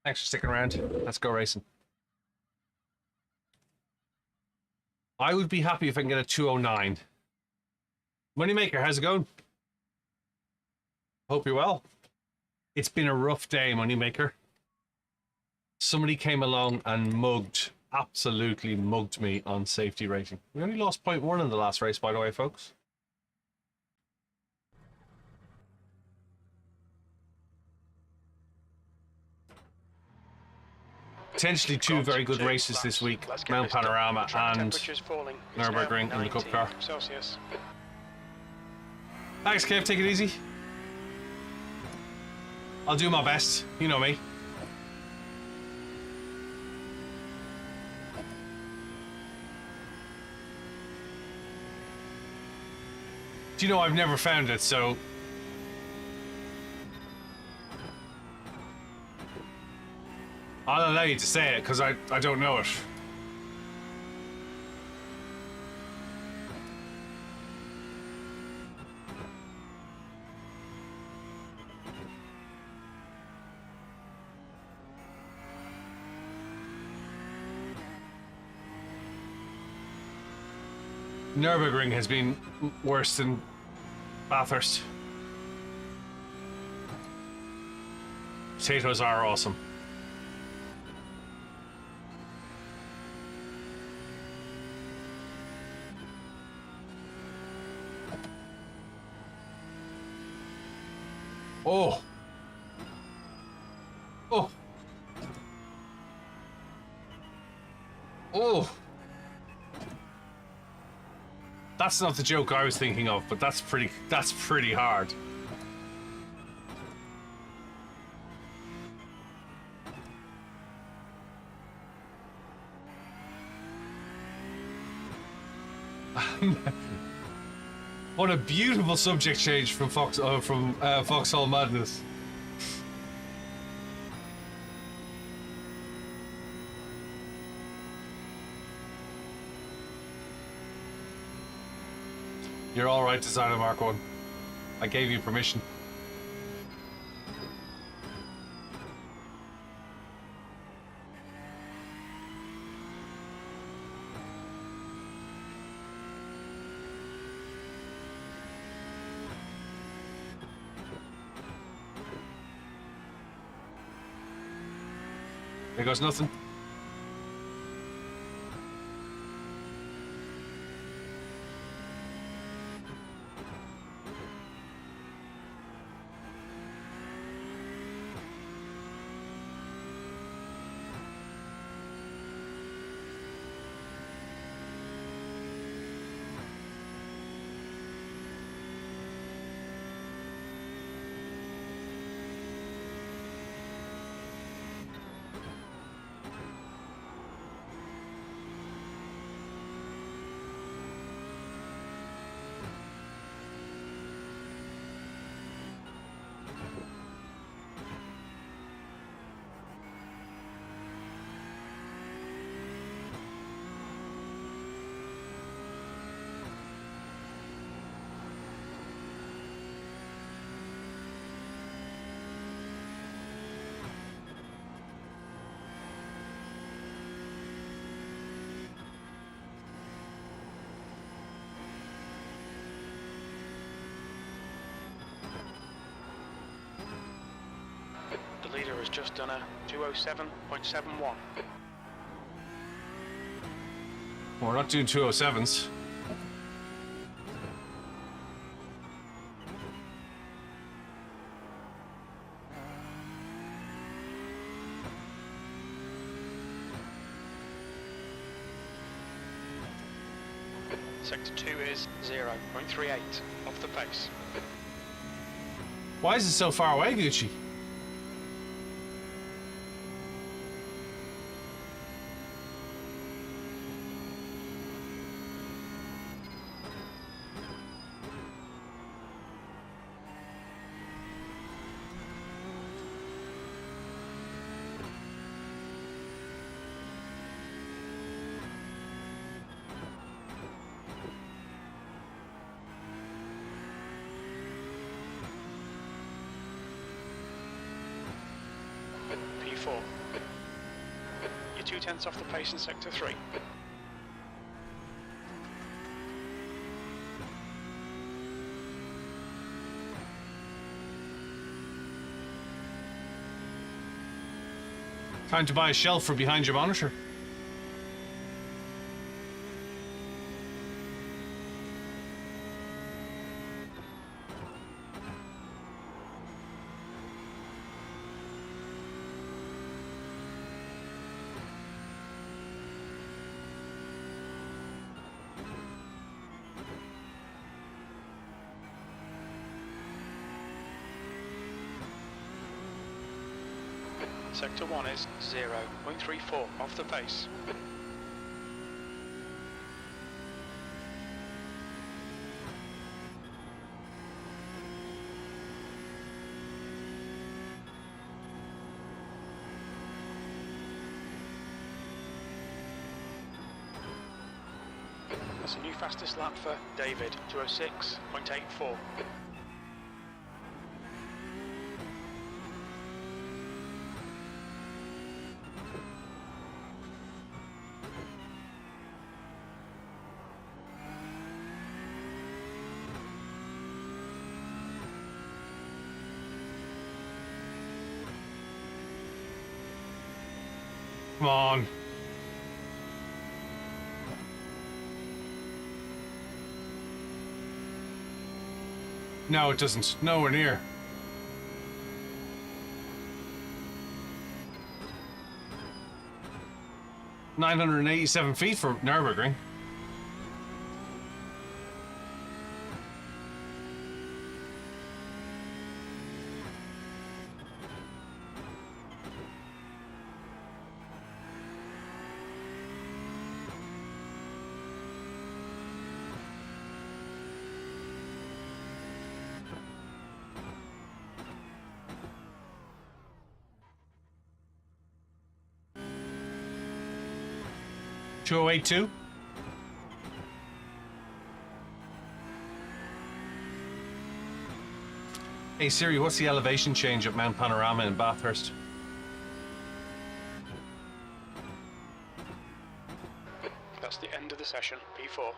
Thanks for sticking around. Let's go racing. I would be happy if I can get a 209. Moneymaker, how's it going? Hope you're well. It's been a rough day, Moneymaker. Somebody came along and absolutely mugged me on safety rating. We only lost 0.1 in the last race, by the way, folks. Potentially two very good races this week, Mount Panorama and Nürburgring in the Cup car. Thanks, Kev, take it easy. I'll do my best, you know me. Do you know I've never found it, so... I'll allow you to say it, because I don't know it. Nürburgring has been worse than Bathurst. Potatoes are awesome. Oh. Oh. Oh. That's not the joke I was thinking of, but that's pretty hard. What a beautiful subject change from Foxhole Madness. You're all right to sign a Mark 1. I gave you permission. There goes nothing. The leader has just done a 207.71. Well, we're not doing 207s. Sector 2 is 0.38 off the pace. Why is it so far away, Gucci? P4. You're 0.2 off the pace in Sector 3. Time to buy a shelf for behind your monitor. Sector 1 is 0.34 off the pace. That's a new fastest lap for David, 206.84. Come on. No, it doesn't. Nowhere near. $987 feet for Nürburgring. $208.2. Hey Siri, what's the elevation change at Mount Panorama in Bathurst? That's the end of the session, P4.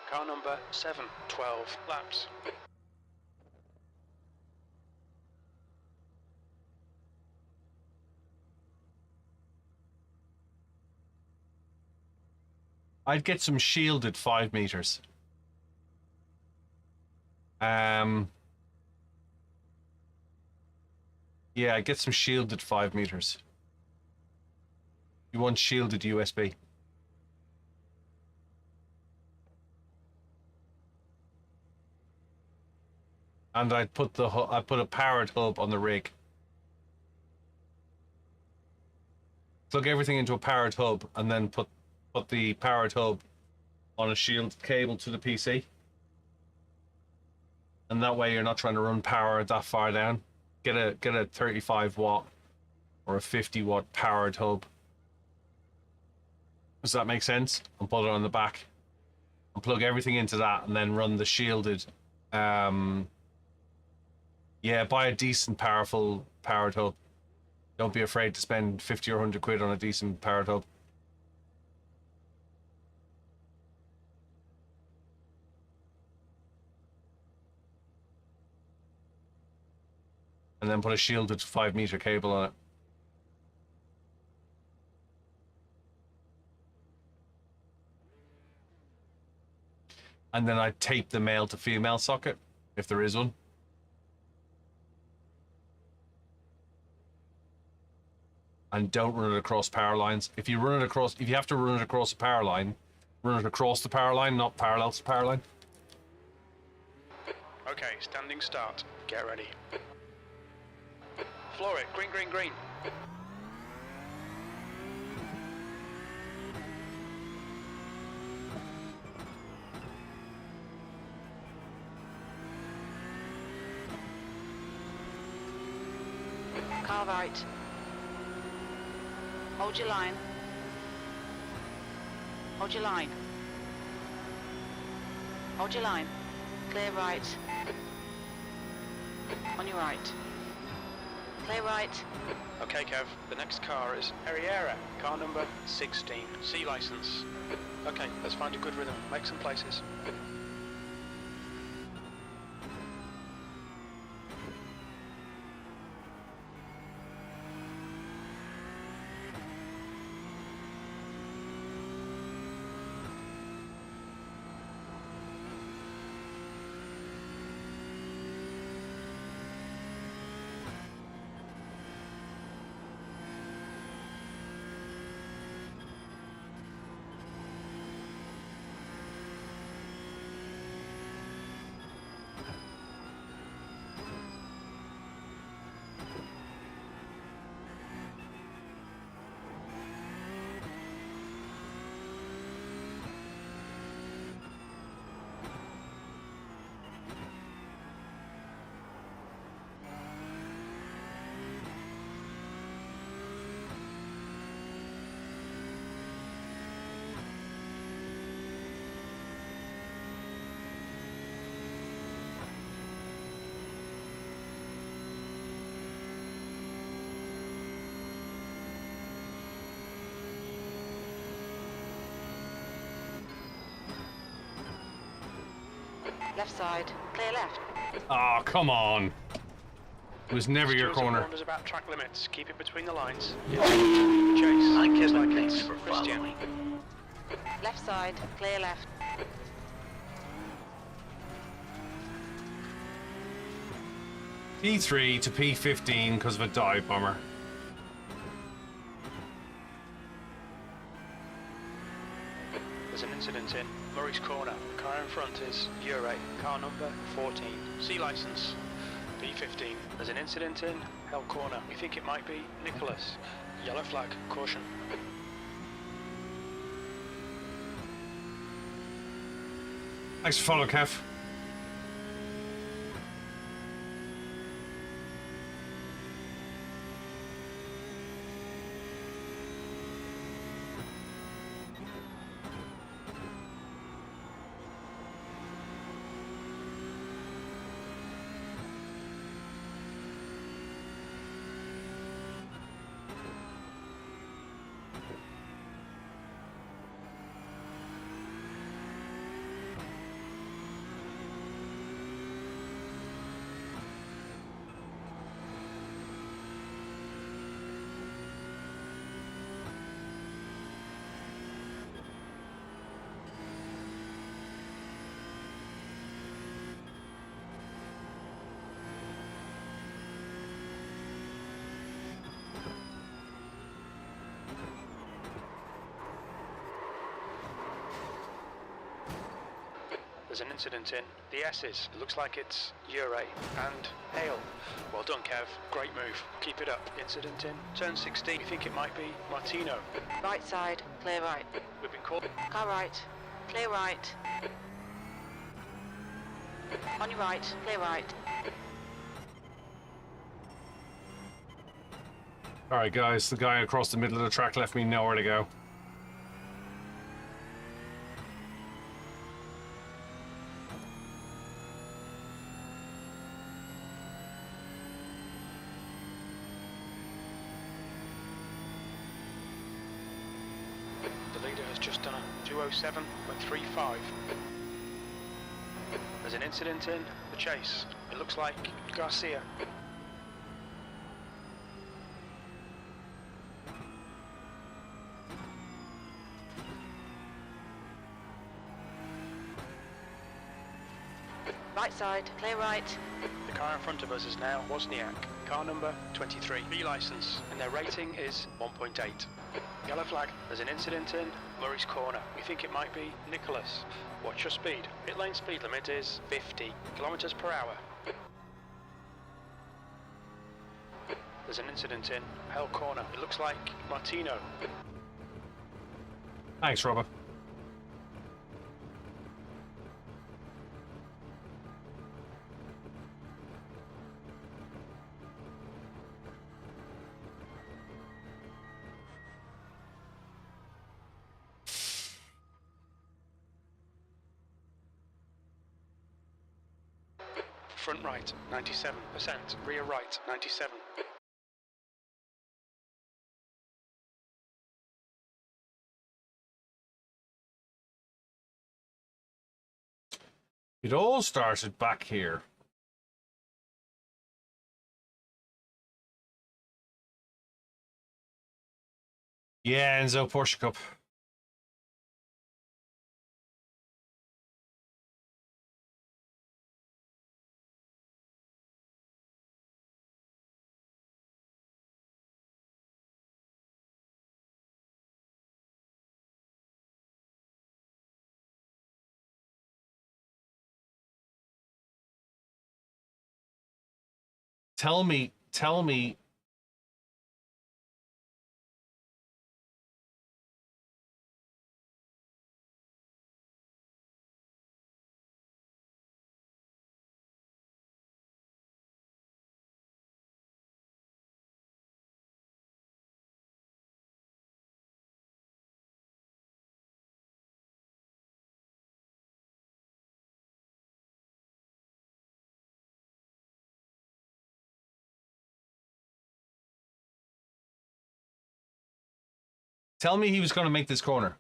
Car number 7, 12 laps. I'd get some shielded 5 meters. Yeah, I'd get some shielded 5 meters. You want shielded USB. And I'd put a powered hub on the rig. Plug everything into a powered hub and then put the powered hub on a shield cable to the PC. And that way you're not trying to run power that far down. Get a 35 watt or a 50 watt powered hub. Does that make sense? And put it on the back. And plug everything into that and then run the shielded. Yeah, buy a decent powerful powered hub. Don't be afraid to spend 50 or 100 quid on a decent powered hub. And then put a shielded 5 meter cable on it. And then I'd tape the male to female socket, if there is one. And don't run it across power lines. If you have to run it across a power line, run it across the power line, not parallel to the power line. Okay, standing start. Get ready. Floor it. Green, green, green. Car right. Hold your line. Hold your line. Hold your line. Clear right. On your right. Clear right. Okay, Kev, the next car is Herrera, car number 16, C license. Okay, let's find a good rhythm, make some places. Left side. Clear left. Oh, come on. It was never your Stewards and corner. warners about track limits. Keep it between the lines. You're to lead the chase. I Just get like thanks it's for Christian. following. Left side. Clear left. P3 to P15 because of a dive bomber. There's an incident in Murray's Corner. The car in front is Ure, car number 14, C license, B15. There's an incident in Hell Corner. We think it might be Nicholas. Yellow flag, caution. Thanks for following, Kev. There's an incident in the S's. It looks like it's Ure and Hale. Well done, Kev. Great move. Keep it up. Incident in turn 16. We think it might be Martino. Right side, clear right. We've been called. Car right, clear right. On your right, clear right. Alright guys, the guy across the middle of the track left me nowhere to go. The leader has just done a 207.35. There's an incident in the chase. It looks like Garcia. Right side, clear right. The car in front of us is now Wozniak, car number 23, B licence, and their rating is 1.8. Yellow flag. There's an incident in Murray's Corner. We think it might be Nicholas. Watch your speed. Pit lane speed limit is 50 kilometers per hour. There's an incident in Hell Corner. It looks like Martino. Thanks, Robert. Front right, 97%. Rear right, 97. It all started back here. Yeah, Enzo, Porsche Cup. Tell me. Tell me he was going to make this corner.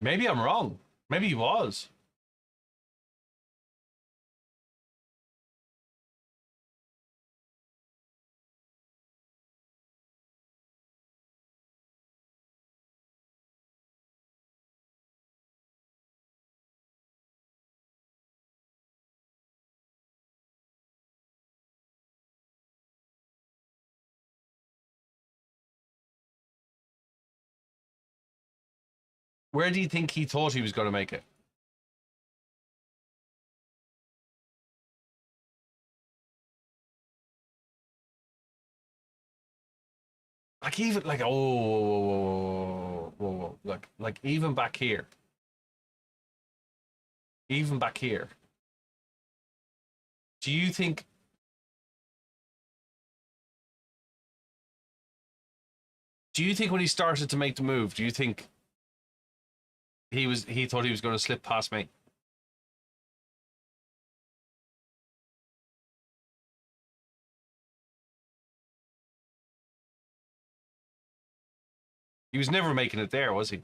Maybe I'm wrong. Maybe he was. Where do you think he thought he was going to make it? Like even like whoa. Like even back here. Even back here. Do you think when he started to make the move, do you think he thought he was going to slip past me? He was never making it there, was he?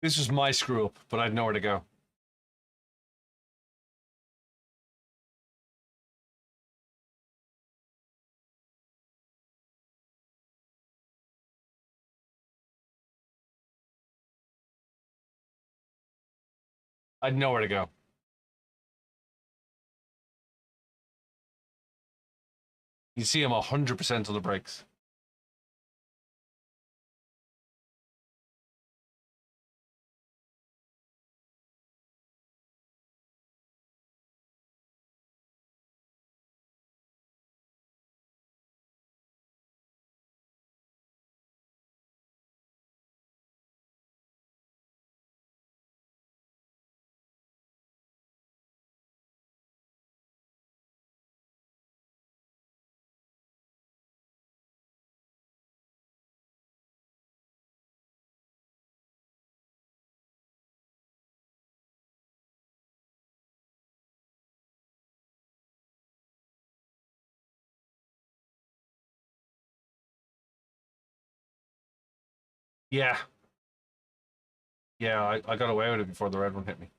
This was my screw up, but I'd nowhere to go. I'd nowhere to go. You see him 100% on the brakes. Yeah. Yeah, I got away with it before the red one hit me.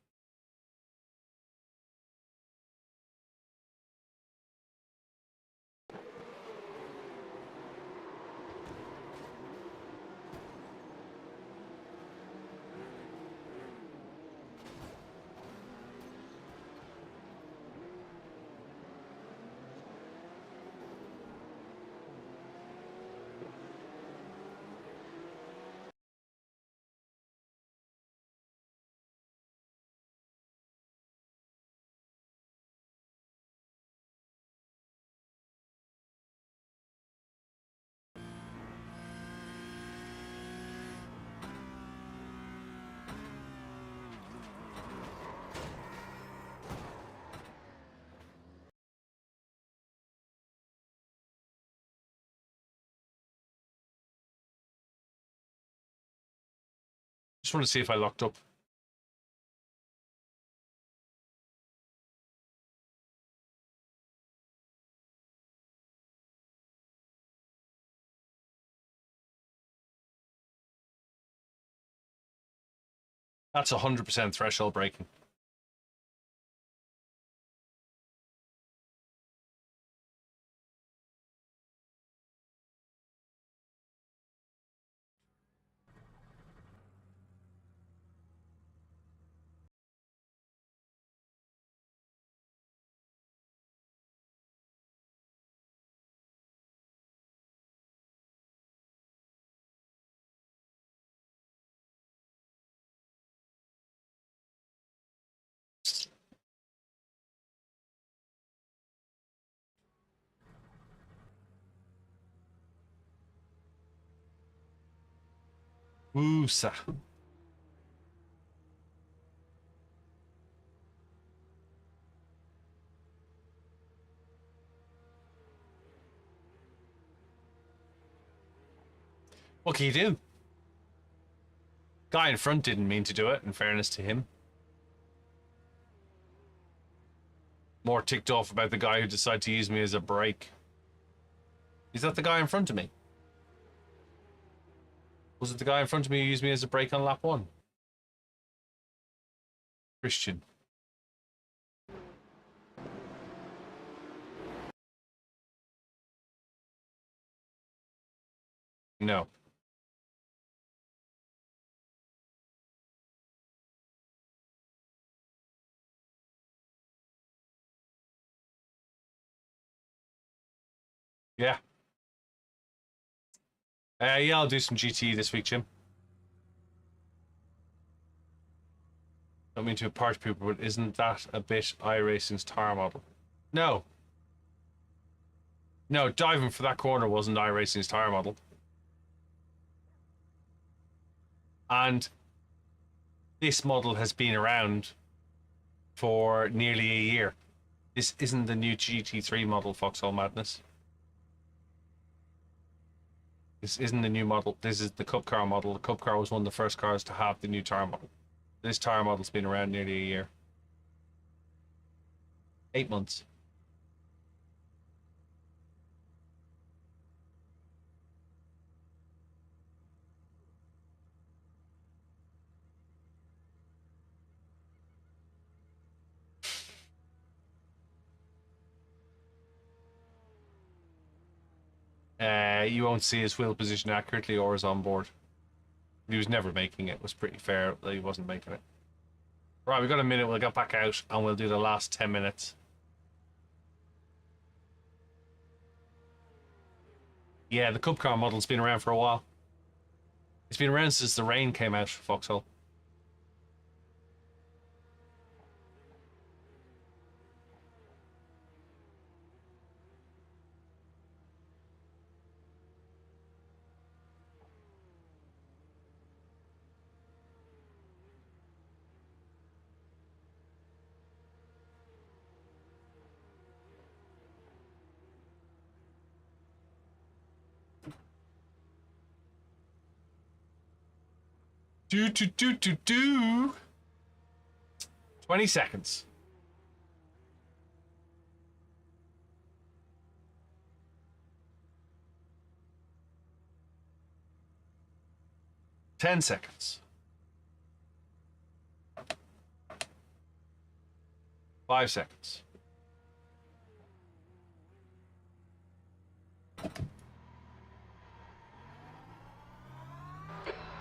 Just want to see if I locked up. That's 100% threshold braking. Woosa. What can you do? Guy in front didn't mean to do it, in fairness to him. More ticked off about the guy who decided to use me as a brake. Is that the guy in front of me? Was it the guy in front of me who used me as a brake on lap 1? Christian. No. Yeah. Yeah, I'll do some GT this week, Jim. Don't mean to apart people, but isn't that a bit iRacing's tire model? No. No, diving for that corner wasn't iRacing's tire model. And this model has been around for nearly a year. This isn't the new GT3 model, Foxhole Madness. This isn't the new model. This is the Cup car model. The Cup car was one of the first cars to have the new tire model. This tire model's been around nearly a year. 8 months. You won't see his wheel position accurately or his on board. He was never making it. It was pretty fair that he wasn't making it. Right, we've got a minute. We'll get back out and we'll do the last 10 minutes. Yeah, the Cup car model's been around for a while. It's been around since the rain came out, Foxhole. Do. 20 seconds. Ten seconds. 5 seconds.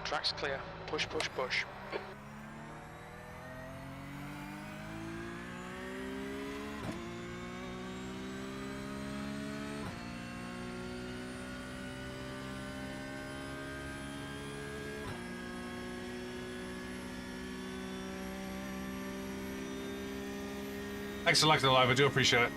Track's clear. Push, push, push. Thanks for liking the live. I do appreciate it.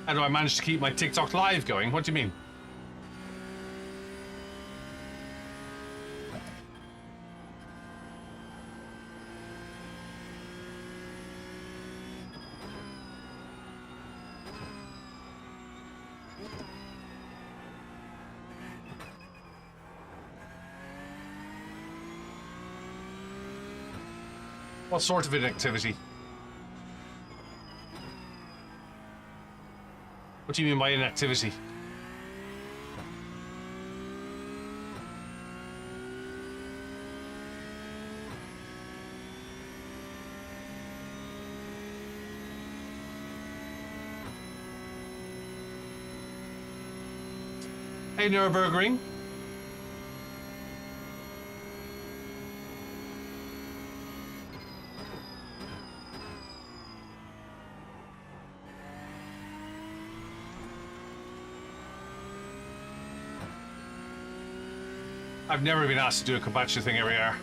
How do I manage to keep my TikTok live going? What do you mean? What sort of an activity? What do you mean by inactivity? Hey, NURBURGRING. I've never been asked to do a Kabachi thing every hour.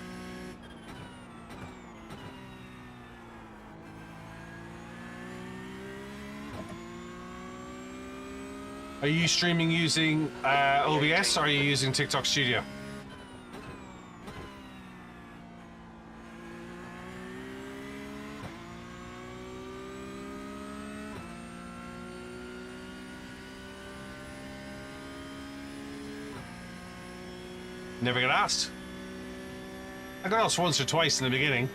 Are you streaming using OBS or are you using TikTok Studio? Never get asked. I got asked once or twice in the beginning.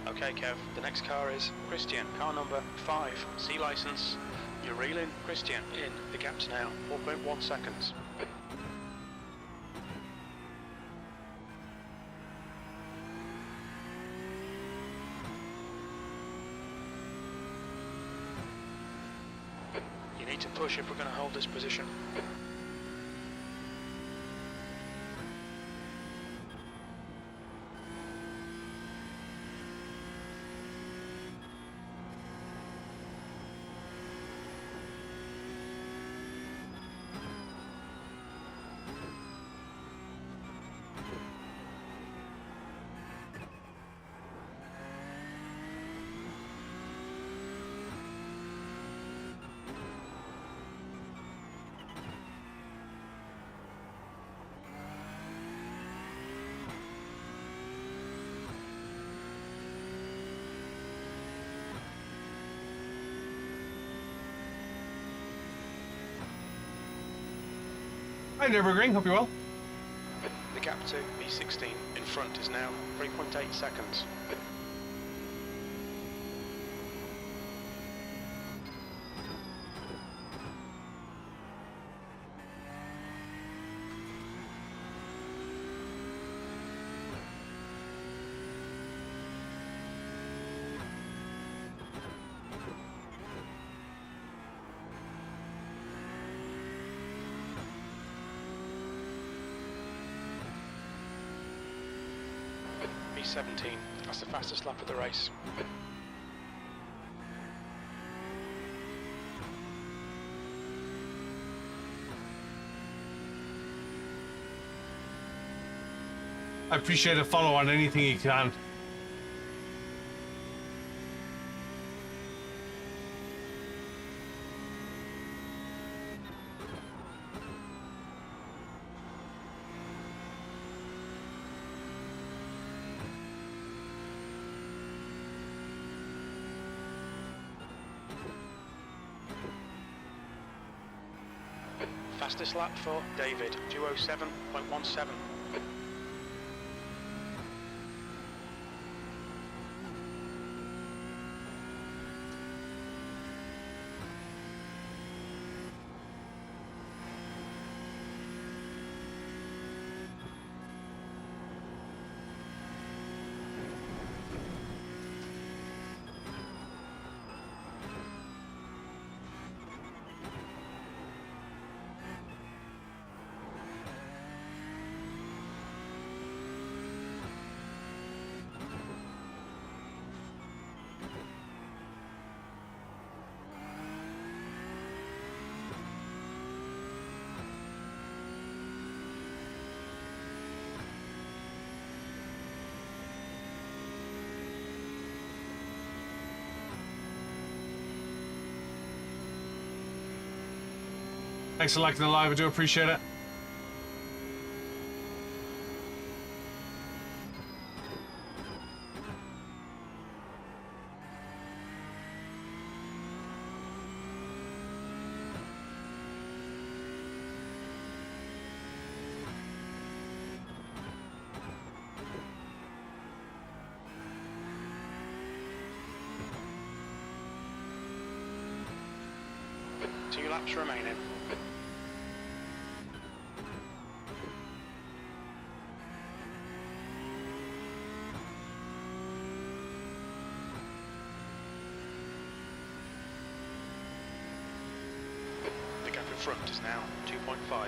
Okay, Kev, the next car is Christian, car number 5, C license. You're reeling, Christian, in. The gap's now 4.1 seconds. You need to push if we're going to hold this position. Hi, NURBURGRING. Hope you're well. The gap to B16 in front is now 3.8 seconds. B17, that's the fastest lap of the race. I appreciate a follow on anything you can. Fastest lap for David, 207.17. Thanks for liking the live. I do appreciate it. Two laps remaining. The gap in front is now 2.5.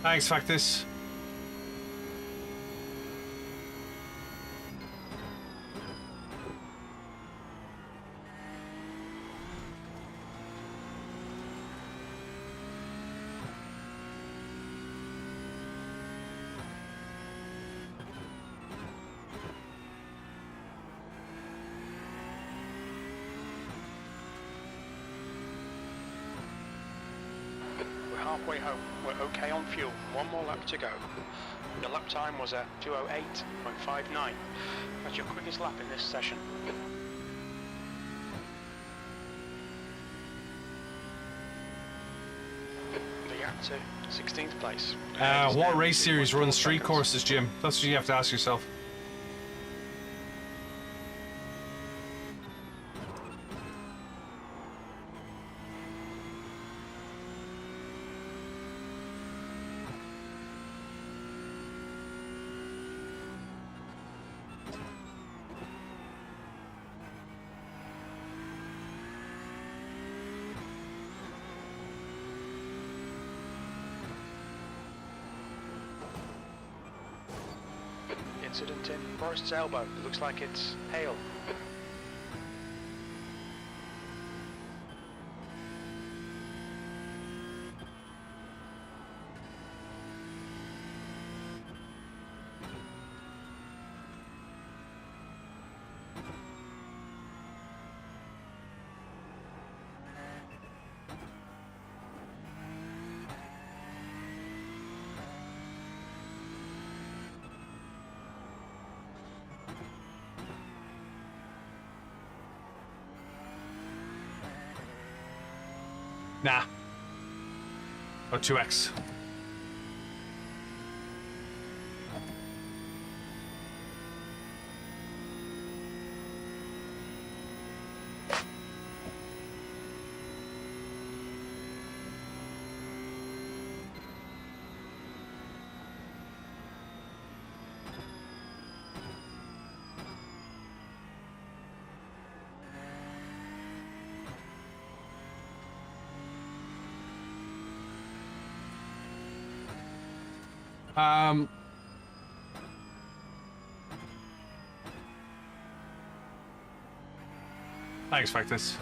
Thanks, Factus. We're halfway home. We're okay on fuel. One more lap to go. Your lap time was at 2:08.59. That's your quickest lap in this session. to 16th place. What race series runs street courses, Jim? That's what you have to ask yourself. Incident in Forest's Elbow. It looks like it's hail. Nah. Or 2x. Thanks, Factus.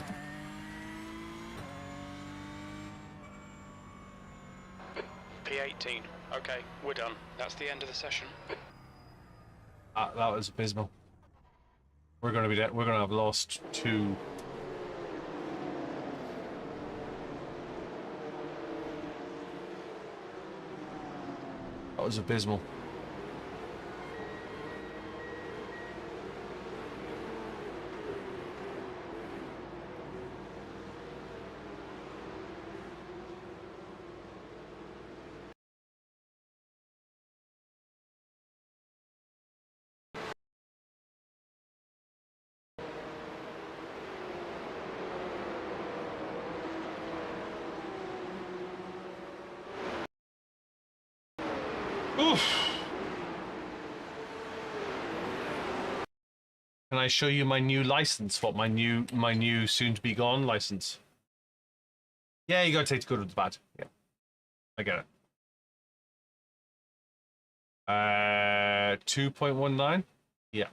P18. Okay, we're done. That's the end of the session. That was abysmal. We're gonna be dead. We're gonna have lost 2. That was abysmal. Oof. Can I show you my new license? What my new soon to be gone license? Yeah, you gotta take the good with the bad. Yeah, I get it. 2.19. Yeah.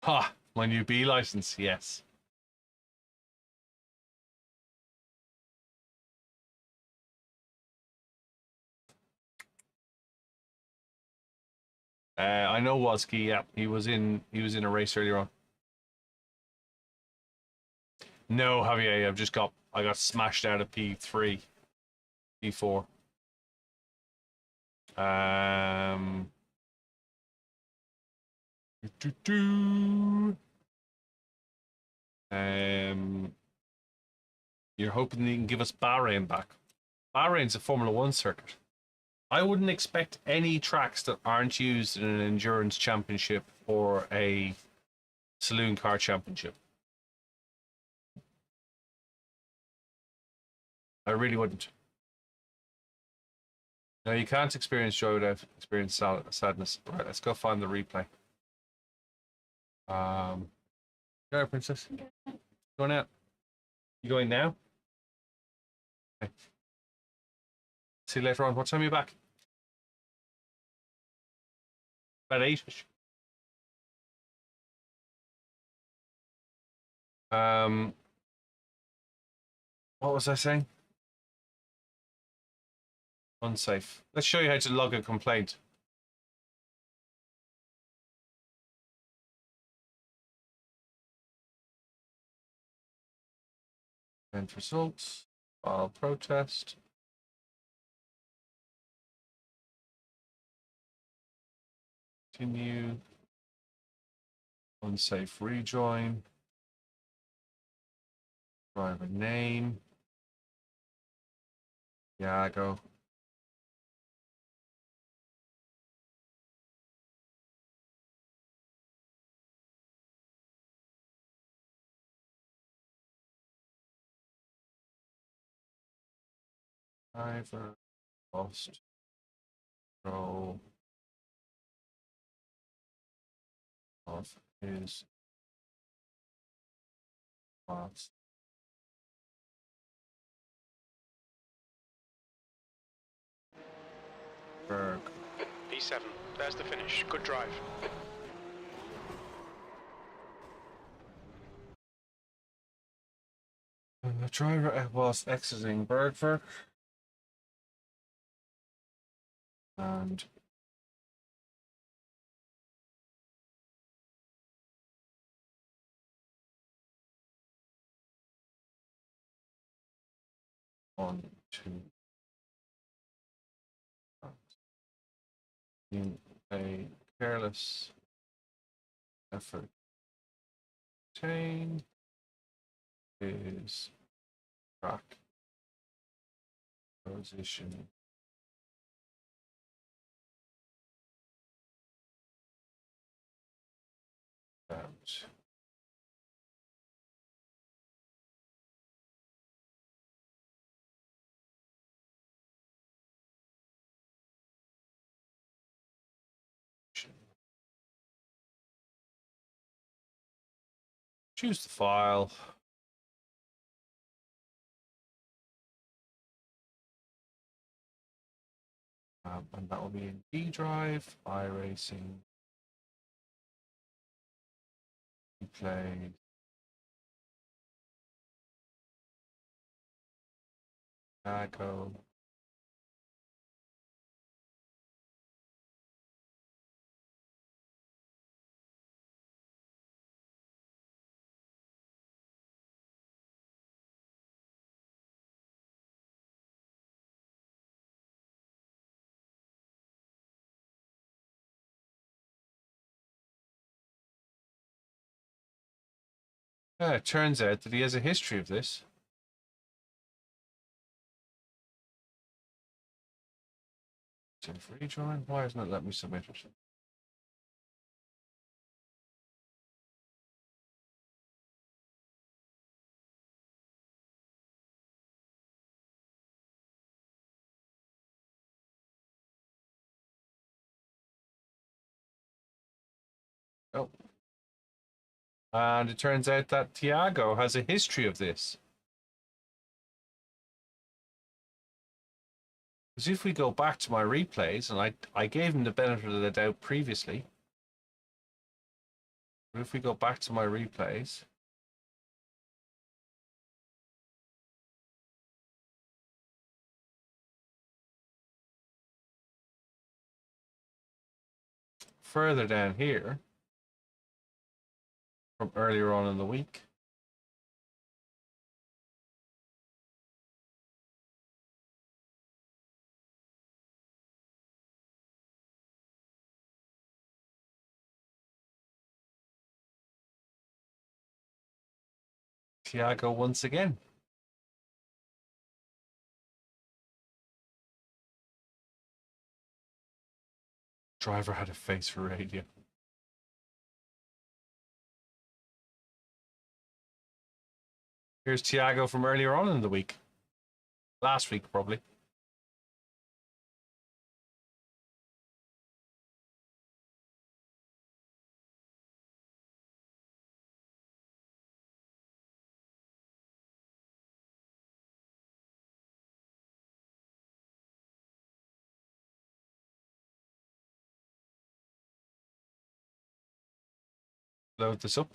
Ha! My new B license. Yes. I know Wozki. Yeah, he was in a race earlier on. No, Javier, I got smashed out of P3, P4. You're hoping you can give us Bahrain back. Bahrain's a Formula One circuit. I wouldn't expect any tracks that aren't used in an endurance championship or a saloon car championship. I really wouldn't. No, you can't experience joy without experience sadness. Right, let's go find the replay. Go, Princess. Going out. You going now? Okay. See you later on. What time are you back? About 8ish. What was I saying? Unsafe. Let's show you how to log a complaint. And results. File protest. Continue. Unsafe rejoin. Driver name. Iago. Driver. Lost. Control. Of his class. Berg. P7, there's the finish. Good drive. The driver was exiting Bergberg and on to in a careless effort chain is track position out. Choose the file. And that will be in D drive, iRacing, play, Iago. Yeah, it turns out that he has a history of this. Rejoin? Why isn't it letting me submit it? Oh. And it turns out that Tiago has a history of this. Because if we go back to my replays, and I gave him the benefit of the doubt previously. But if we go back to my replays, further down here, from earlier on in the week, Tiago once again. Driver had a face for radio. Here's Tiago from earlier on in the week. Last week, probably. Load this up.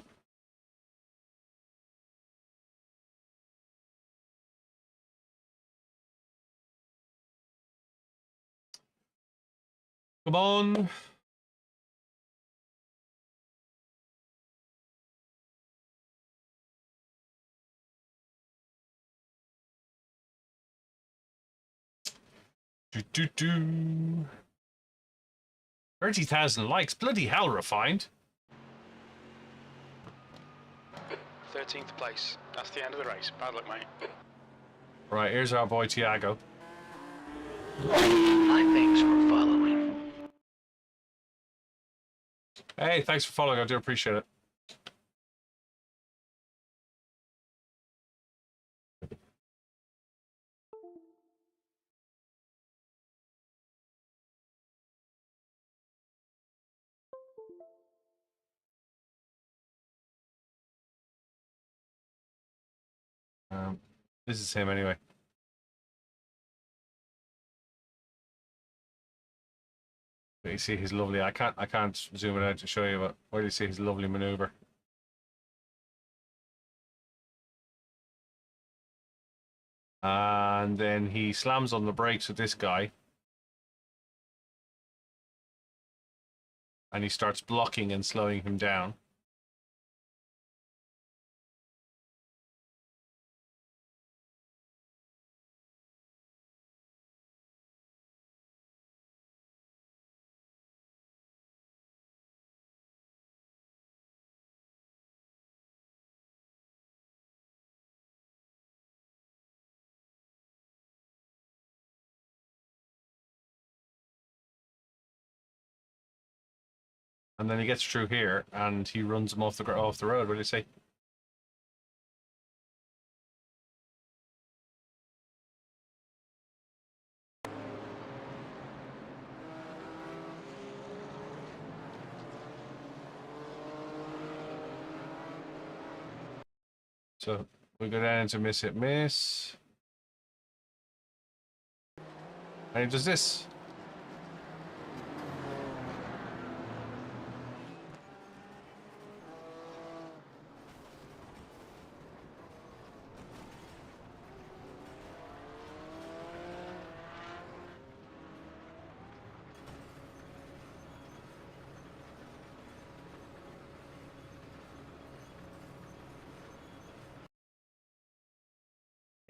Come on. Do, do, do. 30,000 likes. Bloody hell, refined. 13th place. That's the end of the race. Bad luck, mate. Right, here's our boy Tiago. Hi, thanks for following. Hey, thanks for following. I do appreciate it. This is him anyway. But you see his lovely. I can't zoom it out to show you, but where do you see his lovely maneuver? And then he slams on the brakes with this guy, and he starts blocking and slowing him down. And then he gets through here, and he runs him off the road. What do you say? So we go down to miss hit miss, and he does this.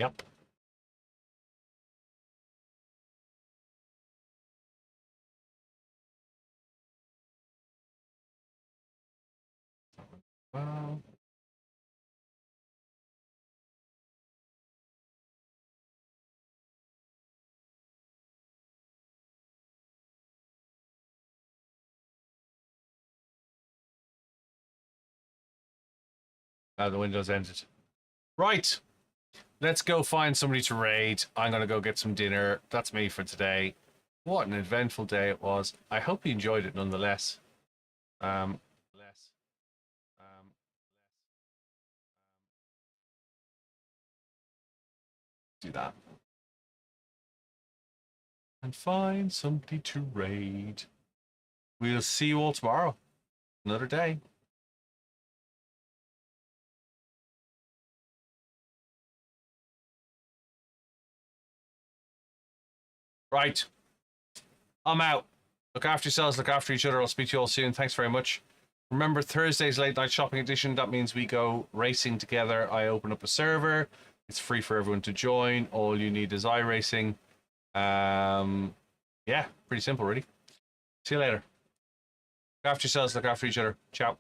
Yep. Well. The window's ended. Right. Let's go find somebody to raid. I'm going to go get some dinner. That's me for today. What an eventful day it was. I hope you enjoyed it nonetheless. Do that. And find somebody to raid. We'll see you all tomorrow. Another day. Right. I'm out. Look after yourselves, look after each other. I'll speak to you all soon. Thanks very much. Remember, Thursday's late night shopping edition. That means we go racing together. I open up a server. It's free for everyone to join. All you need is iRacing. Yeah, pretty simple, really. See you later. Look after yourselves, look after each other. Ciao.